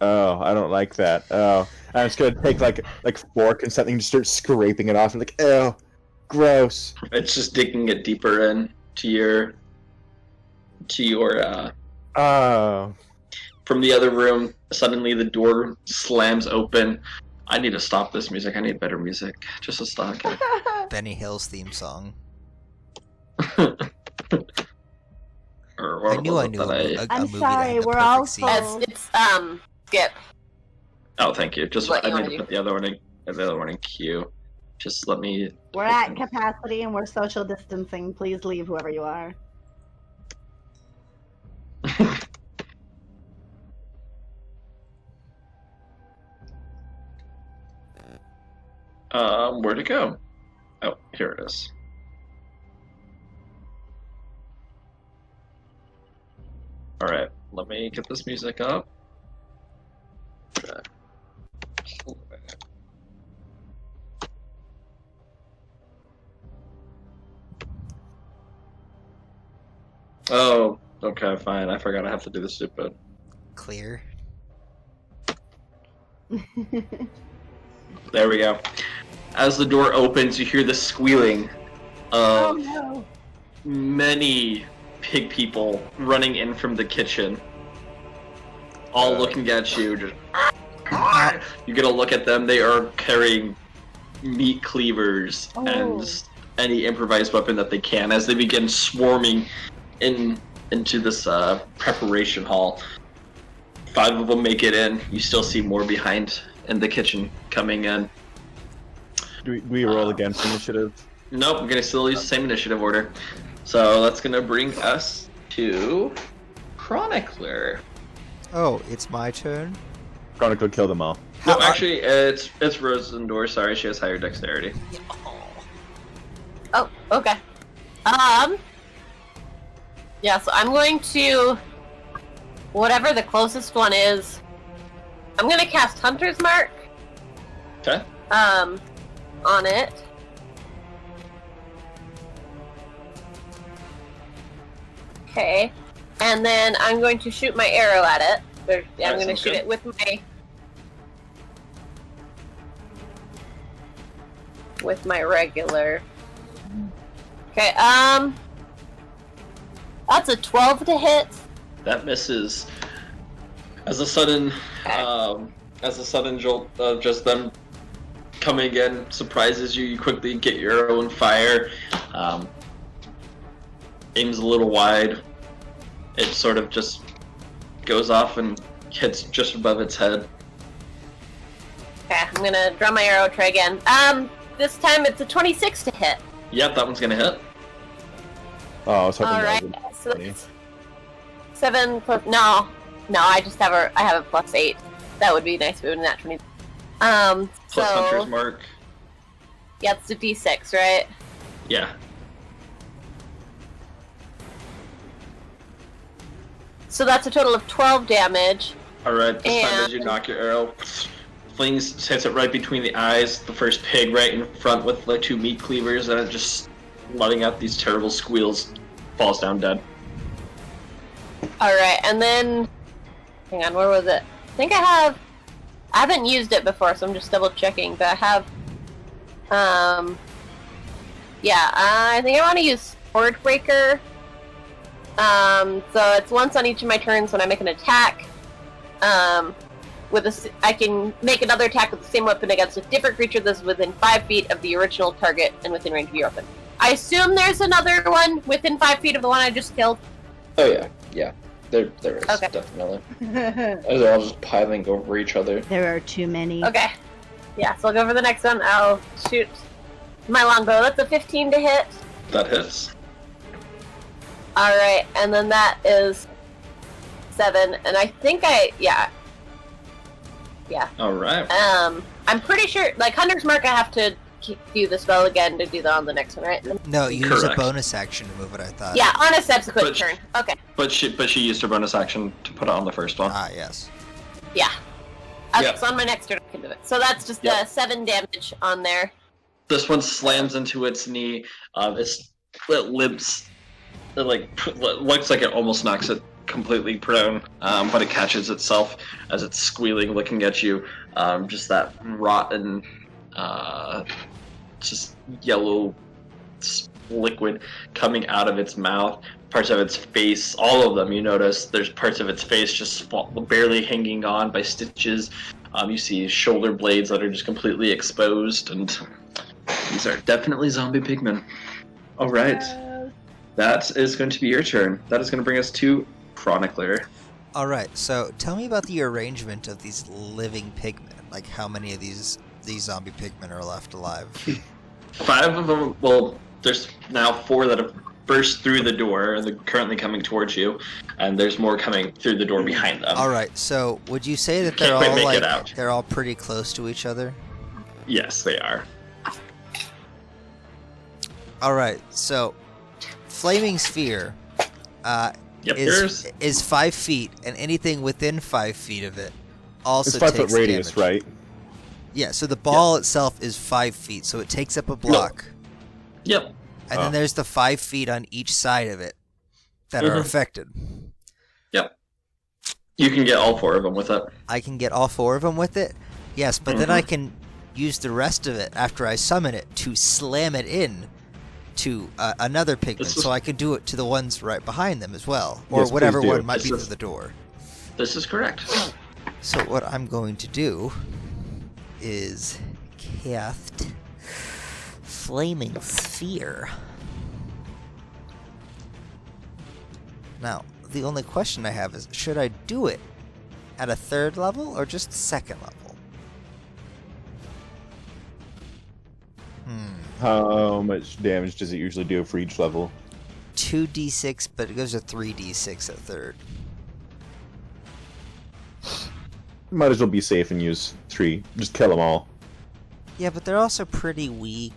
Oh, I don't like that. Oh, I'm just gonna take like fork and something, just start scraping it off. And like, ew, gross. It's just digging it deeper in to your. Oh. From the other room, suddenly the door slams open. I need to stop this music. I need better music. Just a stop. Benny Hill's theme song. Or I knew a I'm movie that sorry, had the we're all perfect scene. full. It's Skip. Oh, thank you. Just What I you need wanna to do? put the other one in queue. Just let me. We're at capacity and we're social distancing. Please leave, whoever you are. Where to go? Oh, here it is. All right, let me get this music up. Okay. Oh, okay, fine. I forgot I have to do the stupid. Clear. There we go. As the door opens, you hear the squealing Oh of no. many pig people running in from the kitchen, all looking at you. Just you get a look at them. They are carrying meat cleavers and any improvised weapon that they can as they begin swarming into this preparation hall. 5 of them make it in. You still see more behind in the kitchen coming in. Do we roll against initiative? Nope, I'm gonna still use the same initiative order. So that's gonna bring us to Chronicler. Oh, it's my turn. Chronicle kill them all. No, actually, it's Rose and Thorn. Sorry, she has higher dexterity. Oh, okay. Yeah, so I'm going to whatever the closest one is. I'm gonna cast Hunter's Mark. Okay. On it. Okay. And then I'm going to shoot my arrow at it. I'm going to sounds shoot good. it with my regular. Okay, that's a 12 to hit. That misses. As a sudden jolt of just them coming in surprises you, you quickly get your arrow and fire. Aims a little wide. It sort of just goes off and hits just above its head. Okay, I'm gonna draw my arrow, try again. This time it's a 26 to hit. Yep, that one's gonna hit. Oh, I was hoping All that right, would be so funny. that's 7 plus. No, I just have a +8. That would be nice if it was nat 20. Plus So Hunter's Mark. yeah, it's a D6, right? Yeah. So that's a total of 12 damage. Alright, this time as And- you knock your arrow, flings, hits it right between the eyes, the first pig right in front with like 2 meat cleavers, and it just letting out these terrible squeals, falls down dead. All right, and then hang on, where was it? I haven't used it before, so I'm just double checking. But I have, yeah, I think I want to use Sword Breaker. So it's once on each of my turns when I make an attack. I can make another attack with the same weapon against a different creature that's within 5 feet of the original target and within range of your weapon. I assume there's another one within 5 feet of the one I just killed. Oh yeah. There is, Okay. definitely. They're all just piling over each other. There are too many. Okay. Yeah, so I'll go for the next one. I'll shoot my longbow. That's a 15 to hit. That hits. Alright, and then that is 7, and I think yeah. Alright. I'm pretty sure, like, Hunter's Mark, I have to do the spell again to do that on the next one, right? No, you use a Correct. bonus action to move it, I thought. Yeah, on a subsequent But- turn. Okay, But she used her bonus action to put it on the first one. Ah, yes. yeah. Okay, Yep. so on my next turn I can do it. So that's just Yep. 7 damage on there. This one slams into its knee. It limps. It looks like it almost knocks it completely prone, but it catches itself as it's squealing, looking at you. Just that rotten, just yellow liquid coming out of its mouth. Parts of its face, all of them, you notice, there's parts of its face just barely hanging on by stitches. You see shoulder blades that are just completely exposed, and these are definitely zombie pigmen. All right. That is going to be your turn. That is going to bring us to Chronicler. Alright, so tell me about the arrangement of these living pigmen. Like, how many of these zombie pigmen are left alive? 5 of them, well, there's now 4 that have burst through the door, and they're currently coming towards you, and there's more coming through the door behind them. Alright, so would you say that Can't they're quite all, make like, it out. they're all pretty close to each other? Yes, they are. Alright, so Flaming Sphere Yep, yours. is 5 feet, and anything within 5 feet of it also It's 5 takes foot radius, damage. right? Yeah, so the ball itself is 5 feet, so it takes up a block. Yep. And then there's the 5 feet on each side of it that are Mhm. affected. Yep. You can get all 4 of them with it. I can get all 4 of them with it? Yes, but then I can use the rest of it after I summon it to slam it in to another pigment, This is- so I can do it to the ones right behind them as well, or Yes, whatever please do. one might This be is- through the door. This is correct. So what I'm going to do is cast Flaming Sphere. Now, the only question I have is, should I do it at a 3rd level or just 2nd level? How much damage does it usually do for each level? 2d6, but it goes to 3d6 at 3rd. Might as well be safe and use 3. Just kill them all. Yeah, but they're also pretty weak.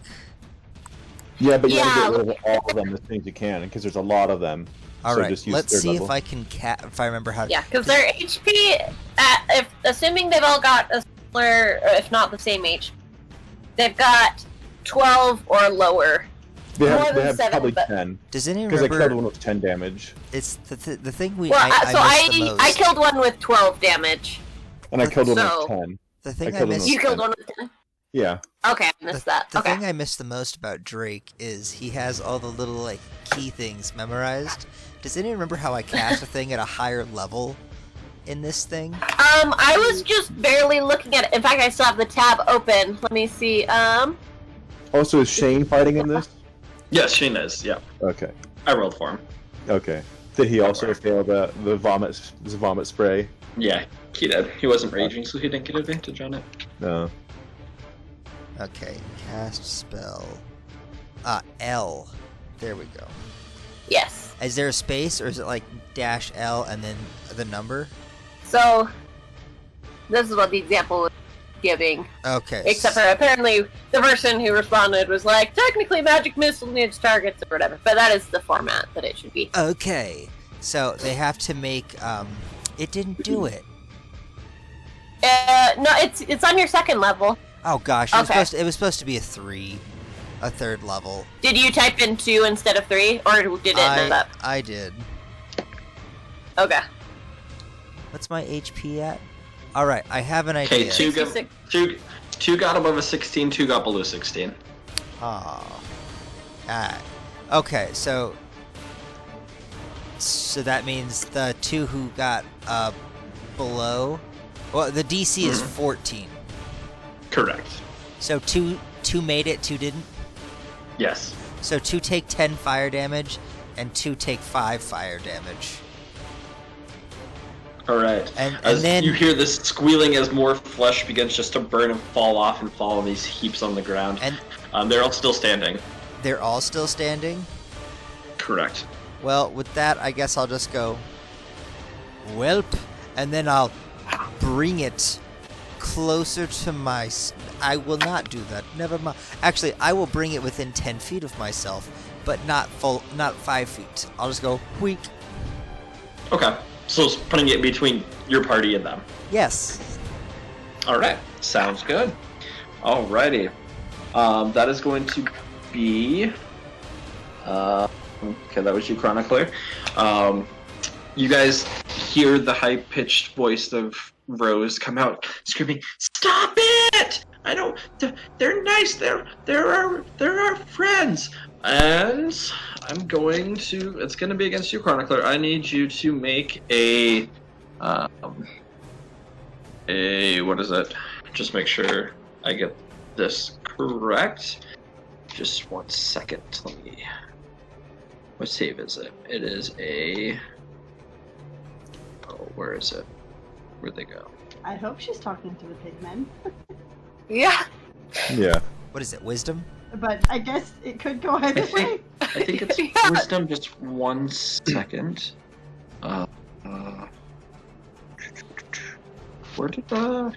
Yeah, but you Yeah. gotta get rid of all of them as soon as you can, because there's a lot of them. Alright, just use let's 3rd see level. if I can if I remember how to... Yeah, because their HP, assuming they've all got a similar, or if not the same HP, they've got 12 or lower. They more have, than 7, probably but- 10. Does anyone Because I killed remember... one with 10 damage. It's the thing we... Well, I so missed the most. I killed one with 12 damage. And I killed one So- with 10. The thing I killed one missed... with You killed one with 10? Yeah. Okay, I missed that. The Okay. thing I missed the most about Drake is he has all the little, like, key things memorized. Does anyone remember how I cast a thing at a higher level in this thing? I was just barely looking at it. In fact, I still have the tab open. Let me see. Also, is Shane fighting in this? Yes, Shane is. Yeah. Okay. I rolled for him. Okay. Did he also fail the vomit spray? Yeah, he did. He wasn't raging, so he didn't get advantage on it. No. Okay, cast spell. L. There we go. Yes. Is there a space, or is it like -L and then the number? So, this is what the example was giving. Okay. Except for apparently the person who responded was like, technically magic missile needs targets or whatever. But that is the format that it should be. Okay. So they have to make. It didn't do it. No, it's on your second level. Oh gosh. Okay. It was supposed to be a 3, a third level. Did you type in 2 instead of 3, or did it end up? I did. Okay. What's my HP at? All right, I have an idea. Okay, two got above a 16, 2 got below 16. Oh. Okay, so that means the 2 who got below. Well, the DC is 14. Correct. So 2 made it, 2 didn't. Yes. So 2 take 10 fire damage, and 2 take 5 fire damage. All right. And then you hear this squealing as more flesh begins just to burn and fall off and fall in these heaps on the ground. And they're all still standing. They're all still standing? Correct. Well, with that, I guess I'll just go, welp, and then I'll bring it closer to my... I will not do that. Never mind. Actually, I will bring it within 10 feet of myself, but not 5 feet. I'll just go, wheek. Okay. So it's putting it between your party and them. Yes. All right. Sounds good. Alrighty. That is going to be... okay, that was you, Chronicler. You guys hear the high-pitched voice of Rose come out, screaming, "Stop it! I don't... They're nice. They're our friends." And I'm going to... It's going to be against you, Chronicler. I need you to make a... What is it? Just make sure I get this correct. Just 1 second. Let me... What save is it? It is a... Oh, where is it? Where'd they go? I hope she's talking to the pigmen. Yeah. Yeah. What is it, wisdom? But I guess it could go either way. I think it's wisdom. Just 1 second. Where did the...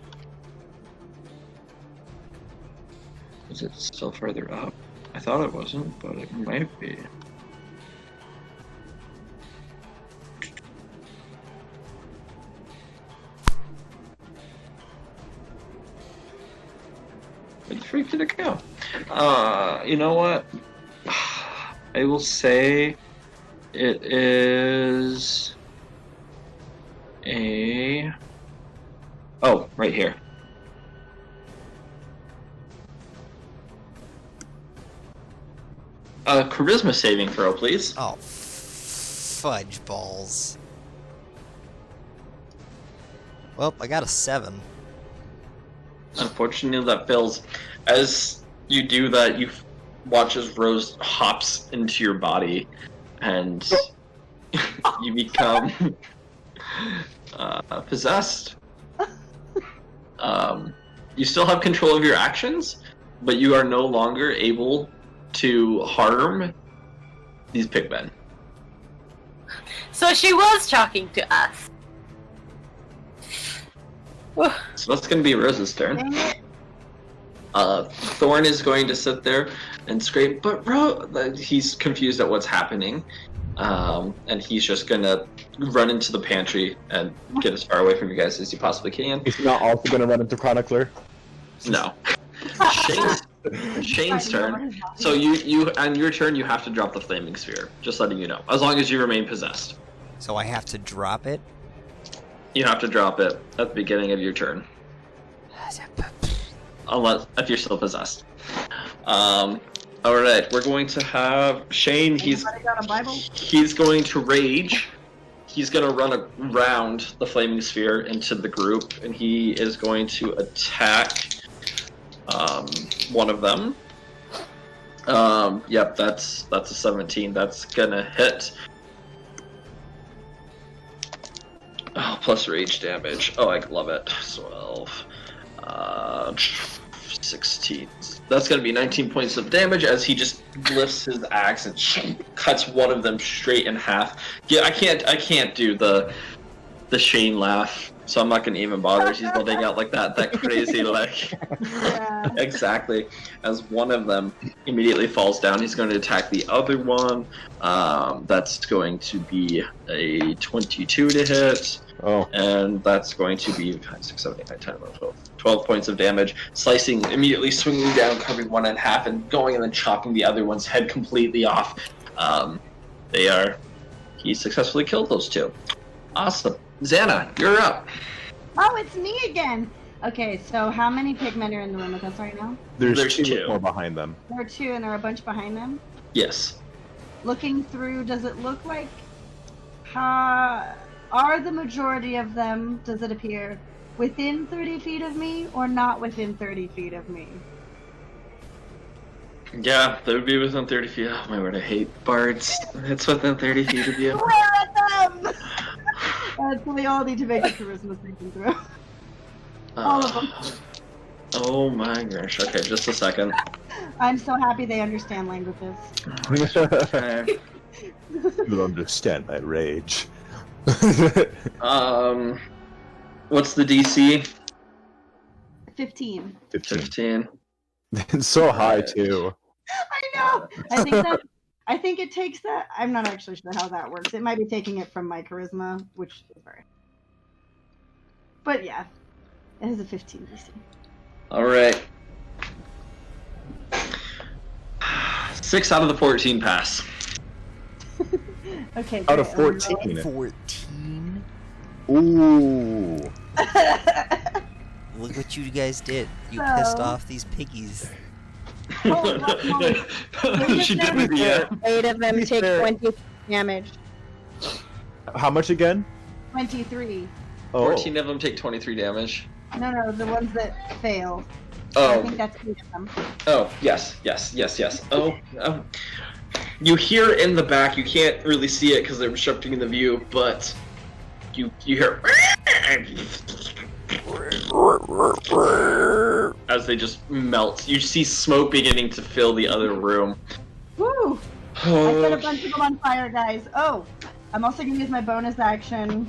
Is it still further up? I thought it wasn't, but it might be. Where the freak did it go? You know what? I will say it is a... Oh, right here. Charisma saving throw, please. Oh, fudge balls. Well, I got a 7. Unfortunately, that fails. As you do that, you watch as Rose hops into your body, and you become possessed. You still have control of your actions, but you are no longer able to harm these pigmen. So she was talking to us. So that's going to be Rose's turn. Thorn is going to sit there and scrape, but he's confused at what's happening, and he's just going to run into the pantry and get as far away from you guys as he possibly can. He's not also going to run into Chronicler? No. Shane's turn. So you on your turn, you have to drop the flaming sphere. Just letting you know. As long as you remain possessed. So I have to drop it? You have to drop it at the beginning of your turn. Unless if you're still possessed. Alright, we're going to have Shane. He's going to rage. He's going to run around the flaming sphere into the group, and he is going to attack one of them. Yep, that's a 17. That's gonna hit. Oh, plus rage damage. Oh, I love it. 12. 16. That's going to be 19 points of damage as he just lifts his axe and cuts one of them straight in half. Yeah, I can't do the Shane laugh, so I'm not going to even bother. He's letting out like that crazy like. Yeah. Exactly. As one of them immediately falls down, he's going to attack the other one. That's going to be a 22 to hit. Oh. And that's going to be 5, 6, 7, 8, 9, 10, 11, 12 points of damage. Slicing, immediately swinging down, cutting one in half, and going and then chopping the other one's head completely off. He successfully killed those two. Awesome. Xana, you're up. Oh, it's me again. Okay, so how many pigmen are in the room with us right now? There's two two more behind them. There are 2, and there are a bunch behind them. Yes. Looking through, does it look like are the majority of them, does it appear, within 30 feet of me or not within 30 feet of me? Yeah, they would be within 30 feet. Oh my word, I hate bards. It's within 30 feet of you. Where at them? So we all need to make a charisma saving throw. All of them. Oh my gosh. Okay, just a second. I'm so happy they understand languages. Okay. You'll understand my rage. What's the DC? 15. 15. It's so high too. I know. I think it takes that. I'm not actually sure how that works. It might be taking it from my charisma, which is very. But yeah, it has a 15 DC. All right. 6 out of the 14 pass. Okay. Out of great. 14. 14? Ooh. Look what you guys did. You So- pissed off these piggies. She did with the 8 of them take 20 damage. How much again? 23. Oh. 14 of them take 23 damage. No, the ones that fail. I think Oh, that's 8 of them. oh, yes. Oh, you hear in the back, you can't really see it because they're obstructing in the view, but you hear as they just melt. You see smoke beginning to fill the other room. Woo! I set a bunch of them on fire, guys. Oh, I'm also going to use my bonus action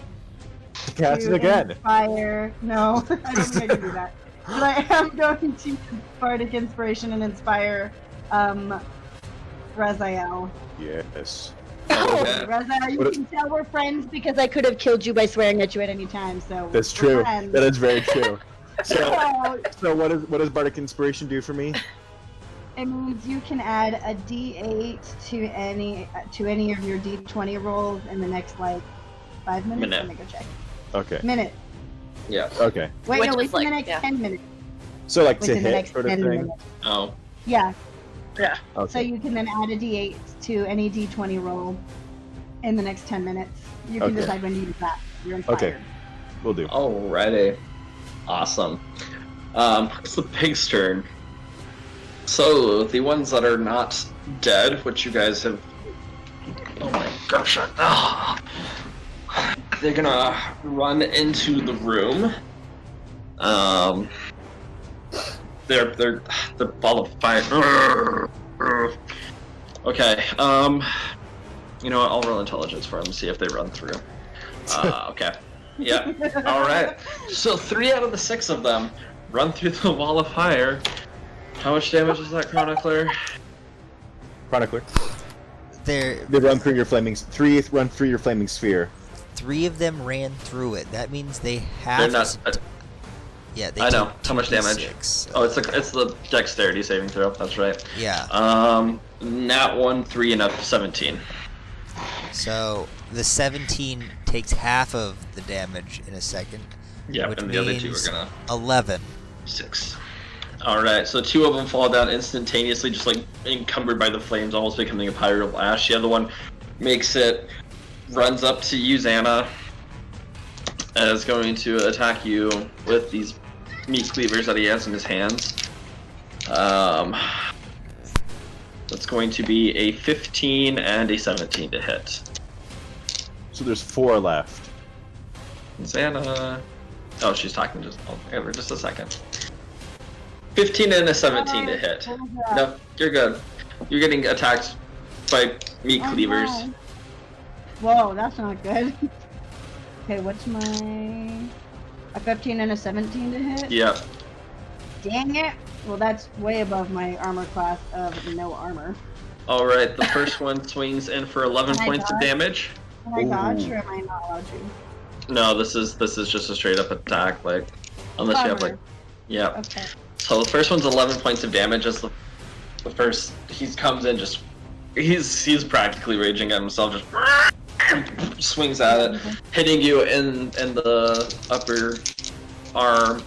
Cast it to again. inspire. No, I don't think I can do that. But I am going to use Bardic Inspiration and inspire Raziel. Yes. Okay. Raziel, you What- can tell we're friends because I could have killed you by swearing at you at any time. So That's we're true. friends. That is very true. So, So, so what does Bardic Inspiration do for me? it means you can add a D8 to any of your D20 rolls in the next 5 minutes. Minute. Let me go check. Okay. Minute. Yeah. Okay. Wait, Which no, is within the like- next yeah. 10 minutes. So like to Within the hit next sort of 10 thing. minutes. Oh. Yeah. Yeah. Okay. So you can then add a D8 to any D20 roll in the next 10 minutes. You can Okay. decide when to use that. You're inspired. Okay. We'll do. Alrighty. Awesome. It's the pig's turn. So, the ones that are not dead, which you guys have... Oh my gosh. They're gonna run into the room. They're the ball of fire. Okay, you know what, I'll roll intelligence for them, see if they run through. Okay. Yeah. Alright. So 3 out of the 6 of them run through the wall of fire. How much damage is that, Chronicler? Chronicler. There, They run through your flaming. 3 run through your flaming sphere. 3 of them ran through it. That means they have. They're not. Yeah, they I know. took How much damage? 2d6. Oh, it's the dexterity saving throw. That's right. Yeah. Nat 1, 3, and a 17. So the 17 takes half of the damage in a second. Yeah, which and the other 2 means are gonna 11. 6. All right, so 2 of them fall down instantaneously, just like encumbered by the flames, almost becoming a pyre of ash. The other one makes it, runs up to you, Xana, and is going to attack you with these meat cleavers that he has in his hands. That's going to be a 15 and a 17 to hit. So there's 4 left. Xana. Oh, she's talking just. I'll give her just a second. 15 and a 17 to hit. No, you're good. You're getting attacked by meat cleavers. No. Whoa, that's not good. Okay, what's a 15 and a 17 to hit? Yep. Dang it. Well, that's way above my armor class of no armor. All right, the first one swings in for 11 points of damage. Can I dodge, or am I not allowed to? No, this is just a straight up attack, like unless you have like, yeah. Okay. So the first one's 11 points of damage as the first he comes in just he's practically raging at himself, just swings at it, hitting you in the upper arm,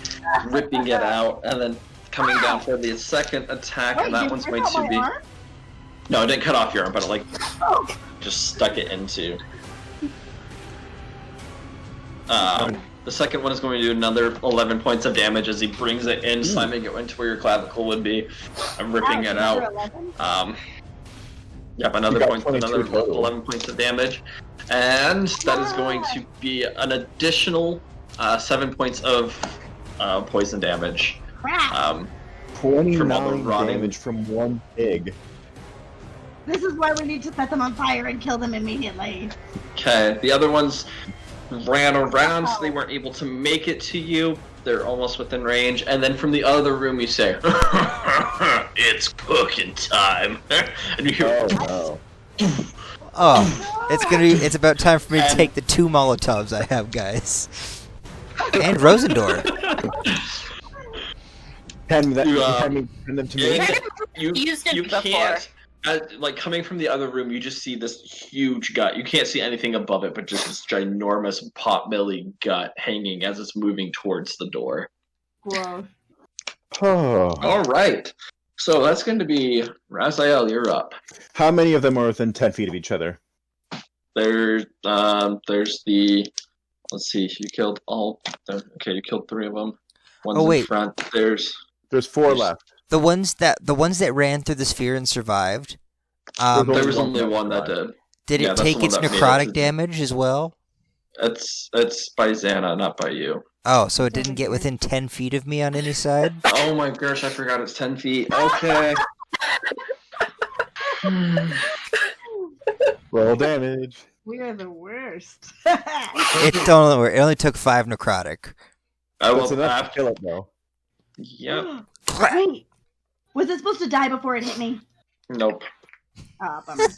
ripping it out, and then coming down for the second attack, and that one's going to be. Arm? No, it didn't cut off your arm, but it just stuck it into. The second one is going to do another 11 points of damage as he brings it in, slamming it into where your clavicle would be, and ripping it out. Yep, another 11 points of damage, and that is going to be an additional 7 points of poison damage. 29 damage from one pig. This is why we need to set them on fire and kill them immediately. Okay, the other ones ran around, so they weren't able to make it to you. They're almost within range, and then from the other room you say, "It's cooking time," and you hear, "Oh no!" It's about time for me to take the 2 Molotovs I have, guys, and Rose and Thorn. Hand them to me. You can't. Like coming from the other room, you just see this huge gut. You can't see anything above it, but just this ginormous pot-belly gut hanging as it's moving towards the door. Whoa. Oh. All right. So that's going to be Raziel. You're up. How many of them are within 10 feet of each other? There's the. Let's see. You killed all. Okay, you killed 3 of them. One's in front. There's 4 left. The ones that ran through the sphere and survived. There was only one that did. Did it take its necrotic damage as well? It's by Xana, not by you. Oh, so it didn't get within 10 feet of me on any side? Oh my gosh, I forgot it's 10 feet. Okay. Roll damage. We are the worst. It only took 5 necrotic. That's enough to kill it, though. Yep. Wait. Was it supposed to die before it hit me? Nope. Oh, bummer.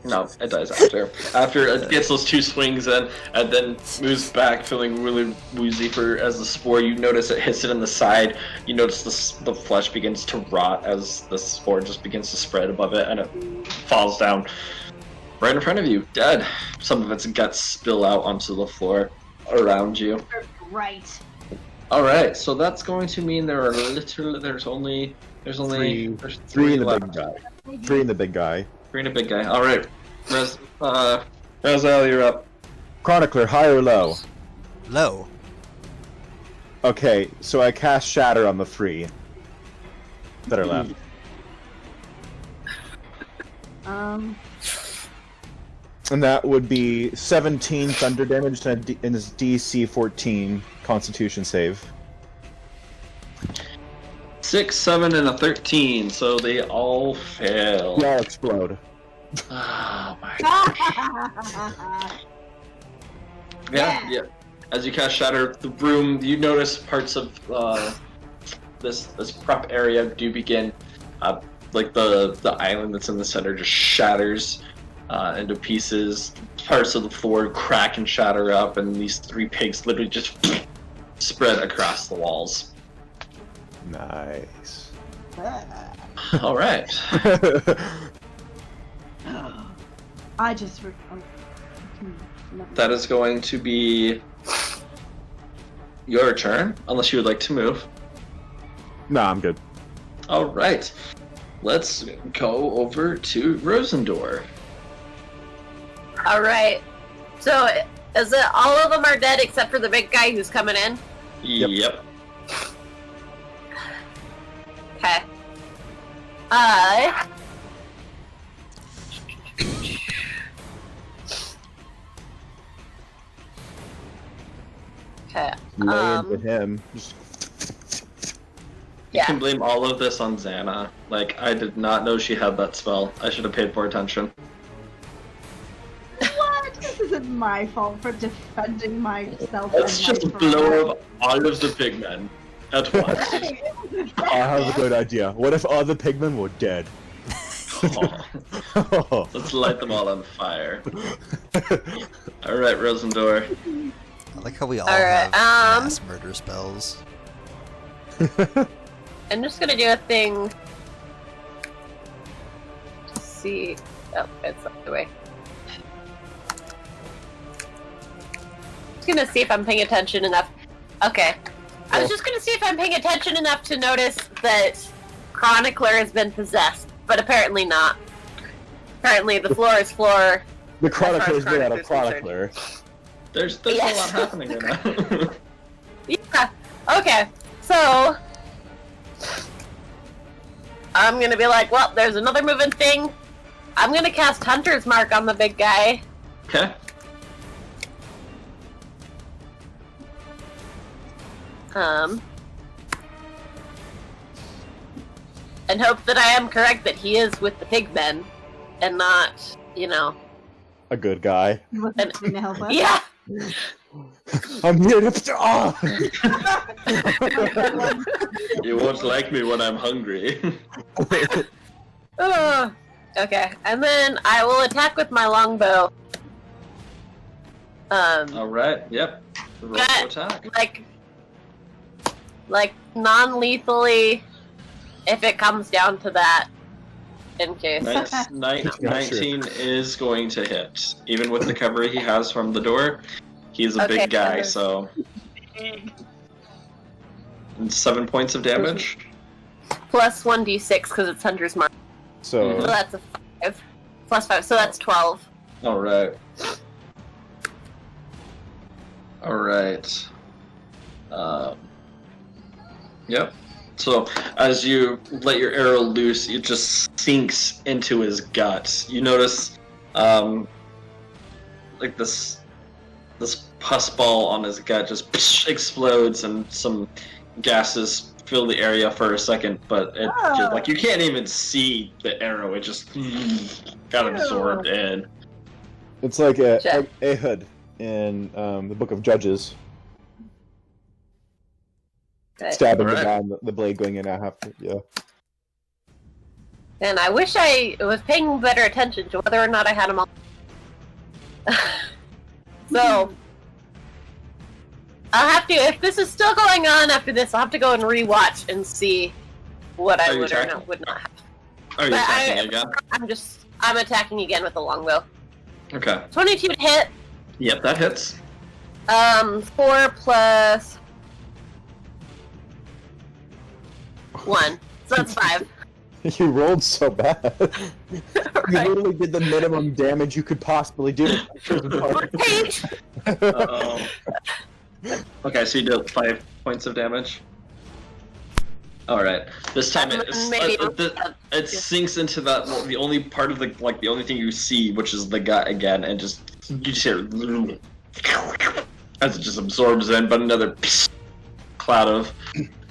No, it dies after. After it gets those 2 swings in, and then moves back, feeling really woozy as the spore. You notice it hits it in the side. You notice the flesh begins to rot as the spore just begins to spread above it, and it falls down right in front of you, dead. Some of its guts spill out onto the floor around you. Right. All right, so that's going to mean there's only 3 in the left. big guy. 3 in the big guy. 3 in the big guy. All right, Raziel, you're up. Chronicler, high or low? Low. Okay, so I cast Shatter on the 3 that are left. And that would be 17 thunder damage and his DC 14 Constitution save. 6, 7, and a 13, so they all fail. They all explode. Oh my god. Yeah. As you cast Shatter, the room, you notice parts of this prep area do begin, like the island that's in the center just shatters into pieces. Parts of the floor crack and shatter up, and these 3 pigs literally just spread across the walls. Nice. All right. I just. That is going to be your turn, unless you would like to move. No, I'm good. All right. Let's go over to Rose and Thorn. All right. So, is it all of them are dead except for the big guy who's coming in? Yep. Okay. Okay. Lay into him. You can blame all of this on Xana. Like, I did not know she had that spell. I should have paid more attention. What? This isn't my fault for defending myself. Let's and just my blow up all of the pigmen at once. I have a good idea. What if all the pigmen were dead? Oh. Let's light them all on fire. Alright, Rose and Thorn. I like how we all Alright, have mass murder spells. I'm just gonna do a thing. See. Oh, it's up the way. Just gonna see if I'm paying attention enough. Okay. I was just gonna see if I'm paying attention enough to notice that Chronicler has been possessed, but apparently not. Apparently the floor is floor. The Chronicler's been out of Chronicler. There's a lot happening right now. Yeah. Okay. So I'm gonna be like, well, there's another moving thing. I'm gonna cast Hunter's Mark on the big guy. Okay. And hope that I am correct that he is with the pigmen and not, A good guy. He wasn't trying to help us. Yeah. I'm here to. Oh! You won't like me when I'm hungry. Okay, and then I will attack with my longbow. Alright, yep. Roll to attack. Like non-lethally, if it comes down to that, in case. 19 is going to hit. Even with the cover he has from the door, he's a big guy, so... And 7 points of damage. Plus 1d6, because it's Hunter's Mark. So that's a 5. Plus 5, so that's 12. Alright. Alright. Yep. So, as you let your arrow loose, it just sinks into his gut. You notice, like this pus ball on his gut just explodes, and some gases fill the area for a second, but it just, like, you can't even see the arrow. It just got absorbed in. it's like Ehud in the Book of Judges. Stabbing the guy and the blade going in. I have to, yeah. And I wish I was paying better attention to whether or not I had them all. So, I'll have to, if this is still going on after this, I'll have to go and rewatch and see what I would or would not have. Are you attacking again? I'm attacking again with the longbow. Okay. 22 to hit. Yep, that hits. 4 plus 1. So that's 5. You rolled so bad. You literally did the minimum damage you could possibly do. Uh-oh. Okay, so you did 5 points of damage. Alright. This time it sinks into that, the only part of the only thing you see, which is the gut again, and you just hear as it just absorbs in, but another cloud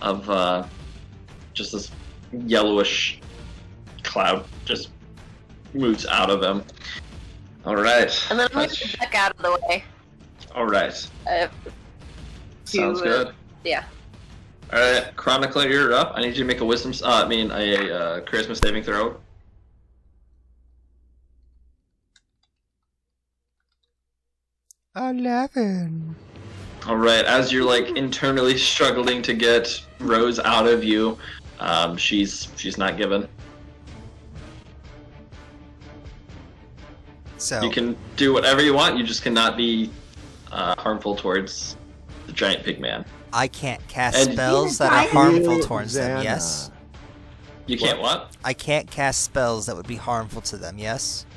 of just this yellowish cloud just moves out of him. Alright. And then I'm going to back out of the way. Alright. Sounds good. Yeah. Alright, Chronicler, you're up. I need you to make a charisma saving throw. $11. Alright, as you're internally struggling to get Rose out of you, she's not given. So you can do whatever you want, you just cannot be harmful towards the giant pig man. I can't cast spells that are harmful towards them, yes? You can't what? I can't cast spells that would be harmful to them, yes?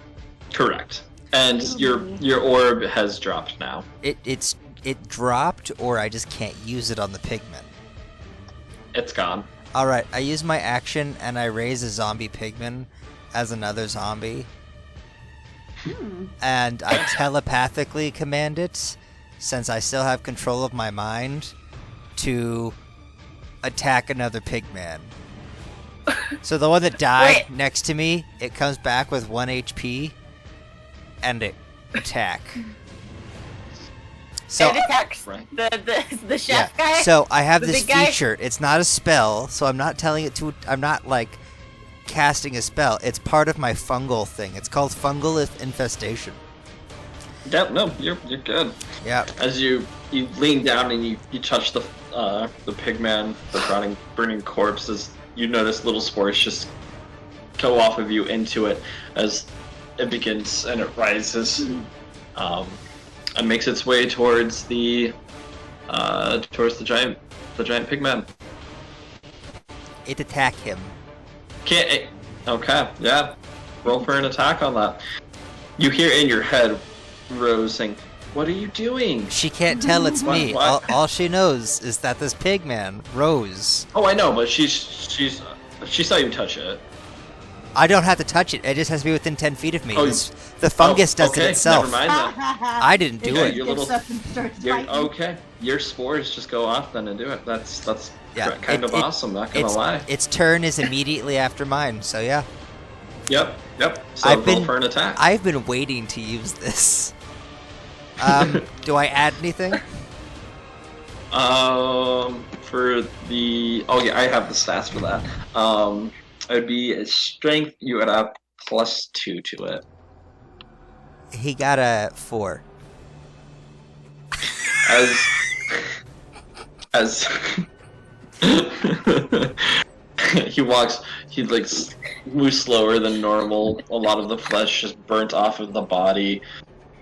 Correct. And your orb has dropped now. It dropped, or I just can't use it on the pigmen? It's gone. Alright, I use my action and I raise a zombie pigman as another zombie. And I telepathically command it, since I still have control of my mind, to attack another pigman. So the one that died next to me, it comes back with 1 HP, and it attack. So it attacks the chef guy. So I have the this big guy? feature. It's not a spell, so I'm not telling it to. I'm not like casting a spell. It's part of my fungal thing. It's called fungal infestation. Yep, no, you're good. Yeah. As you lean down and you touch the pigman, the burning corpse, as you notice little spores just go off of you into it as it begins and it rises, and makes its way towards the giant pigman. It attack him. Okay, yeah. Roll for an attack on that. You hear in your head Rose saying, "What are you doing?" She can't tell it's me. What? All she knows is that this pigman, Rose. Oh, I know, but she saw you touch it. I don't have to touch it. It just has to be within 10 feet of me. Oh, The fungus does it itself. Never mind then. I didn't do it. Okay, your spores just go off then and do it. That's kind of awesome. Not gonna lie. Its turn is immediately after mine. So yeah. Yep. So roll for an attack. I've been waiting to use this. Do I add anything? For the I have the stats for that. It would be a strength. You would add +2 to it. He got a 4. As he moves slower than normal. A lot of the flesh is burnt off of the body.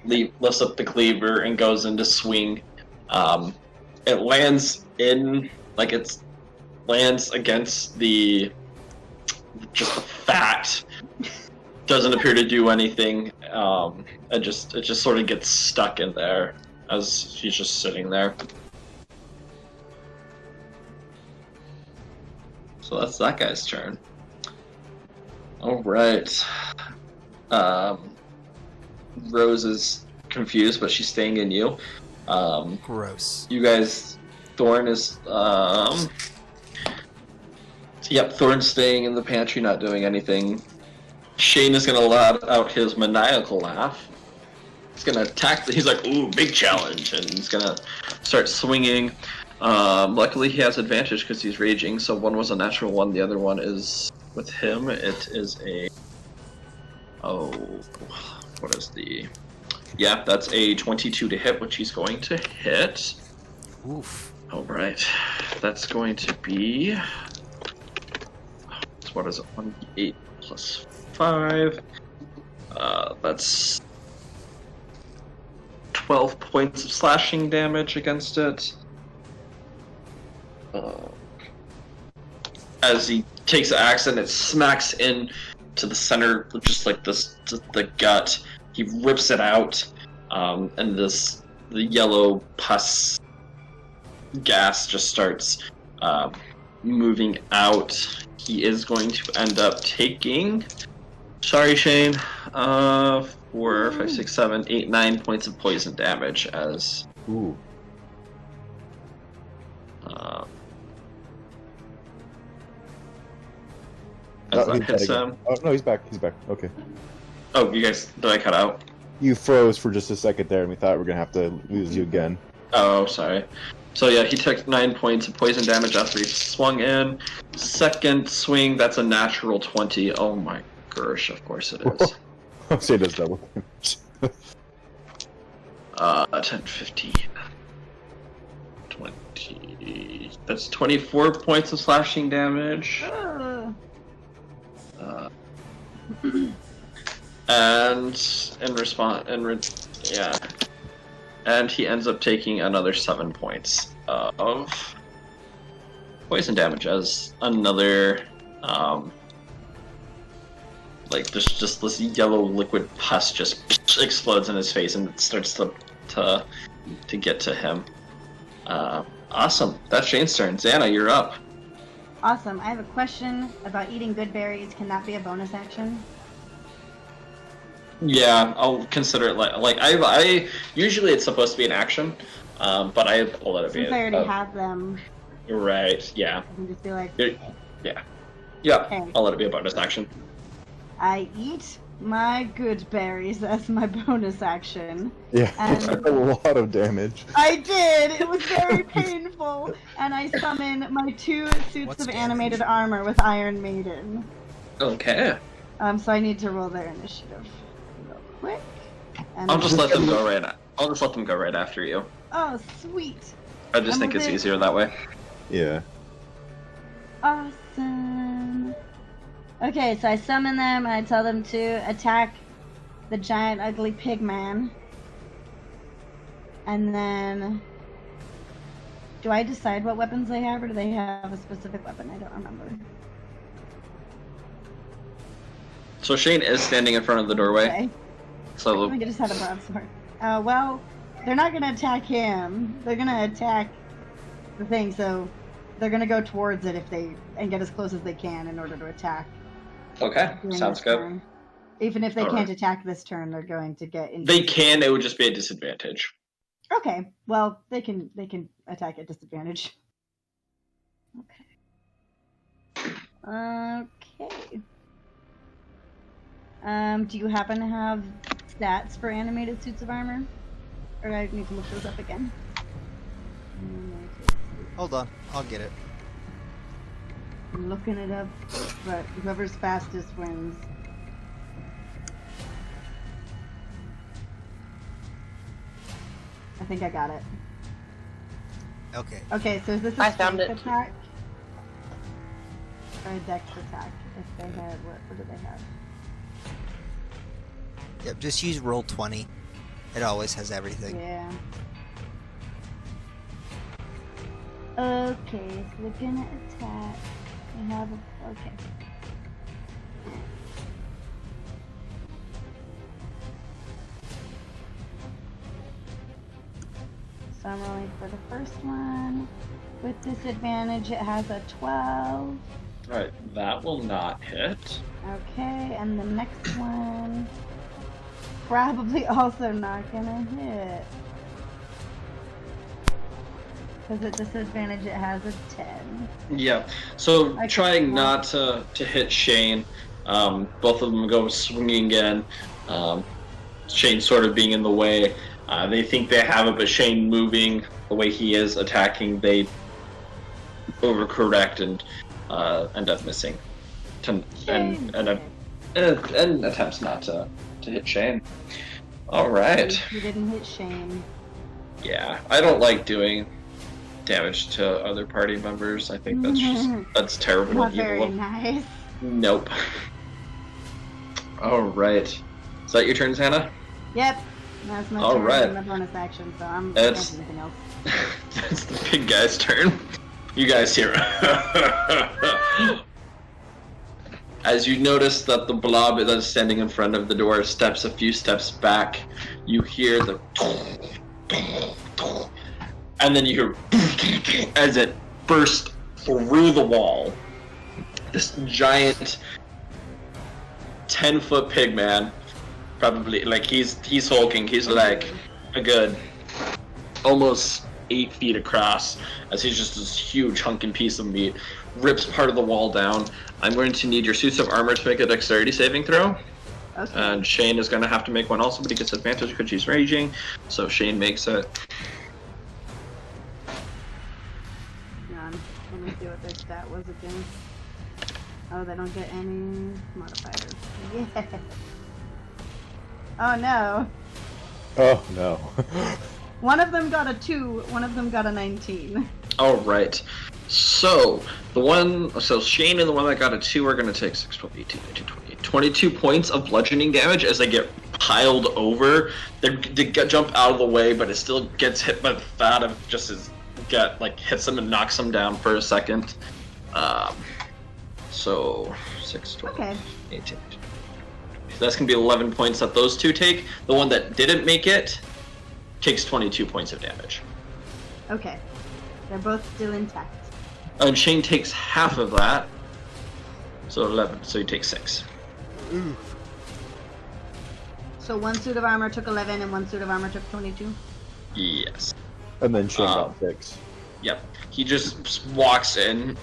Lifts up the cleaver and goes into swing. It lands against the fat. Doesn't appear to do anything. It just sort of gets stuck in there as he's just sitting there. So that's that guy's turn. All right. Rose is confused, but she's staying in you. Gross. You guys, Thorn is. Yep, Thorn's staying in the pantry, not doing anything. Shane is gonna let out his maniacal laugh. He's gonna attack. He's like, "Ooh, big challenge!" And he's gonna start swinging. Luckily, he has advantage because he's raging. So one was a natural one. The other one is with him. It is a. What is the? Yeah, that's a 22 to hit, which he's going to hit. Oof. All right, that's going to be. What is it? 1d8 plus 5. That's 12 points of slashing damage against it. As he takes the axe and it smacks in to the center, just like this, the gut. He rips it out, and the yellow pus gas just starts moving out. He is going to end up taking. Sorry, Shane. 4, 5, 6, 7, 8, 9 points of poison damage as. Ooh. As that hits him. Oh no, he's back. He's back. Okay. Oh, you guys, did I cut out? You froze for just a second there, and we thought we were gonna have to lose you again. Oh, sorry. So yeah, he took 9 points of poison damage after he swung in. Second swing, that's a natural 20. Oh my gosh, of course it is. I'll say that's double damage. 10, 15, 20. That's 24 points of slashing damage. And in response, and he ends up taking another 7 points of poison damage as another, just this yellow liquid pus just explodes in his face and it starts to get to him. Awesome. That's Shane's turn. Xana, you're up. Awesome. I have a question about eating good berries. Can that be a bonus action? Yeah, I'll consider it like I usually it's supposed to be an action, but I will let it be. Since I already have them. Right, yeah. I can just be like, Yeah, Okay. I'll let it be a bonus action. I eat my good berries as my bonus action. Yeah, And- it took a lot of damage. I did! It was very painful! And I summon my 2 suits What's of damage? animated armor with Iron Maiden. Okay. So I need to roll their initiative real quick. And I'll just let them go right after you. Oh, sweet! I just I'm think a it's bit- easier that way. Yeah. Awesome! Okay, so I summon them, and I tell them to attack the giant ugly pig man. And then... Do I decide what weapons they have, or do they have a specific weapon? I don't remember. So Shane is standing in front of the doorway. Okay. I So think I just had a broadsword. Well, they're not gonna attack him. They're gonna attack the thing, so they're gonna go towards it and get as close as they can in order to attack. okay, during sounds this good. turn. Even if they All can't right. attack this turn, they're going to get in. They can. It would just be a disadvantage. Okay, well, they can attack at disadvantage. Okay. Okay. Do you happen to have stats for animated suits of armor? Or I need to look those up again. Hold on, I'll get it. I'm looking it up, but whoever's fastest wins. I think I got it. Okay. Okay, so is this a I found strength it. attack? Or a dex attack? If they had, what do they have? Yep, just use roll 20. It always has everything. Yeah. Okay, so they're gonna attack. They have a, okay. So I'm rolling for the first one. With disadvantage, it has a 12. Alright, that will not hit. Okay, and the next one probably also not gonna hit. Because at disadvantage it has a 10. Yeah, so Okay. trying not to hit Shane, both of them go swinging again. Shane sort of being in the way. They think they have it, but Shane moving the way he is attacking, they overcorrect and end up missing. And attempts not to hit Shane. Alright. You didn't hit Shane. Yeah, I don't like doing damage to other party members. I think that's terrible. Not and evil. very nice. Nope. Alright. Is that your turn, Hannah? Yep. That's my All turn right. and my bonus action, so I'm That's- not doing anything else. That's the big guy's turn. You guys hear As you notice that the blob that's standing in front of the door steps a few steps back, you hear the and then you hear as it bursts through the wall. This giant 10-foot pig man, probably like he's hulking. He's like a good almost 8 feet across, as he's just this huge hunking piece of meat, rips part of the wall down. I'm going to need your suits of armor to make a dexterity saving throw. Okay. And Shane is going to have to make one also, but he gets advantage because she's raging. So Shane makes it. Hang on. Let me see what their stat was again. Oh, they don't get any modifiers. Yeah. Oh no. Oh no. One of them got a 2, one of them got a 19. All right. So Shane and the one that got a 2 are going to take 6, 12, 18, 19, 20, 22 points of bludgeoning damage as they get piled over. They jump out of the way, but it still gets hit by the fat of just his gut, like hits them and knocks them down for a second. So 6, 12, Okay. 18. So that's going to be 11 points that those two take. The one that didn't make it takes 22 points of damage. Okay. They're both still intact. And Shane takes half of that. So 11, so you take 6. Ooh. So one suit of armor took 11 and one suit of armor took 22? Yes. And then Shane got 6. Yep. He just walks in,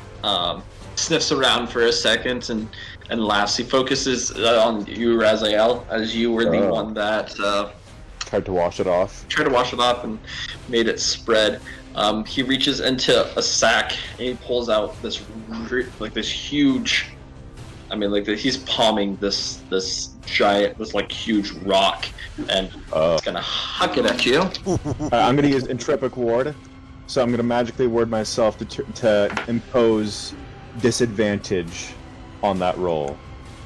sniffs around for a second, and laughs. He focuses on you, Raziel, as you were the one that tried to wash it off. And made it spread. He reaches into a sack and he pulls out this huge. I mean, he's palming this giant, this huge rock, and it's gonna huck it at you. I'm gonna use Intrepic Ward, so I'm gonna magically ward myself to impose disadvantage on that roll.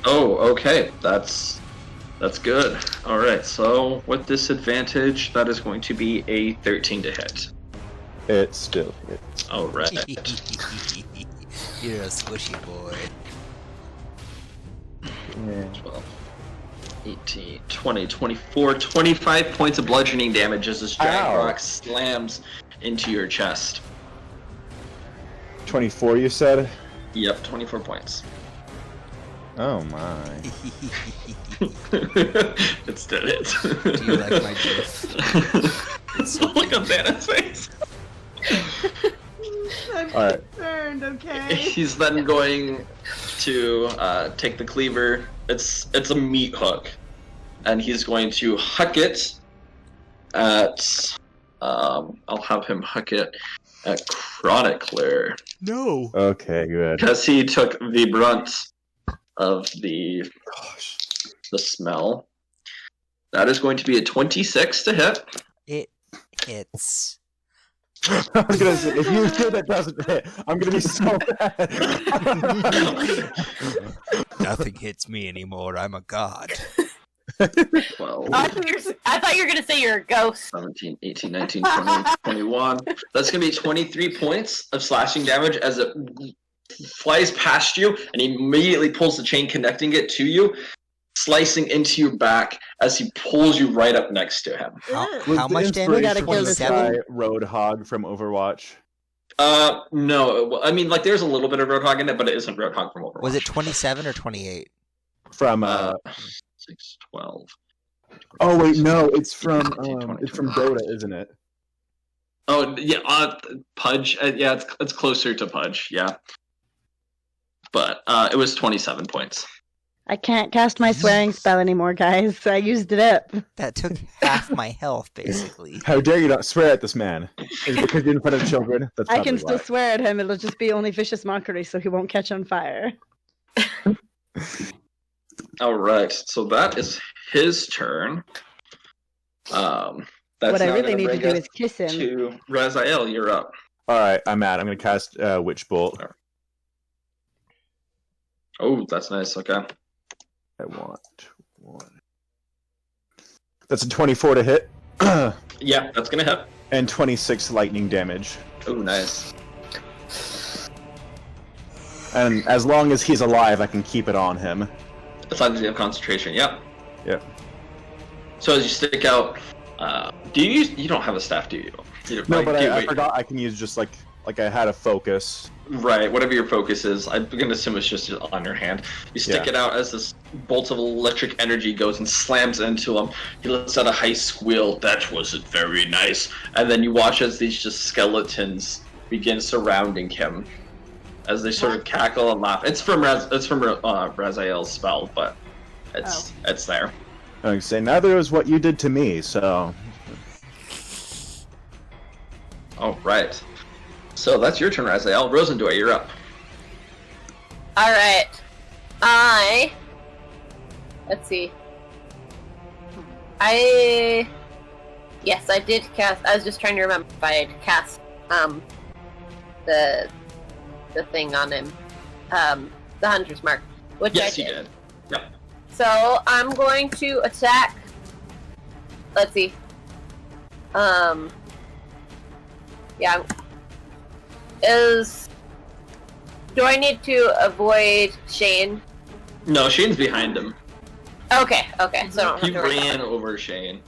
Oh, okay, that's good. All right, so with disadvantage, that is going to be a 13 to hit. It still hits. All right. You're a squishy boy. 12, 18, 20, 24, 25 points of bludgeoning damage as this giant rock slams into your chest. 24, you said? Yep, 24 points. Oh my. It's dead. Do you like my gif? It's so look at Xana's face. I'm Alright. concerned, okay? He's then going to take the cleaver. It's a meat hook, and he's going to huck it at. I'll have him huck it at Chronicler. No. Okay, good. Because he took the brunt of the smell. That is going to be a 26 to hit. It hits. I was gonna say, if you do that doesn't hit, I'm gonna be so bad. Nothing hits me anymore. I'm a god. 12, I thought you were gonna say you're a ghost. 17, 18, 19, 20, 21. That's going to be 23 points of slashing damage as it flies past you and he immediately pulls the chain connecting it to you, slicing into your back as he pulls you right up next to him. How much damage? We gotta kill this guy. Roadhog from Overwatch. No. I mean, there's a little bit of Roadhog in it, but it isn't Roadhog from Overwatch. Was it 27 or 28? From 6, 12. Oh wait, no, it's from 20, it's from Dota, isn't it? Oh yeah, Pudge. Yeah, it's closer to Pudge. Yeah, but it was 27 points. I can't cast my swearing spell anymore, guys. I used it up. That took half my health, basically. How dare you not swear at this man? Is it because you're in front of children? That's I can probably still why. swear at him. It'll just be only vicious mockery, so he won't catch on fire. All right, so that is his turn. That's What I now really gonna need to bring do us is kiss him. To Raziel, you're up. Alright, I'm at. I'm gonna cast Witch Bolt. Oh, that's nice. Okay. I want one. That's a 24 to hit. Yeah, that's gonna hit. And 26 lightning damage. Oh, nice. And as long as he's alive, I can keep it on him. As long as you have concentration. Yep. Yep. So as you stick out, do you use? You don't have a staff, do you? No, but I forgot I can use just like I had a focus. Right, whatever your focus is. I'm gonna assume it's just on your hand. You stick it out as this bolt of electric energy goes and slams into him. He lets out a high squeal. That wasn't very nice. And then you watch as these just skeletons begin surrounding him, as they sort of cackle and laugh. It's from Raziel's spell, but it's there. I can say neither is what you did to me. So. All right. So that's your turn, Raziel. Rose and Thorn, you're up. Alright. Let's see. Yes, I did cast. I was just trying to remember if I had cast the thing on him. The Hunter's Mark. Which Yes, I did. you did. Yep. So I'm going to attack. Let's see. Yeah. Do I need to avoid Shane? No, Shane's behind him. Okay. So I don't have He to worry about ran it. over Shane.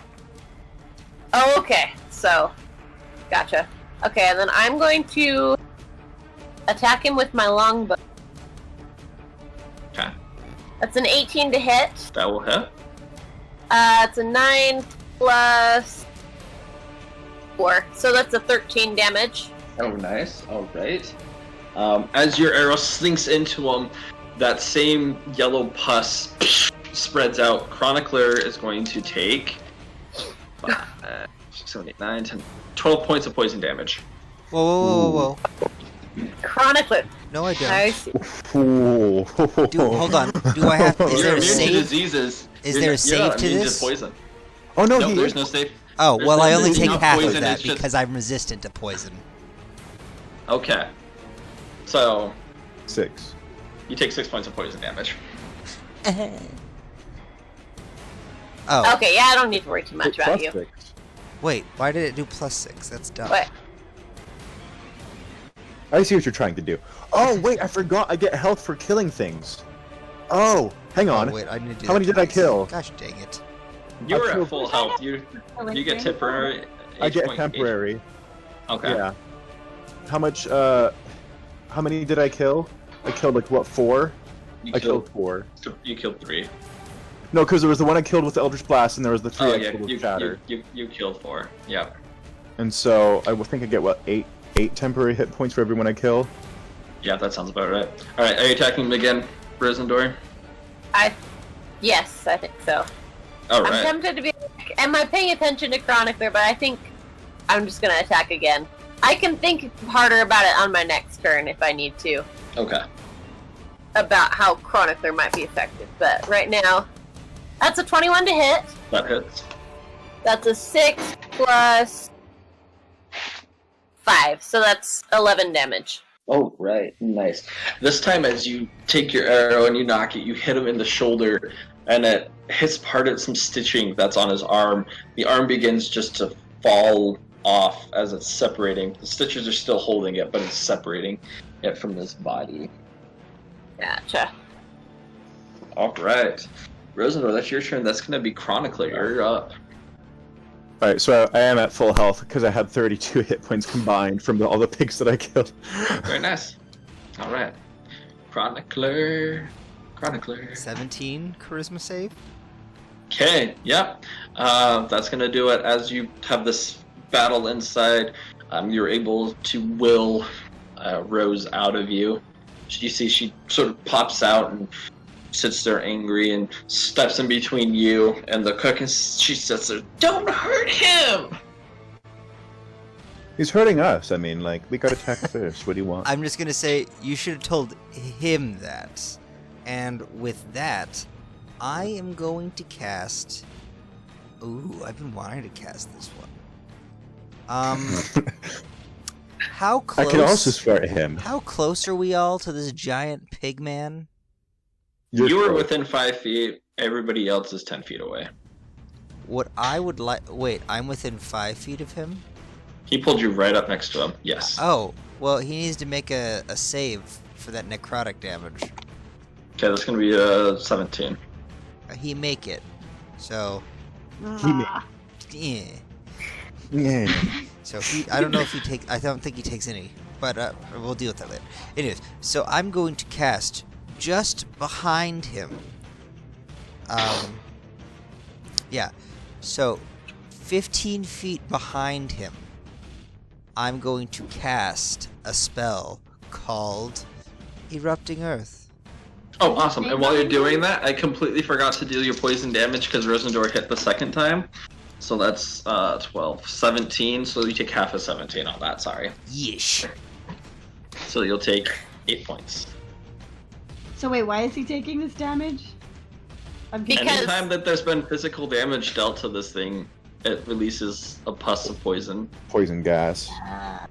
Oh, okay. So, gotcha. Okay, and then I'm going to attack him with my longbow. Okay. That's an 18 to hit. That will hit. It's a 9 plus 4, so that's a 13 damage. Oh, nice. All right. As your arrow sinks into him, that same yellow pus spreads out. Chronicler is going to take 5, 6, 7, 8, 9, 10, 12 points of poison damage. Whoa. Chronicler. No, I don't. I see. Ooh. Hold on. Do I have? Is there You're a immune to save? diseases. Is You're there a not- save you're not to immune this? poison. Oh no, No, there's no save. Oh, There's well, no- I only there's take no half of poison, that it's just- because I'm resistant to poison. Okay. So 6. you take 6 points of poison damage. Oh, Okay, yeah, I don't need to worry too much about Plus you. 6. wait. Why did it do +6? That's dumb. What? I see what you're trying to do. Oh wait, I forgot. I get health for killing things. Oh, hang on. Oh, wait, I need to do How that many did I twice. kill? Gosh dang it. You were killed- at full health. You get temporary. I get H-point- temporary. Okay. Yeah. How much? How many did I kill? I killed like what 4? You I killed 4. You killed 3. No, because there was the one I killed with the Eldritch Blast, and there was the 3 Oh I yeah, killed with Shatter. you killed 4. Yeah. And so I would think I get what 8 temporary hit points for everyone I kill. Yeah, that sounds about right. All right, are you attacking him again, Rose and Thorn? Yes, I think so. All I'm right. tempted to be like, am I paying attention to Chronicler, but I think I'm just gonna attack again. I can think harder about it on my next turn if I need to, Okay. about how Chronicler might be effective, but right now, that's a 21 to hit. That hits. That's a 6 plus 5, so that's 11 damage. Oh, right. Nice. This time, as you take your arrow and you knock it, you hit him in the shoulder, and it hits part of some stitching that's on his arm. The arm begins just to fall off as it's separating. The stitches are still holding it, but it's separating it from his body. Gotcha. All right. Rosendor, that's your turn. That's going to be Chronicler. You're up. Alright, so I am at full health because I had 32 hit points combined from all the pigs that I killed. Very nice. All right. Chronicler. 17 charisma save. Okay, yep. That's going to do it. As you have this battle inside, you're able to will Rose out of you. You see she sort of pops out and sits there angry and steps in between you and the cook, and she sits there, "Don't hurt him!" He's hurting us. I mean, like, we got attacked first. What do you want? I'm just gonna say you should have told him that. And with that, I am going to cast. Ooh, I've been wanting to cast this one. How close? I can also swear at him. How close are we all to this giant pig man? You were close. within 5 feet. Everybody else is 10 feet away. What I would like. Wait, I'm within 5 feet of him? He pulled you right up next to him. Yes. Oh, well, he needs to make a save for that necrotic damage. Okay, that's going to be 17. He make it. So, yeah. Yeah. So I don't know if he take. I don't think he takes any, but we'll deal with that later. Anyways, so I'm going to cast just behind him. Yeah. So, 15 feet behind him, I'm going to cast a spell called Erupting Earth. Oh, awesome. And while you're doing that, I completely forgot to deal your poison damage because Rosendor hit the second time. So that's 12. 17, so you take half of 17 on that, sorry. Yeesh. So you'll take 8 points. So wait, why is he taking this damage? I'm Because- Anytime that there's been physical damage dealt to this thing, it releases a pus of poison. Poison gas. I'm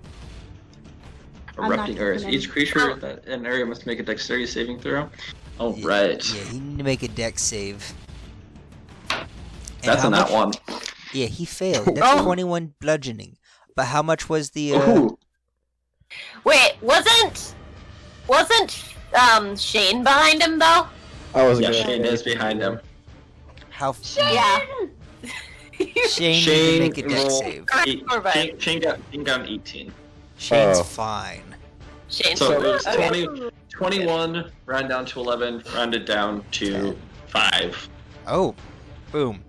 Erupting not Earth. taking Each any- creature that an area must make a dexterity saving throw. Oh, Yeah, right. Yeah, he need to make a dex save. And That's how in that much- one. Yeah, he failed. That's 21 bludgeoning. But how much was the? Ooh. Wait, wasn't Shane behind him though? I wasn't Yeah, gonna Shane say is behind him. How? Yeah. Shane need to Shane make a dex roll- save. Shane got an 18. Shane's Oh. fine. Shane. So it was Okay. 21, round down to 11, rounded down to 5. Oh, boom.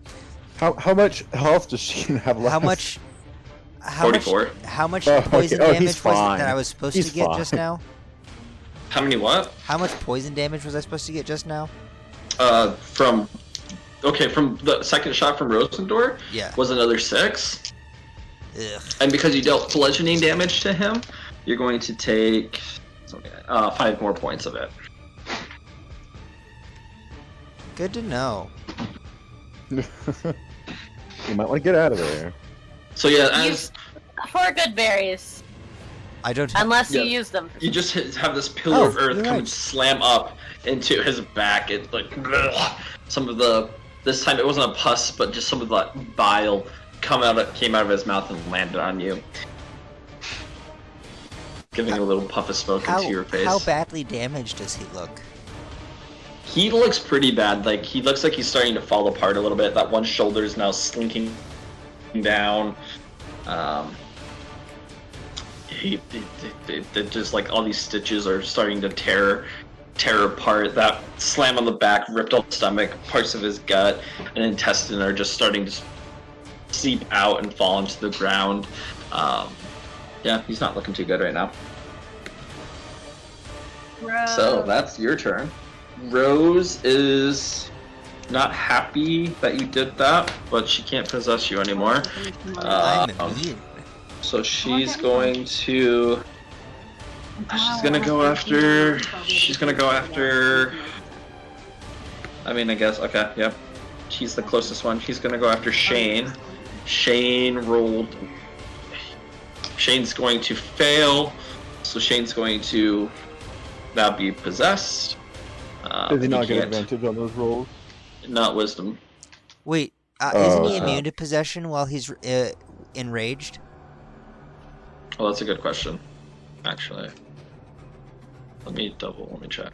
How much health does she have left? How much? How much Oh, poison okay. Oh, damage he's was it fine. that I was supposed He's to get just fine. now? How many what? How much poison damage was I supposed to get just now? From the second shot from Rose and Thorn Yeah. was another 6. Ugh. And because you dealt bludgeoning damage to him, you're going to take 5 more points of it. Good to know. You might want to get out of there. So yeah, as 4 good berries. I don't. Unless you Yeah. use them. you just have this pillar of earth you're come right. and slam up into his back, it like some of the this time it wasn't a pus, but just some of the bile came out of his mouth and landed on you, giving a little puff of smoke into your face. How badly damaged does he look? He looks pretty bad. Like he looks like he's starting to fall apart a little bit. That one shoulder is now slinking down. He just like all these stitches are starting to tear apart. That slam on the back ripped off the stomach. Parts of his gut and intestine are just starting to seep out and fall into the ground. Yeah, he's not looking too good right now. So that's your turn. Rose is not happy that you did that, but she can't possess you anymore. I'm immune. So she's going to. She's gonna go after. She's gonna go after. I mean, I guess. Okay, yep. She's the closest one. She's gonna go after Shane. Shane rolled. Shane's going to fail, so Shane's going to now be possessed. Does he not get can't- advantage on those rolls? Not wisdom. Wait, isn't he immune to possession while he's enraged? Well, that's a good question, actually. Let me check.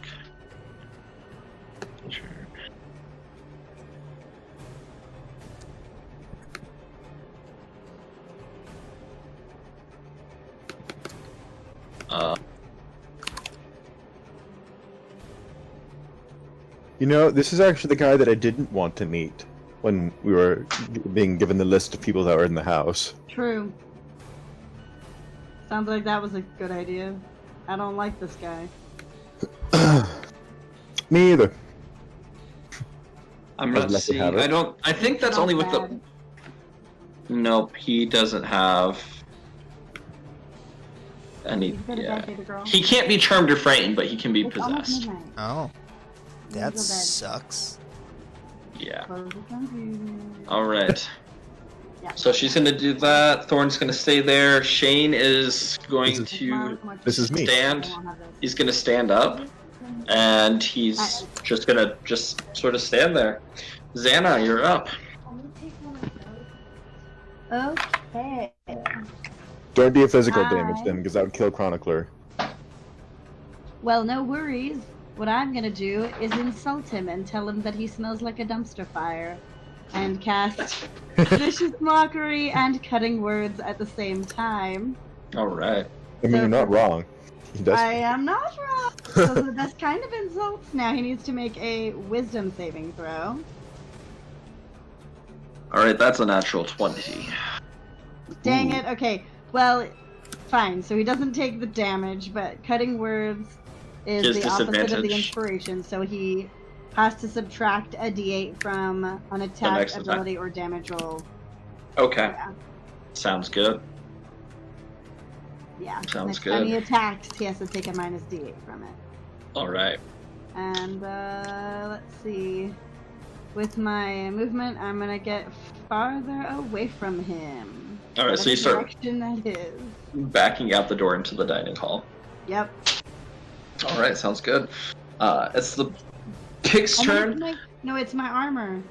Sure. You know, this is actually the guy that I didn't want to meet when we were being given the list of people that were in the house. True. Sounds like that was a good idea. I don't like this guy. Me either. I'm I'd not let you seeing. have it. I think that's Not only with the. bad. Nope, he doesn't have any. You better Yeah, bed, baby girl. he can't be charmed or frightened, but he can be It's almost possessed. midnight. Oh, You go that bed. sucks. Yeah. Close the computer. All right. Yeah. So she's gonna do that. Thorn's gonna stay there. Shane is going This is- to This is me. stand. I won't have this. He's gonna stand up, and he's just gonna sort of stand there. Xana, you're up. Okay. Don't do physical Hi. damage then, because that would kill Chronicler. Well, no worries. What I'm gonna do is insult him and tell him that he smells like a dumpster fire, and cast vicious mockery and cutting words at the same time. All right. I mean, you're not wrong. He does. I am not wrong. So the best kind of insults. Now he needs to make a wisdom saving throw. All right. That's a natural 20. Dang Ooh. it. Okay. Well, fine. So he doesn't take the damage, but cutting words is His the opposite of the disadvantage. inspiration. So he has to subtract a d8 from an attack, next attack. ability, or damage roll. Okay. Yeah. Sounds good. Yeah. Sounds Next time good. he attacks, he has to take a minus d8 from it. All right. And let's see. With my movement, I'm gonna get farther away from him. All right. So you Whatever start direction that is. backing out the door into the dining hall. Yep. All right. Sounds good. It's the pig's Oh, no, turn. no, it's my armor.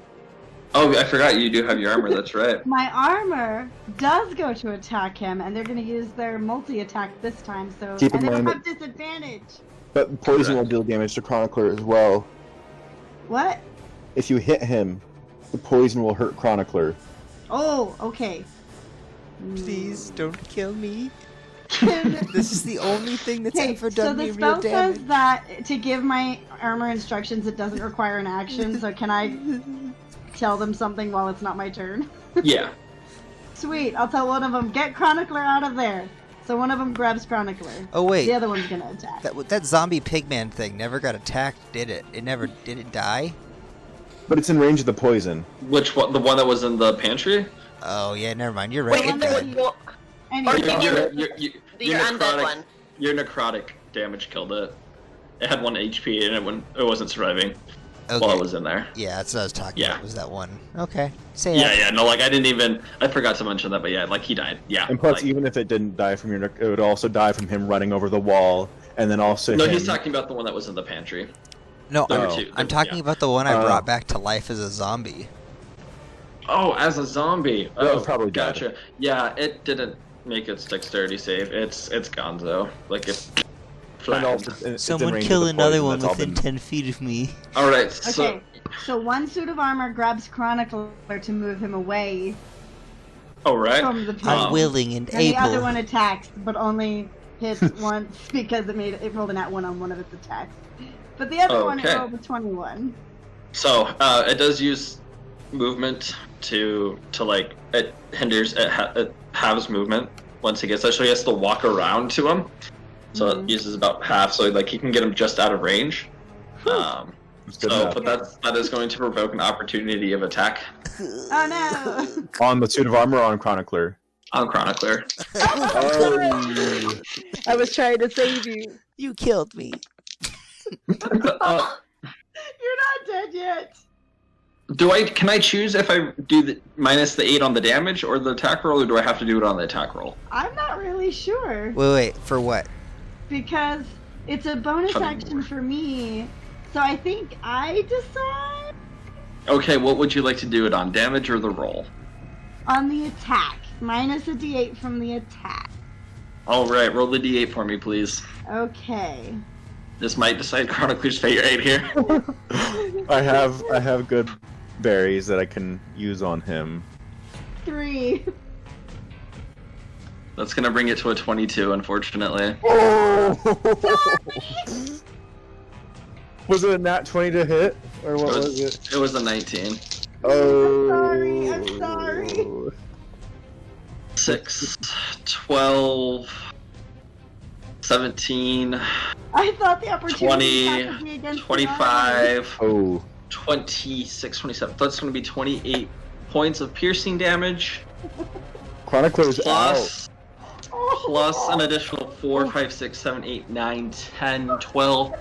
Oh, I forgot you do have your armor. That's right. My armor does go to attack him, and they're going to use their multi-attack this time, so Keep in and they don't mind have disadvantage. But poison will Correct. deal damage to Chronicler as well. What? If you hit him, the poison will hurt Chronicler. Oh, okay. Please don't kill me. Okay, This is the only thing that's ever so done the me spell real says damage. that to give my armor instructions, it doesn't require an action, so can I tell them something while it's not my turn? Yeah. Sweet. I'll tell one of them, get Chronicler out of there. So one of them grabs Chronicler. Oh wait, The other one's gonna attack. that zombie pigman thing never got attacked, did it? It never did. It die? But it's in range of the poison. Which one? The one that was in the pantry? Oh yeah, never mind. You're right. Wait, It the died. one- Anyway, Your undead necrotic, one. Your necrotic damage killed it. It had 1 HP and it wasn't surviving while Okay. it was in there. Yeah, that's what I was talking Yeah. about. Was that one? Okay. Say Yeah, no, like I forgot to mention that, but yeah, like he died. Yeah. And plus, like- even if it didn't die from it would also die from him running over the wall, and then also No, him... he's talking about the one that was in the pantry. No, Number Oh. two. I'm talking about the one I brought back to life as a zombie. Oh, as a zombie. That Oh, was probably dead. gotcha. Yeah, it didn't make its dexterity save. It's gonzo. Like it. And also, it's in Someone range of kill the another poison, one that's all within been- 10 feet of me. All right. okay. So one suit of armor grabs Chronicler to move him away All right. from the pit. I'm willing and And the other able. one attacks, but only hits once because it rolled a nat 1 on one of its attacks. But the other one, it Okay. rolled a 21. So it does use movement to like it hinders it halves movement once he gets there, so he has to walk around to him. So it uses about half, so like he can get him just out of range. It's good So, enough. but that is going to provoke an opportunity of attack Oh no! On the suit of armor or on Chronicler? on Chronicler. Oh. I was trying to save you. You killed me. Uh, You're not dead yet. Can I choose if I do the minus the 8 on the damage or the attack roll, or do I have to do it on the attack roll? I'm not really sure Wait, for what? because it's a bonus action for me. So I think I decide Okay, what would you like to do it on, damage or the roll? on the attack. Minus a d8 from the attack. All right, roll the d8 for me, please. Okay. This might decide Chronicler's fate right here. I have good berries that I can use on him. 3. That's gonna bring it to a 22, unfortunately. Oh! Was it a nat 20 to hit? Or what was it? It was a 19. Oh. I'm sorry. 6, 12, 17, I thought the opportunity 20, attack would be against 25, Oh. 26, 27. That's gonna be 28 points of piercing damage. Chronicler's out. Plus an additional 4, 5, 6, 7, 8, 9, 10, 12.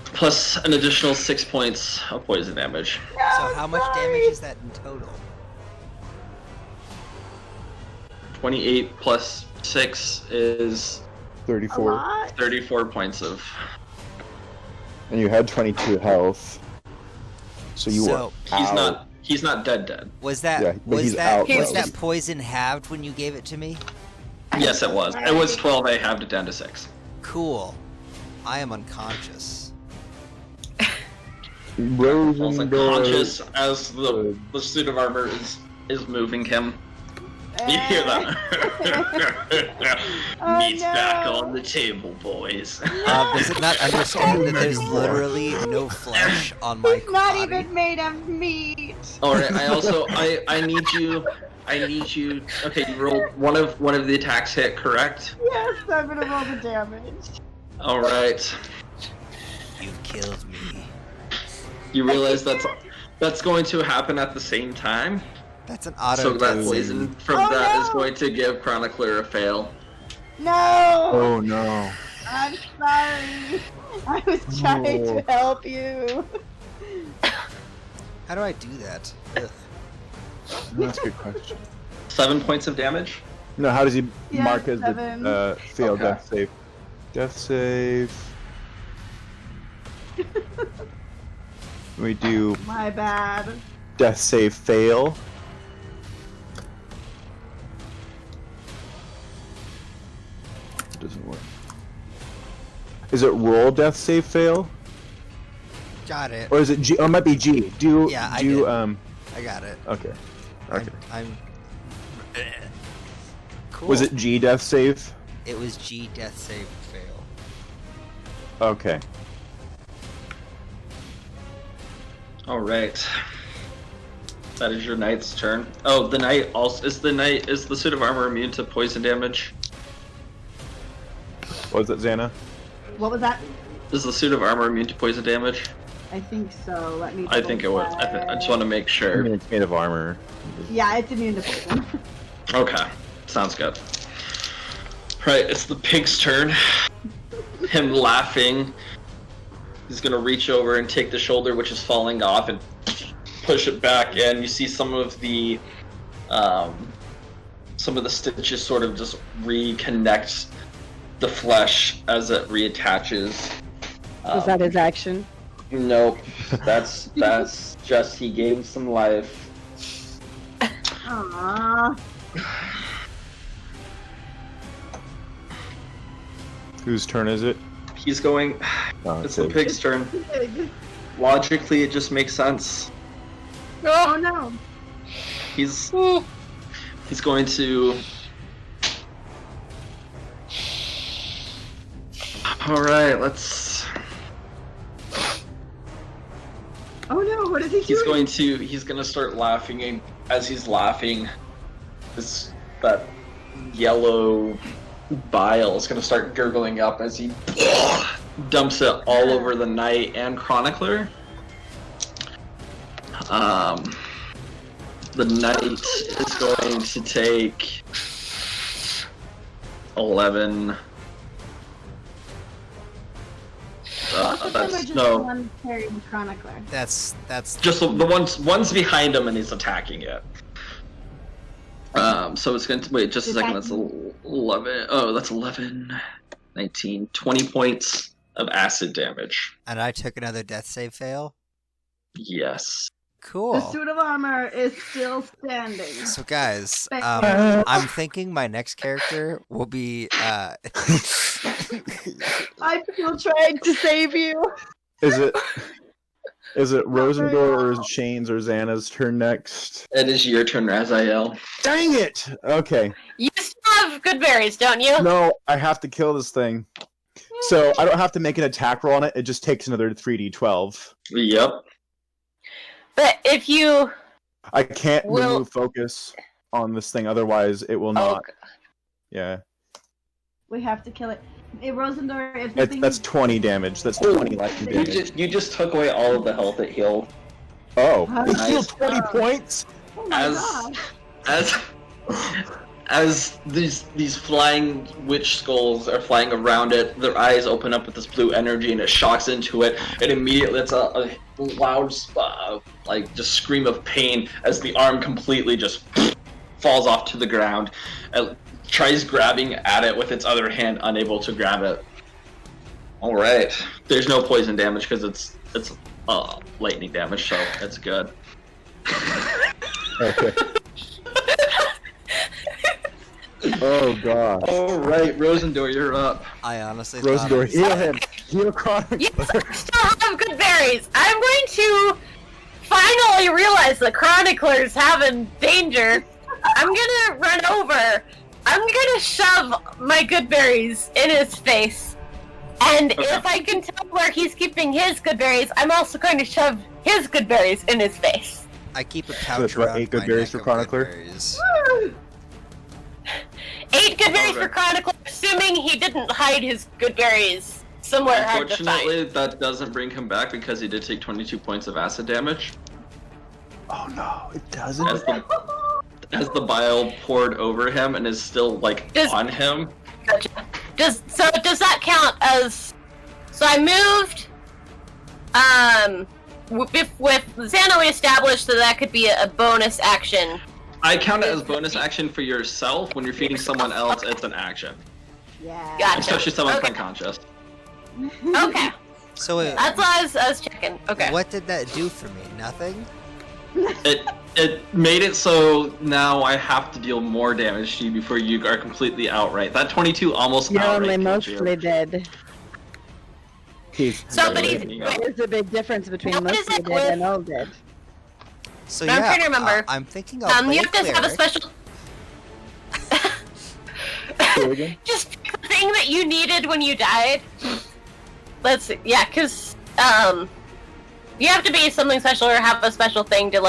Plus an additional 6 points of poison damage. So how much damage is that in total? 28 plus 6 is 34. 34 points of. And you had 22 health. So you were out. He's not dead. Was that Yeah, but he's out, was though. that poison halved when you gave it to me? Yes, it was. It was 12. I halved it down to 6. Cool. I am unconscious. Rose Almost and Thorn. unconscious as the suit of armor is moving him. You hear that? Oh, Meat's back no. on the table, boys. Does it not understand that there's literally no flesh on my He's not body? even made of meat. All right. I need you. Okay, you rolled one of the attacks hit, correct? Yes, I'm gonna roll the damage. All right. You killed me. You realize that's going to happen at the same time. That's an auto So that death poison save. from Oh, that is no. going to give Chronicler a fail. No! Oh no. I'm sorry. I was trying No. to help you. How do I do that? Ugh. That's a good question. 7 points of damage. No, how does he Yeah, mark as 7. the failed Okay. death save? Death save. We do My bad. death save fail. Doesn't work. Is it roll death save fail? Got it. Or is it G? Oh, it might be G. Do Yeah, I do did. I got it. Okay. Okay. I'm cool. Was it G death save? It was G death save fail. Okay. All right. That is your knight's turn. Oh, the knight also is the suit of armor immune to poison damage? What was it, Xana? What was that? Is the suit of armor immune to poison damage? I think so. Let me. I think it was. I just want to make I sure. mean, it's made of armor. Yeah, it's immune to poison. Okay, sounds good. Right, it's the pig's turn. Him laughing. He's gonna reach over and take the shoulder, which is falling off, and push it back, and you see some of the stitches sort of just reconnect the flesh as it reattaches. Was that his action? Nope. That's just he gave some life. Aww. Whose turn is it? He's going. Oh, It's the okay. pig's turn. Logically, it just makes sense. Oh no. He's going to. All right, let's. Oh no, what is he doing? He's gonna start laughing, and as he's laughing, that yellow bile is gonna start gurgling up as he dumps it all over the knight and chronicler. The knight is going to take 11. That's no. One carrying chronicler. That's Just the one's behind him and he's attacking it. So it's going to wait just a second. That's 11. Oh, that's 11, 19, 20 points of acid damage. and I took another death save fail. Yes. Cool. The suit of armor is still standing. So guys, I'm thinking my next character will be I'm still trying to save you. Is it Rosendor or Shane's or Xana's turn next? It is your turn, Raziel. Dang it! Okay. You still have good berries, don't you? No, I have to kill this thing. So I don't have to make an attack roll on it. It just takes another 3d12. Yep. But if you I can't remove focus on this thing, otherwise it will not. Yeah. We have to kill it. Hey, Rosendor, if the thing That's 20 damage. That's 20 lightning damage. You just took away all of the health it healed. Oh, it Nice. healed 20 points? Oh my As god. as these flying witch skulls are flying around it, their eyes open up with this blue energy and it shocks into it. It immediately it's a loud just scream of pain as the arm completely just falls off to the ground. It tries grabbing at it with its other hand, unable to grab it. All right, there's no poison damage because it's lightning damage, so it's good. Okay. Oh god. All right, Rosendor, you're up. I honestly Rosendor, heal him. Heal Chronicler. yes, I still have good berries, I'm going to finally realize the chronicler's having danger. I'm gonna run over. I'm gonna shove my good berries in his face. And Okay. if I can tell where he's keeping his good berries, I'm also going to shove his good berries in his face. I keep a So pouch it's what, around 8 good my berries neck for of Chronicler? good berries. 8 good berries Okay. for Chronicler, assuming he didn't hide his good berries somewhere hard to Unfortunately, find. that doesn't bring him back because he did take 22 points of acid damage. Oh no, it doesn't. As the bile poured over him and is still on him. Gotcha. Does that count as? So I moved. With Xana, we established that could be a bonus action. I count it as bonus action for yourself. When you're feeding someone else, it's an action. Yeah. Gotcha. Especially someone Okay. unconscious. Okay, So that's why I was checking. Okay. what did that do for me? Nothing? It made it so now I have to deal more damage to you before you are completely outright. That 22 almost You're outright only killed you. mostly dead. He's So, but he's. There's a big difference between What is mostly it dead with- and all dead. So I'm yeah, trying to remember. I'm thinking I'll play You have to have a cleric. special. Just pick the thing that you needed when you died. Let's see. Yeah, because you have to be something special or have a special thing to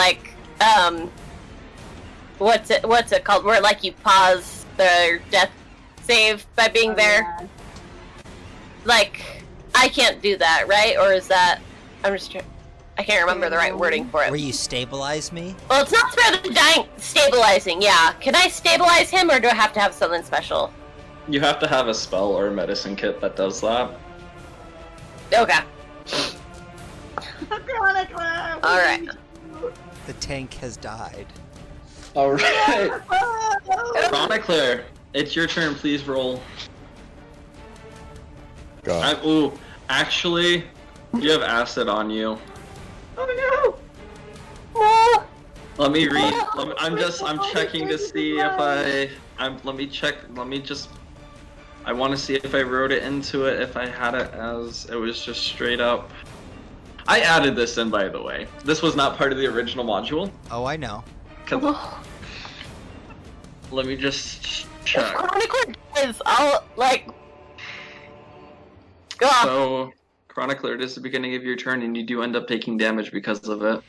what's it called? Where like you pause the death save by being there. Yeah. Like, I can't do that, right? Or is that? I can't remember the right wording for it. Where you stabilize me? Well, it's not for the dying stabilizing. Yeah, can I stabilize him, or do I have to have something special? You have to have a spell or a medicine kit that does that. Okay. Chronicler! All right. The tank has died. Alright. Chronicler, it's your turn. Please roll. God. Ooh, actually, you have acid on you. Oh Let me read. I'm checking to see if let me check. I want to see if I wrote it into it, if I had it as it was just straight up. I added this in, by the way. This was not part of the original module. Oh, I know. Let me just check. Chronicler is all like. Go on. So, Chronicler, it is the beginning of your turn, and you do end up taking damage because of it.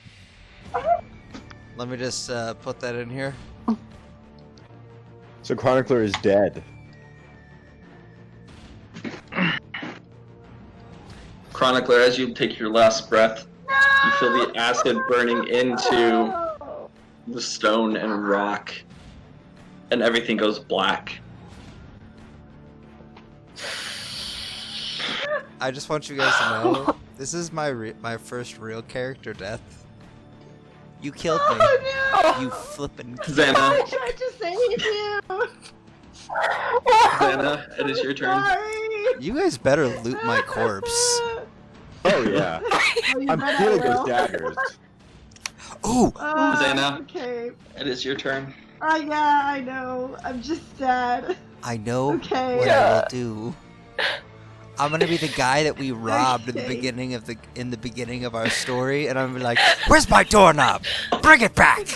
Let me just put that in here. So Chronicler is dead. Chronicler, as you take your last breath, you feel the acid burning into the stone and rock, and everything goes black. I just want you guys to know, this is my first real character death. You killed me. Oh, no! You flippin' Xana, I tried to save you! Xana, it is your turn. Sorry! You guys better loot my corpse. Oh yeah. Oh, you I'm bet I feeling will. those daggers. Ooh! Xana. Okay. It is your turn. Yeah, I know. I'm just sad. I know Okay. what I will do. I'm gonna be the guy that we robbed in the Okay. beginning of our story, and I'm gonna be like, "Where's my doorknob? Bring it back!"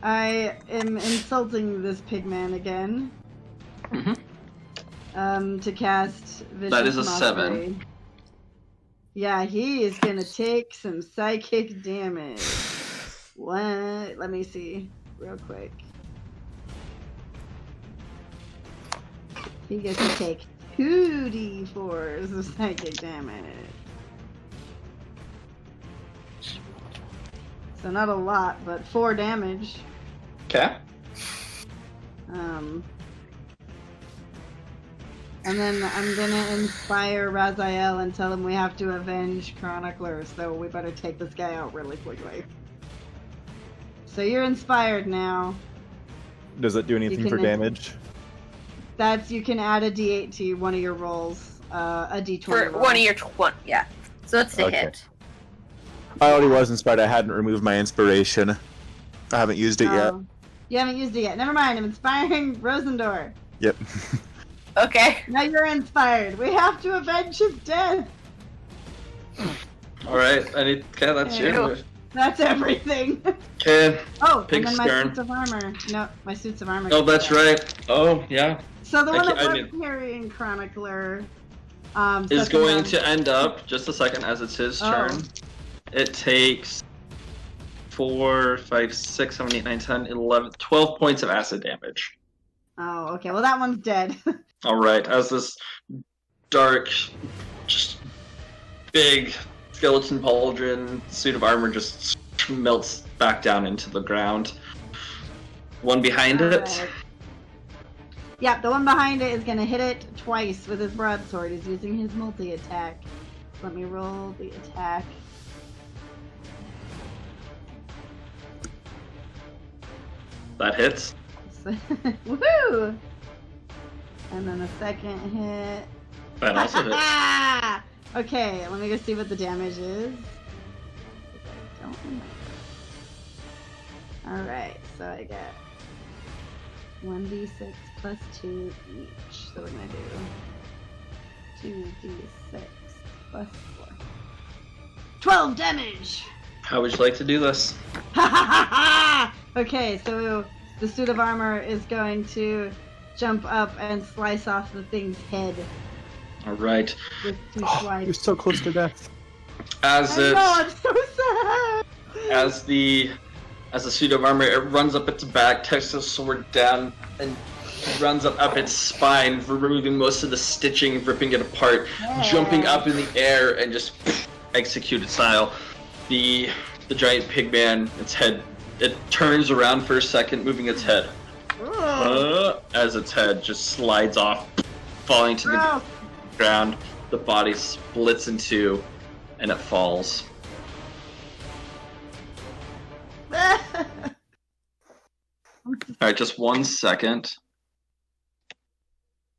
I am insulting this pigman again. To cast Vicious That is a Mockery. 7. Yeah, he is gonna take some psychic damage. What? Let me see real quick. He gets to take 2d4s of psychic damage. So not a lot, but 4 damage. Okay. And then I'm gonna inspire Raziel and tell him we have to avenge Chronicler, so we better take this guy out really quickly. So you're inspired now. Does that do anything You for can- damage? You can add a d8 to one of your rolls, a d20 For roll. one of your 20, yeah. So it's a Okay. hit. I already was inspired. I hadn't removed my inspiration. I haven't used it yet. Oh. You haven't used it yet. Never mind. I'm inspiring Rosendor. Yep. Okay. Now you're inspired. We have to avenge his death. Alright, okay, that's Okay. your. That's everything. Okay. Oh, Pig's and then my turn. suits of armor. No, my suits of armor. Oh, that's right. Oh, yeah. So the one that I was carrying Chronicler Is second going round- to end up, just a second, as it's his Oh. turn. It takes 4, 5, 6, 7, 8, 9, 10, 11, 12 points of acid damage. Oh, okay. Well, that one's dead. Alright, as this dark, just big skeleton pauldron suit of armor just melts back down into the ground. One behind it. Alright. Yeah, the one behind it is going to hit it twice with his broadsword. He's using his multi-attack. Let me roll the attack. That hits. Woohoo! And then the second hit. That also hits. Okay, let me go see what the damage is. I don't remember. Alright, so I get 1d6 plus 2 each. So we're gonna do 2d6 plus 4. 12 damage! How would you like to do this? Okay, so the suit of armor is going to jump up and slice off the thing's head Alright. with 2 Oh, slices. you're so close to death. As I it, know, I'm so sad. as the suit of armor, it runs up its back, takes the sword down, and runs up its spine, removing most of the stitching, ripping it apart, jumping up in the air, and just executed style. The giant pig man, its head, it turns around for a second, moving its head. As its head just slides off, falling to the ground. The body splits in two, and it falls. Alright, just 1 second.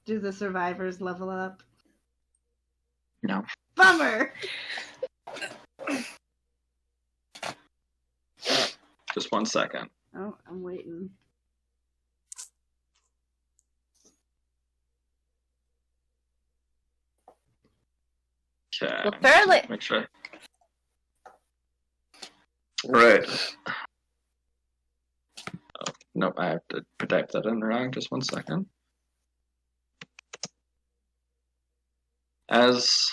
Do the survivors level up? No. Bummer! Just 1 second. Oh, I'm waiting. Okay. Well, apparently. Make sure. Right. Oh, no, I have to type that in wrong. Just 1 second. As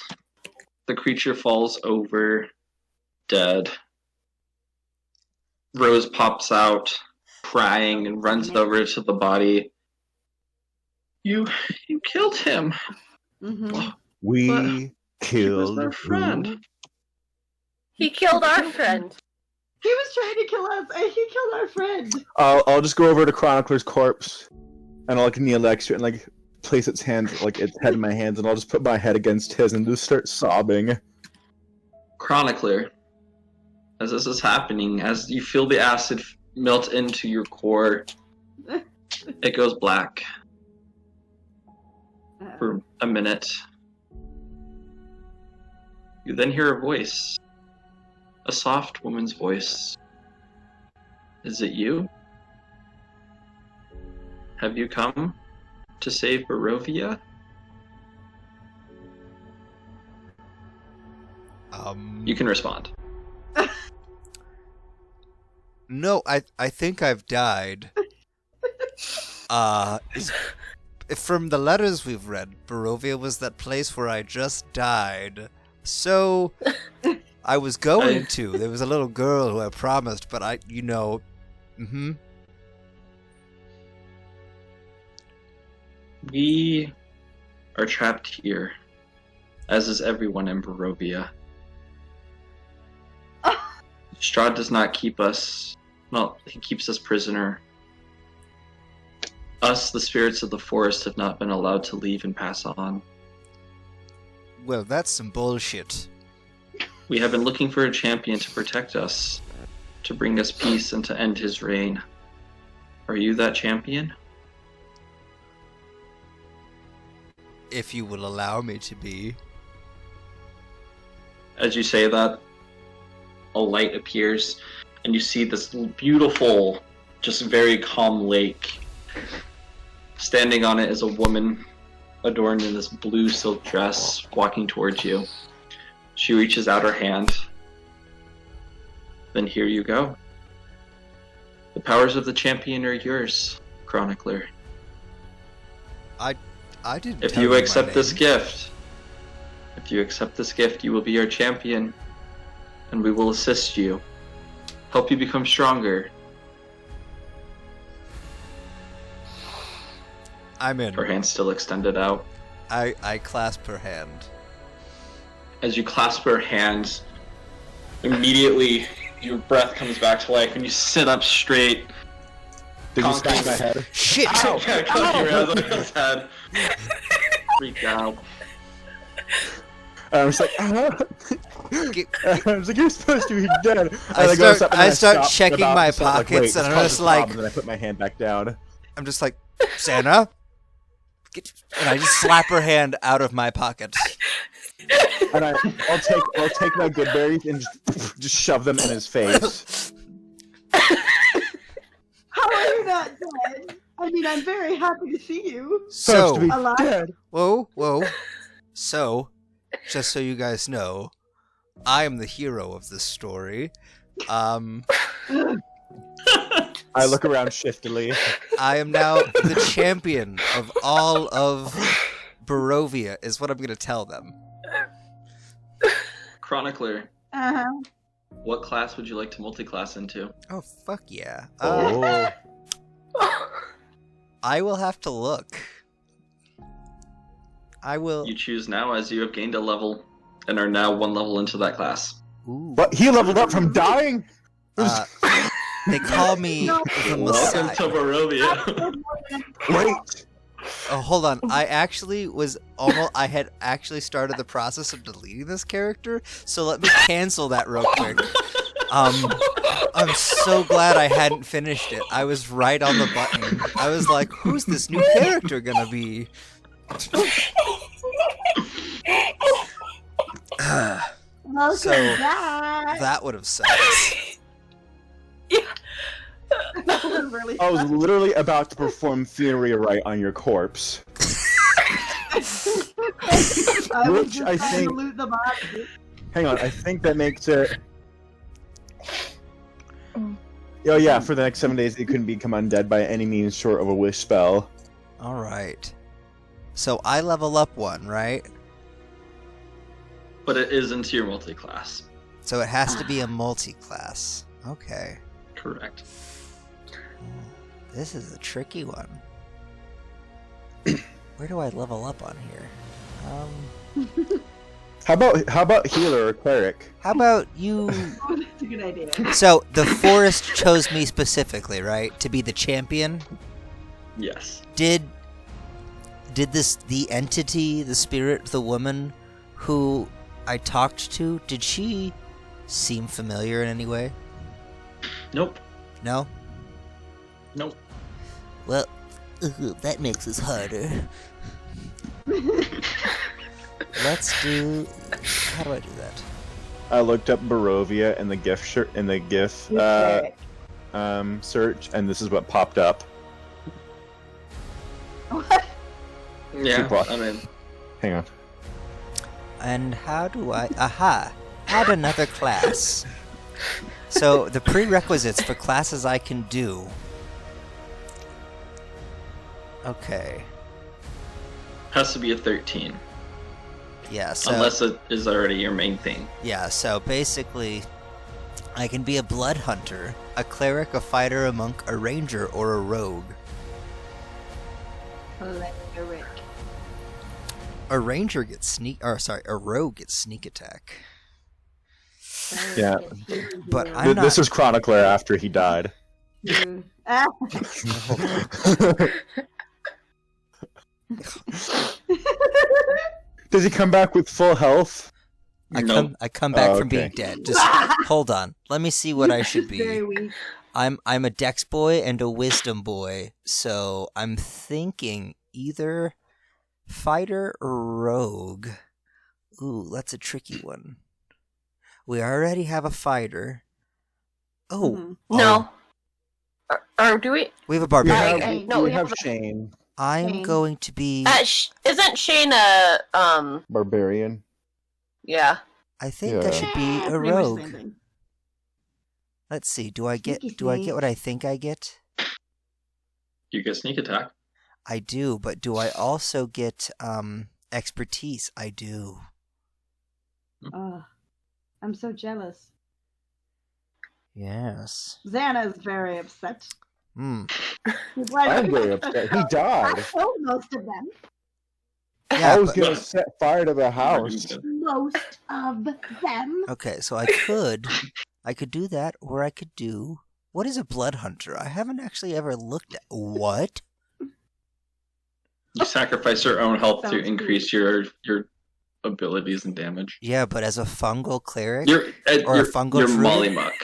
the creature falls over, dead, Rose pops out, crying, and runs over to the body. You killed him. Mm-hmm. We He was killed our friend. He killed our friend. He was trying to kill us, and he killed our friend. I'll just go over to Chronicler's corpse, and I'll kneel next to it and place its hands, its head in my hands, and I'll just put my head against his and just start sobbing. Chronicler, as this is happening, as you feel the acid melt into your core, it goes black for a minute. You then hear a voice. A soft woman's voice. Is it you? Have you come to save Barovia? You can respond. No, I think I've died. From the letters we've read, Barovia was that place where I just died. So, I was going to. There was a little girl who I promised, but We are trapped here, as is everyone in Barovia. Strahd does not keep us. Well, he keeps us prisoner. Us, the spirits of the forest, have not been allowed to leave and pass on. Well, that's some bullshit. We have been looking for a champion to protect us, to bring us peace and to end his reign. Are you that champion? If you will allow me to be. As you say that, a light appears, and you see this beautiful, just very calm lake. Standing on it is a woman adorned in this blue silk dress, walking towards you. She reaches out her hand. Then here you go. The powers of the champion are yours, Chronicler. I didn't. If tell you my accept this name. gift, you will be our champion, and we will assist you, help you become stronger. I'm in. Her hand still extended out. I clasp her hand. As you clasp her hands, immediately your breath comes back to life, and you sit up straight. Did you smack my head? Shit! Ow! His head. Freaked out. I was like, I was like, you're supposed to be dead. I start checking my pockets, and I'm just like, and then I put my hand back down. I'm just like, Santa, and I just slap her hand out of my pocket. And I'll take my good berries and just shove them in his face. How are you not dead? I mean, I'm very happy to see you. Supposed to be alive. dead. Whoa. So, just so you guys know, I am the hero of this story. I look around shiftily. I am now the champion of all of Barovia, is what I'm going to tell them. Chronicler, Uh-huh. what class would you like to multi-class into? Oh, fuck yeah. Oh. I will have to look. I will. You choose now as you have gained a level and are now 1 level into that class. Ooh. But he leveled up from dying? They call me the Welcome Messiah. to Barovia. Wait. Oh, hold on. I had actually started the process of deleting this character, so let me cancel that real quick. I'm so glad I hadn't finished it. I was right on the button. I was like, who's this new character gonna be? Welcome So, back. that would have sucked. That was really I was literally about to perform funeral rite on your corpse. I was Which just I trying think- to loot the body. Hang on, I think that makes it... Oh yeah, for the next 7 days it couldn't become undead by any means short of a wish spell. Alright. So I level up 1, right? But it is into your multi-class. So it has to be a multi-class. Okay. Correct. This is a tricky one. Where do I level up on here? How about healer or cleric? How about you? That's a good idea. So the forest chose me specifically, right, to be the champion. Yes. Did the entity, the spirit, the woman who I talked to, did she seem familiar in any way? Nope. No? Nope. Well, that makes this harder. Let's do. How do I do that? I looked up Barovia in the GIF search, and this is what popped up. What? Yeah, Super. I mean, Hang on. And how do I? Aha! Add another class. So the prerequisites for classes I can do. Okay. has to be a 13. Yeah. So. Unless it is already your main thing. Yeah, so basically, I can be a blood hunter, a cleric, a fighter, a monk, a ranger, or a rogue. A ranger gets sneak, or sorry, a rogue gets sneak attack. Yeah. But I'm not. This is Chronicler after he died. Ah. Does he come back with full health? Nope. I come back Oh, from being okay. dead. Just hold on. Let me see what I should Very be. weak. I'm a dex boy and a wisdom boy, so I'm thinking either fighter or rogue. Ooh, that's a tricky one. We already have a fighter. Oh, Mhm. No. Or do we? we have a We barbarian. have, no, we we have have- Shane, I'm Shane. going to be. Isn't Shane a barbarian. Yeah. I think I Yeah. should be a Pretty much the rogue. same thing. Let's see. Do I get Sneaky what I think I get? You get sneak attack. I do, but do I also get expertise? I do. Oh, I'm so jealous. Yes. Xana's very upset. Hmm. He's like, I'm very upset. He died. I killed most of them. Yeah. I was but- gonna set fire to the house. Most of them. Okay, so I could do that, or I could do. What is a blood hunter? I haven't actually ever looked at. What? You sacrifice your own health to Sounds increase your abilities and damage. Yeah, but as a fungal cleric. You're Or a fungal you're druid? Molly Muck.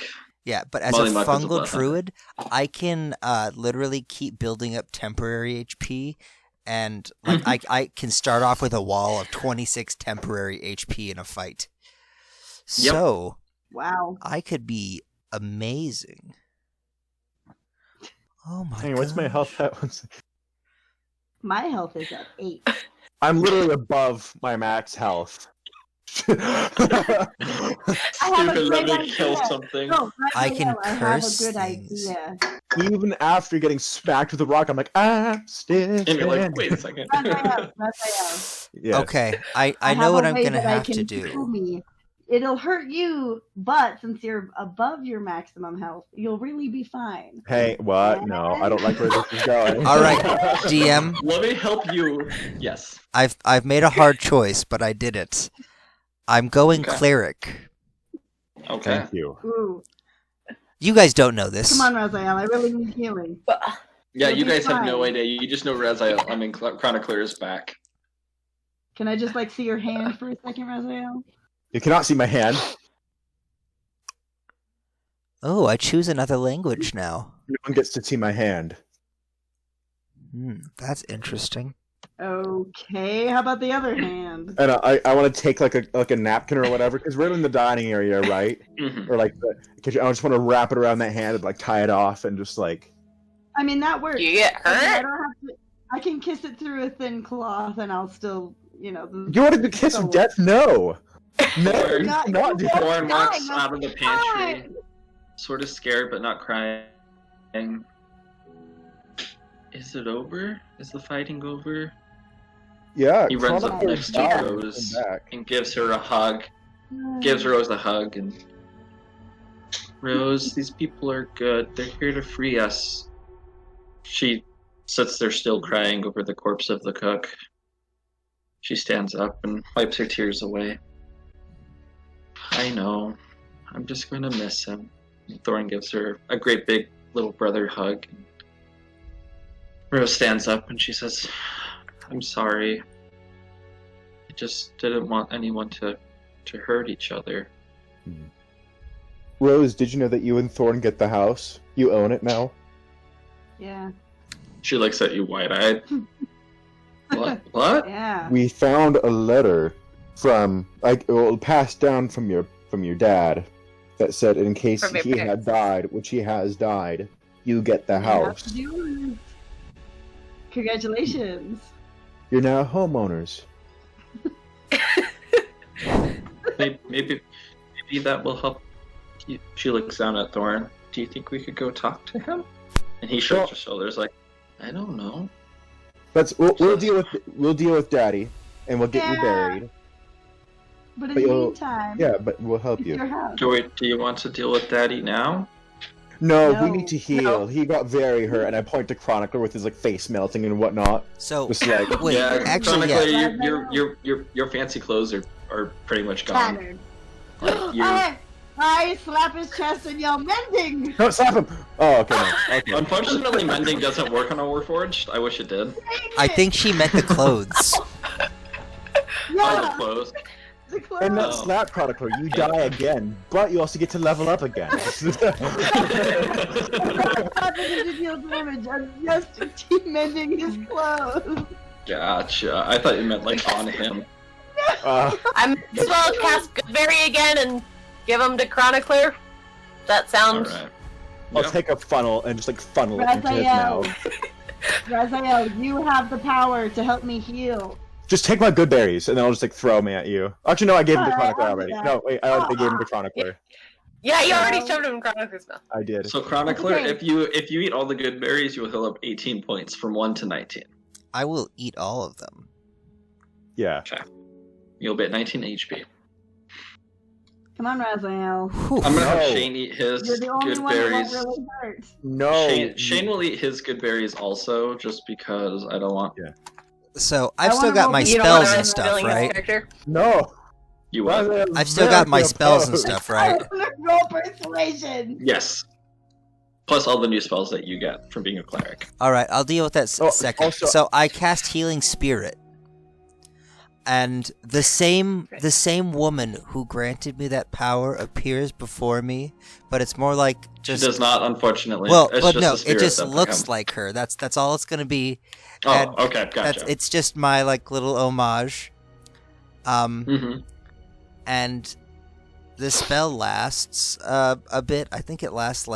Yeah, but as Molly a Muck is a fungal blood hunter. druid, I can literally keep building up temporary HP, and like I can start off with a wall of 26 temporary HP in a fight. Yep. So Wow. I could be amazing. Oh my god! Hey, what's my health at? My health is at 8. I'm literally above my max health. I have a Stupid, great let me idea. kill something. No, I right can now, I have a curse good things. idea. Even after getting smacked with a rock, I'm like, I'm still And you're like, standing. wait a second. Raphael, Yeah. Okay, I I know have what a I'm way gonna that I have to can do. kill me It'll hurt you, but since you're above your maximum health, you'll really be fine. Hey, what? No, I don't like where this is going. All right, DM. Let me help you. Yes. I've made a hard choice, but I did it. I'm going cleric. Okay. Thank you. Ooh. You guys don't know this. Come on, Raziel, I really need healing. Yeah, You'll you be guys have fine. no idea. You just know Raziel. I mean, Chronicler is back. Can I just see your hand for a second, Raziel? You cannot see my hand. Oh, I choose another language now. No one gets to see my hand. That's interesting. Okay, how about the other hand? And I want to take like a napkin or whatever, because we're in the dining area, right? Mhm. Or because I just want to wrap it around that hand and tie it off and just I mean, that works. Do you get I hurt? don't have to. I can kiss it through a thin cloth, and I'll still, You wanted to kiss of death? No. No, Thorn- you cannot do that. Thorn walks Fine, out of the that's pantry, fine. sort of scared but not crying. Is it over? Is the fighting over? Yeah. He runs up Chronicler next to died Rose and back. and gives her a hug. Gives Rose a hug and Rose, these people are good. They're here to free us. She sits there still crying over the corpse of the cook. She stands up and wipes her tears away. I know. I'm just going to miss him. And Thorn gives her a great big little brother hug. Rose stands up and she says, I'm sorry. I just didn't want anyone to hurt each other. Rose, did you know that you and Thorn get the house? You own it now? Yeah. She looks at you wide-eyed. What? Yeah. We found a letter from passed down from your dad that said in case From your he had parents. died, which he has died, you get the You have house. to do it. Congratulations. You're now homeowners. Maybe that will help. She looks down at Thorn. Do you think we could go talk to him? And he shrugs his shoulders like, I don't know. We'll deal with Daddy, and we'll get you Yeah. buried. But in But the you'll- meantime, Yeah, but we'll help it's your you. house. Do you want to deal with Daddy now? No, we No. need to heal. No. He got very hurt, and I point to Chronicler with his face melting and whatnot. So, Just like wait, yeah, actually, Chronicler, yeah. your fancy clothes are pretty much gone. Tattered. Like, you, I slap his chest and yell, mending! don't slap him. Oh, okay, no. Okay. unfortunately, mending doesn't work on a Warforged. I wish it did. I think she meant the clothes. Oh, the Yeah, clothes. the clothes. And not Oh. slap Chronicler, you die again, but you also get to level up again. Not because to deal damage, I'm just mending his clothes. Gotcha. I thought you meant on him. I might as well cast Goodberry again and give him to Chronicler. That sounds. All right. I'll Yeah. take a funnel and just funnel it into his Raziel, mouth. Raziel, you have the power to help me heal. Just take my good berries, and then I'll just throw me at you. Actually, no, I gave him to Alright, Chronicler I'll do already. that. No, wait, I gave him to Chronicler. Yeah, you already So- showed him Chronicler's mouth. I did. So Chronicler, Okay. if you eat all the good berries, you'll heal up 18 points from 1 to 19. I will eat all of them. Yeah. You'll be at 19 HP. Come on, Raziel. Whew. I'm gonna have No. Shane eat his You're the only good one that berries. won't really hurt. No. Shane will eat his good berries also, just because I don't want So, I I've still wanna got roll my the- You don't want spells to and risk stuff, killing his right? character? No. you. What? Raziel's I've still got my very spells and opposed. stuff, right? I'm gonna roll persuasion. Yes. Plus all the new spells that you get from being a cleric. Alright, I'll deal with that Oh, second. also- So, I cast Healing Spirit. And the same woman who granted me that power appears before me, but it's more like She just does not, unfortunately. well, it's but just no, a spirit it just that looks becomes- like her. That's all it's gonna be. Oh, and okay, gotcha. It's just my little homage. Mm-hmm. And the spell lasts a bit. I think it lasts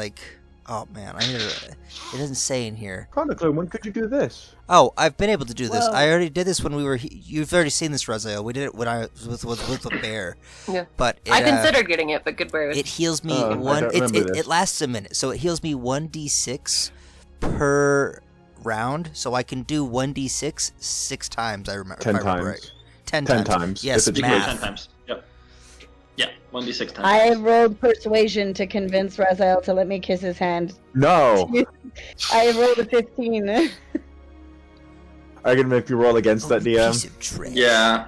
oh man, it doesn't say in here. Chronicler, when could you do this? Oh, I've been able to do this. Whoa. I already did this when we were. You've already seen this, Raziel. We did it when I was with a bear. Yeah. But I considered getting it, but Goodberry was. it heals me Oh, I one. don't remember this. It lasts a minute, so it heals me 1d6 per round. So I can do 1d6 6 times. I remember. 10 if I remember times. right. 10 10 times. times. Yes, If it's You can do it math. 10 times. Yep. Yeah, 1d6 times. I rolled persuasion to convince Raziel to let me kiss his hand. No. I rolled a 15. I can make you roll against that Piece DM. of trash. Yeah.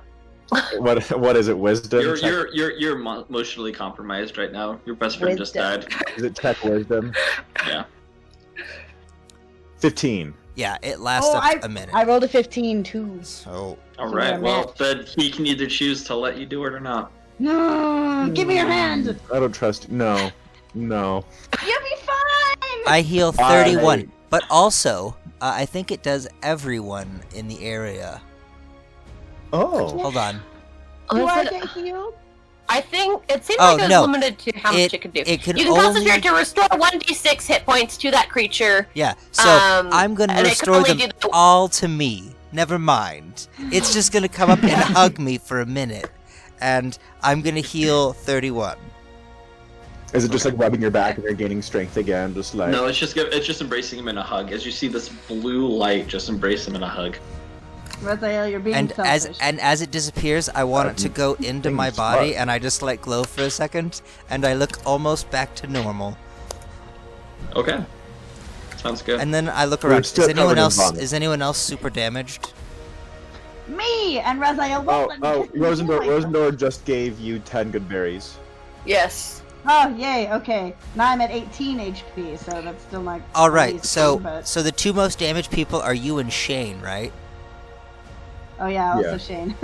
What is it? Wisdom. You're emotionally compromised right now. Your best friend just died. Is it check wisdom? Yeah. 15. Yeah, it lasts up a minute. I rolled a 15 too. So All So right. we're Well, matched. then he can either choose to let you do it or not. No, give me your hand. I don't trust. No. You'll be fine. I heal 31, but also I think it does everyone in the area. Oh. Hold on. Do I Was it- get healed? I think it seemed Oh, like it was no. limited to how much it could do. It can You can only... concentrate to restore 1d6 hit points to that creature. Yeah, so I'm gonna and it can restore only them do the- all to me. Never mind. It's just gonna come up and hug me for a minute, and I'm gonna heal 31. Is it just like rubbing your back and you're gaining strength again? Just like. No, it's just embracing him in a hug. As you see this blue light, just embrace him in a hug. Raziel, you're being And selfish. as it disappears, I want it to go into my body, and I just let glow for a second, and I look almost back to normal. Okay. Sounds good. And then I look We're around. still covered in vomit. Is anyone else super damaged? Me and Raziel won't let me kiss you like that. Rosendor just gave you 10 good berries. Yes. Oh, yay, okay. Now I'm at 18 HP, so that's still not All right. amazing, So but... so the two most damaged people are you and Shane, right? Oh yeah, also Yeah. Shane.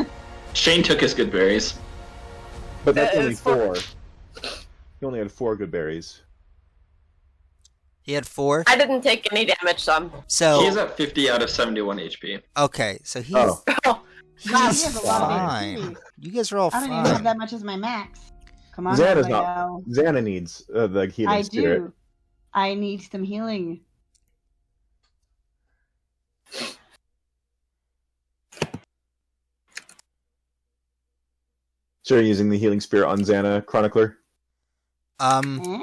Shane took his good berries. But that's only It's for- 4. He only had 4 good berries. He had 4. I didn't take any damage, so I'm... So He's at 50 out of 71 HP. okay. So he's Oh. Wow, he he's has a lot of fine. HP. You guys are all I don't even have fine. that much as my max. Come on, Xana's Raziel. Xana needs the healing I spirit. do. I need some healing. So you're using the healing spirit on Xana, Chronicler? Eh?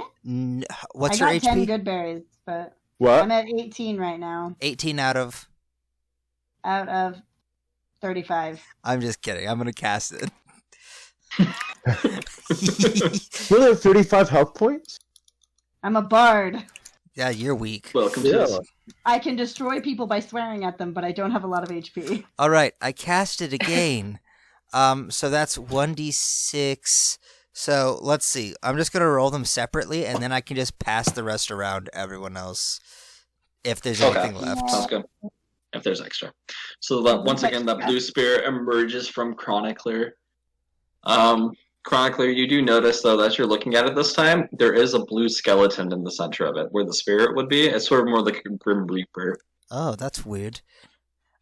What's I your got 10 HP? good berries, but What? I'm at 18 right now 18 out of. out of 35. I'm just kidding. I'm gonna cast it. You only have 35 health points? I'm a bard. Yeah, you're weak. Welcome to Yeah. this. I can destroy people by swearing at them, but I don't have a lot of HP. All right, I cast it again. So that's 1d6. So let's see. I'm just gonna roll them separately, and then I can just pass the rest around to everyone else if there's Okay. anything left. Sounds good. If there's extra. So that once again, that blue spirit emerges from Chronicler. Chronicler, you do notice though that you're looking at it this time. There is a blue skeleton in the center of it, where the spirit would be. It's sort of more like a Grim Reaper. Oh, that's weird.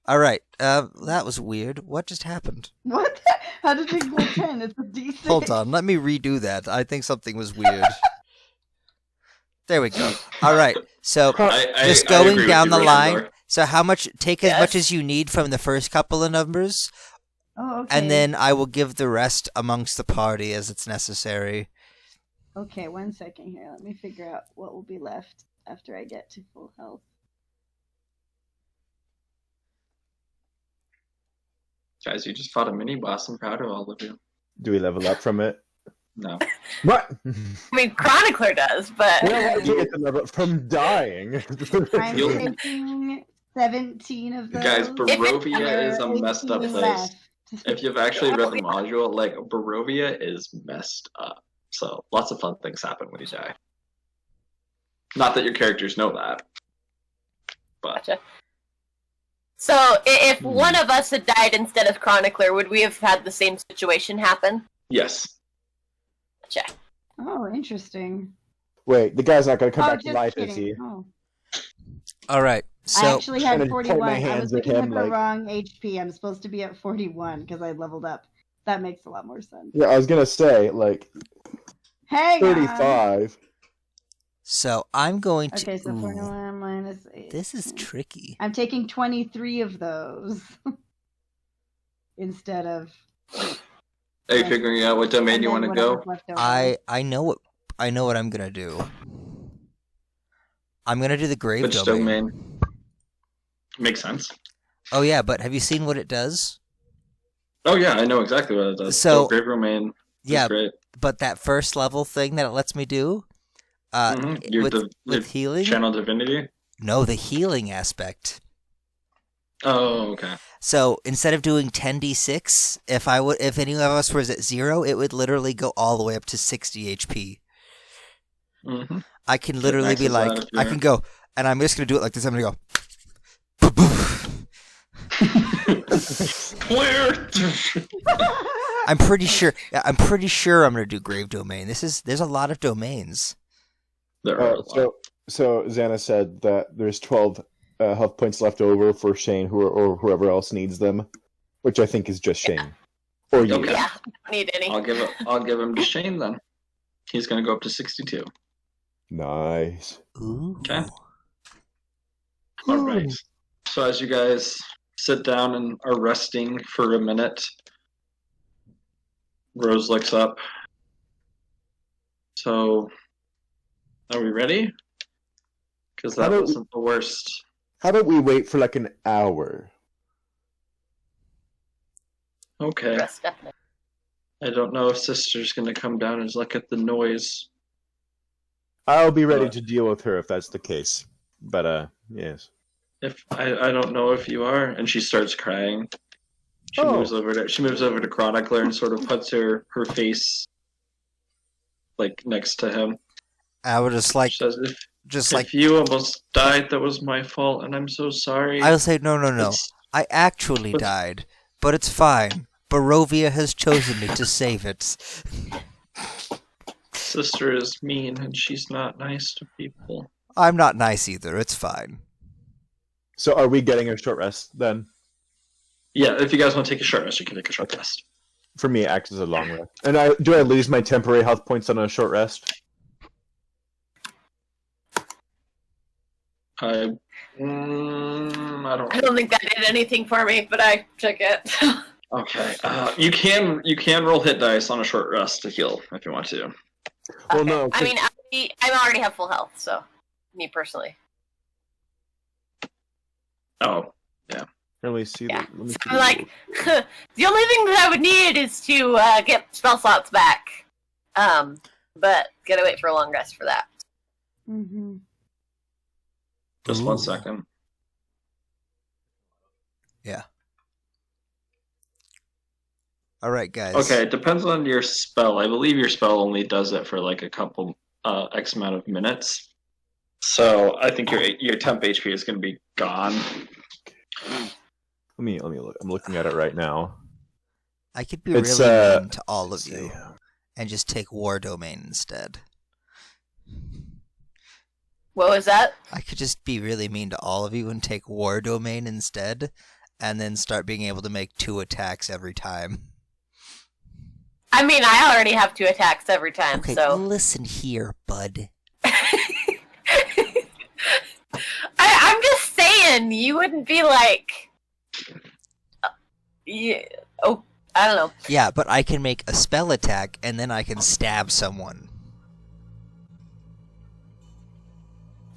All right, that was weird. What just happened? What? How did it go 10? It's a D6. Hold on, let me redo that. I think something was weird. There we go. All right, so just I agree going with down you, the line. Rosendor. So how much? Take as Yes. much as you need from the first couple of numbers, Oh, okay. and then I will give the rest amongst the party as it's necessary. Okay, 1 second here. Let me figure out what will be left after I get to full health. Guys, you just fought a mini boss. I'm proud of all of you. Do we level up from it? No. What? I mean, Chronicler does, but... Well, how do you get to level up from dying? I'm You'll- taking 17 of those. Guys, Barovia There is a are messed up 18 place. left. If you've actually read the module, like, Barovia is messed up. So, lots of fun things happen when you die. Not that your characters know that. But, Gotcha. So, if one of us had died instead of Chronicler, would we have had the same situation happen? yes. Gotcha. Oh, interesting. Wait, the guy's not going to come Oh, back to just life, kidding. is he? Oh. All right, I so actually trying had to point 41. my I hands was at looking at him, the like- wrong HP. I'm supposed to be at 41 because I leveled up. That makes a lot more sense. Yeah, I was going to say, like, Hang on. 35. so I'm going to. Okay, so Ooh, 41 minus 8. this is tricky. I'm taking 23 of those instead of. Are you figuring out what domain and you then want to go? whatever's left over. I know what I'm gonna do. I'm gonna do the grave Which domain. domain? Makes sense. Oh yeah, but have you seen what it does? Oh, yeah, I know exactly what it does. So- Grave Domain is Yeah, great. but that first level thing that it lets me do, with healing. Channel divinity. No, the healing aspect. Oh, okay. So instead of doing 10d6, if any of us was at 0, it would literally go all the way up to 60 HP. Mm-hmm. I can literally be like, I can go, and I'm just gonna do it like this. I'm gonna go. Clear. I'm pretty sure I'm gonna do Grave Domain. There's a lot of domains. There are a lot. So Xana said that there's 12 health points left over for Shane, or whoever else needs them, which I think is just Shane. Or you. Okay. Yeah, need any. I'll give him to Shane then. He's gonna go up to 62. Nice. Ooh. Okay. All right. So as you guys sit down and are resting for a minute, Rose looks up. So, are we ready? Because that wasn't the worst. How about we wait for like an hour? Okay. Rest definitely. I don't know if Sister's going to come down and look at the noise. I'll be ready to deal with her if that's the case. But, yes. If I don't know if you are, and she starts crying. She moves over to Chronicler and sort of puts her face like next to him. I would just like, Says, if you almost died, that was my fault, and I'm so sorry. I'll say no. I actually died, but it's fine. Barovia has chosen me to save it. Sister is mean, and she's not nice to people. I'm not nice either. It's fine. So are we getting a short rest then? Yeah, if you guys want to take a short rest, you can take a short rest. For me, it acts as a long rest. And do I lose my temporary health points on a short rest? I don't think that did anything for me, but I took it. Okay. You can roll hit dice on a short rest to heal if you want to. Well, Okay. no. I mean, I already have full health, so me personally. Oh, yeah. Let me see. Yeah. Let me see I'm like, the only thing that I would need is to get spell slots back. But gotta wait for a long rest for that. Mm-hmm. Just 1 second. Yeah. All right, guys. Okay, it depends on your spell. I believe your spell only does it for like a couple X amount of minutes. So I think your temp HP is going to be gone. Let me look. I'm looking at it right now. I could be really mean to all of you and just take War Domain instead. What was that? I could just be really mean to all of you and take War Domain instead, and then start being able to make 2 attacks every time. I mean, I already have 2 attacks every time, Okay, so... listen here, bud. I'm just saying, you wouldn't be like... I don't know. Yeah, but I can make a spell attack, and then I can stab someone.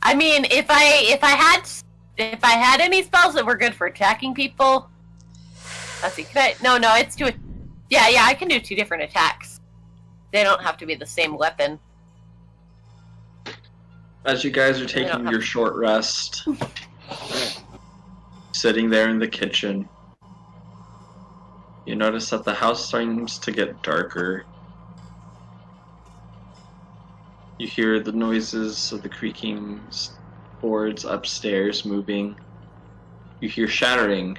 I mean, if I had any spells that were good for attacking people... Let's see, No, it's 2... Yeah, I can do 2 different attacks. They don't have to be the same weapon. As you guys are taking your short rest, sitting there in the kitchen, you notice that the house seems to get darker. You hear the noises of the creaking boards upstairs moving. You hear shattering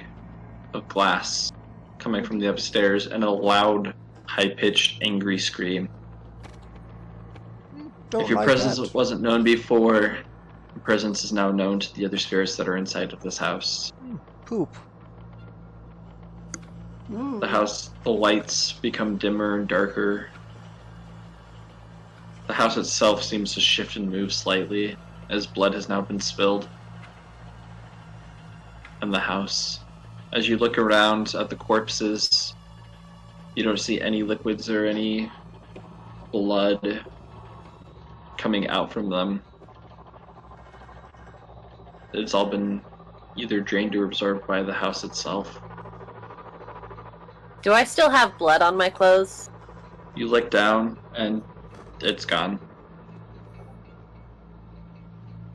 of glass coming from the upstairs and a loud, high-pitched, angry scream. If your presence wasn't known before, your presence is now known to the other spirits that are inside of this house. Poop. The house, the lights become dimmer and darker. The house itself seems to shift and move slightly, as blood has now been spilled. And the house, as you look around at the corpses, you don't see any liquids or any blood coming out from them. It's all been either drained or absorbed by the house itself. Do I still have blood on my clothes? You look down, and it's gone.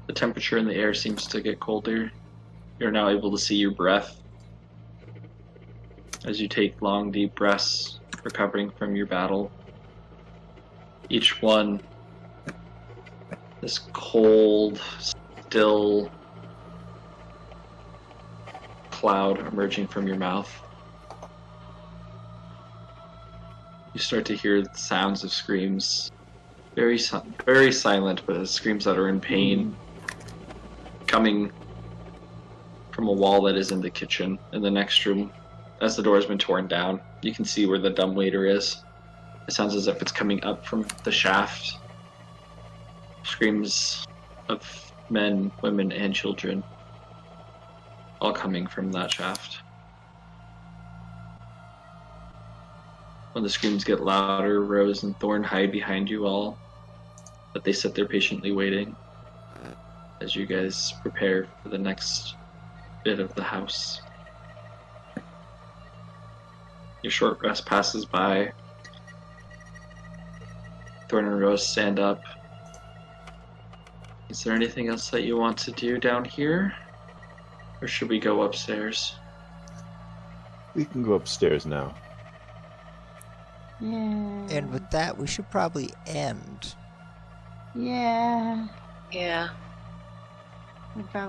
The temperature in the air seems to get colder. You're now able to see your breath as you take long, deep breaths, recovering from your battle. Each one, this cold, still cloud emerging from your mouth. You start to hear the sounds of screams, very silent, but screams that are in pain, coming from a wall that is in the kitchen. In the next room, as the door has been torn down, you can see where the dumbwaiter is. It sounds as if it's coming up from the shaft. Screams of men, women, and children, all coming from that shaft. When the screams get louder, Rose and Thorn hide behind you all, but they sit there patiently waiting as you guys prepare for the next bit of the house. Your short rest passes by. Thorn and Rose stand up. Is there anything else that you want to do down here? Or should we go upstairs? We can go upstairs now. Yeah. And with that, we should probably end. Yeah. Yeah. We probably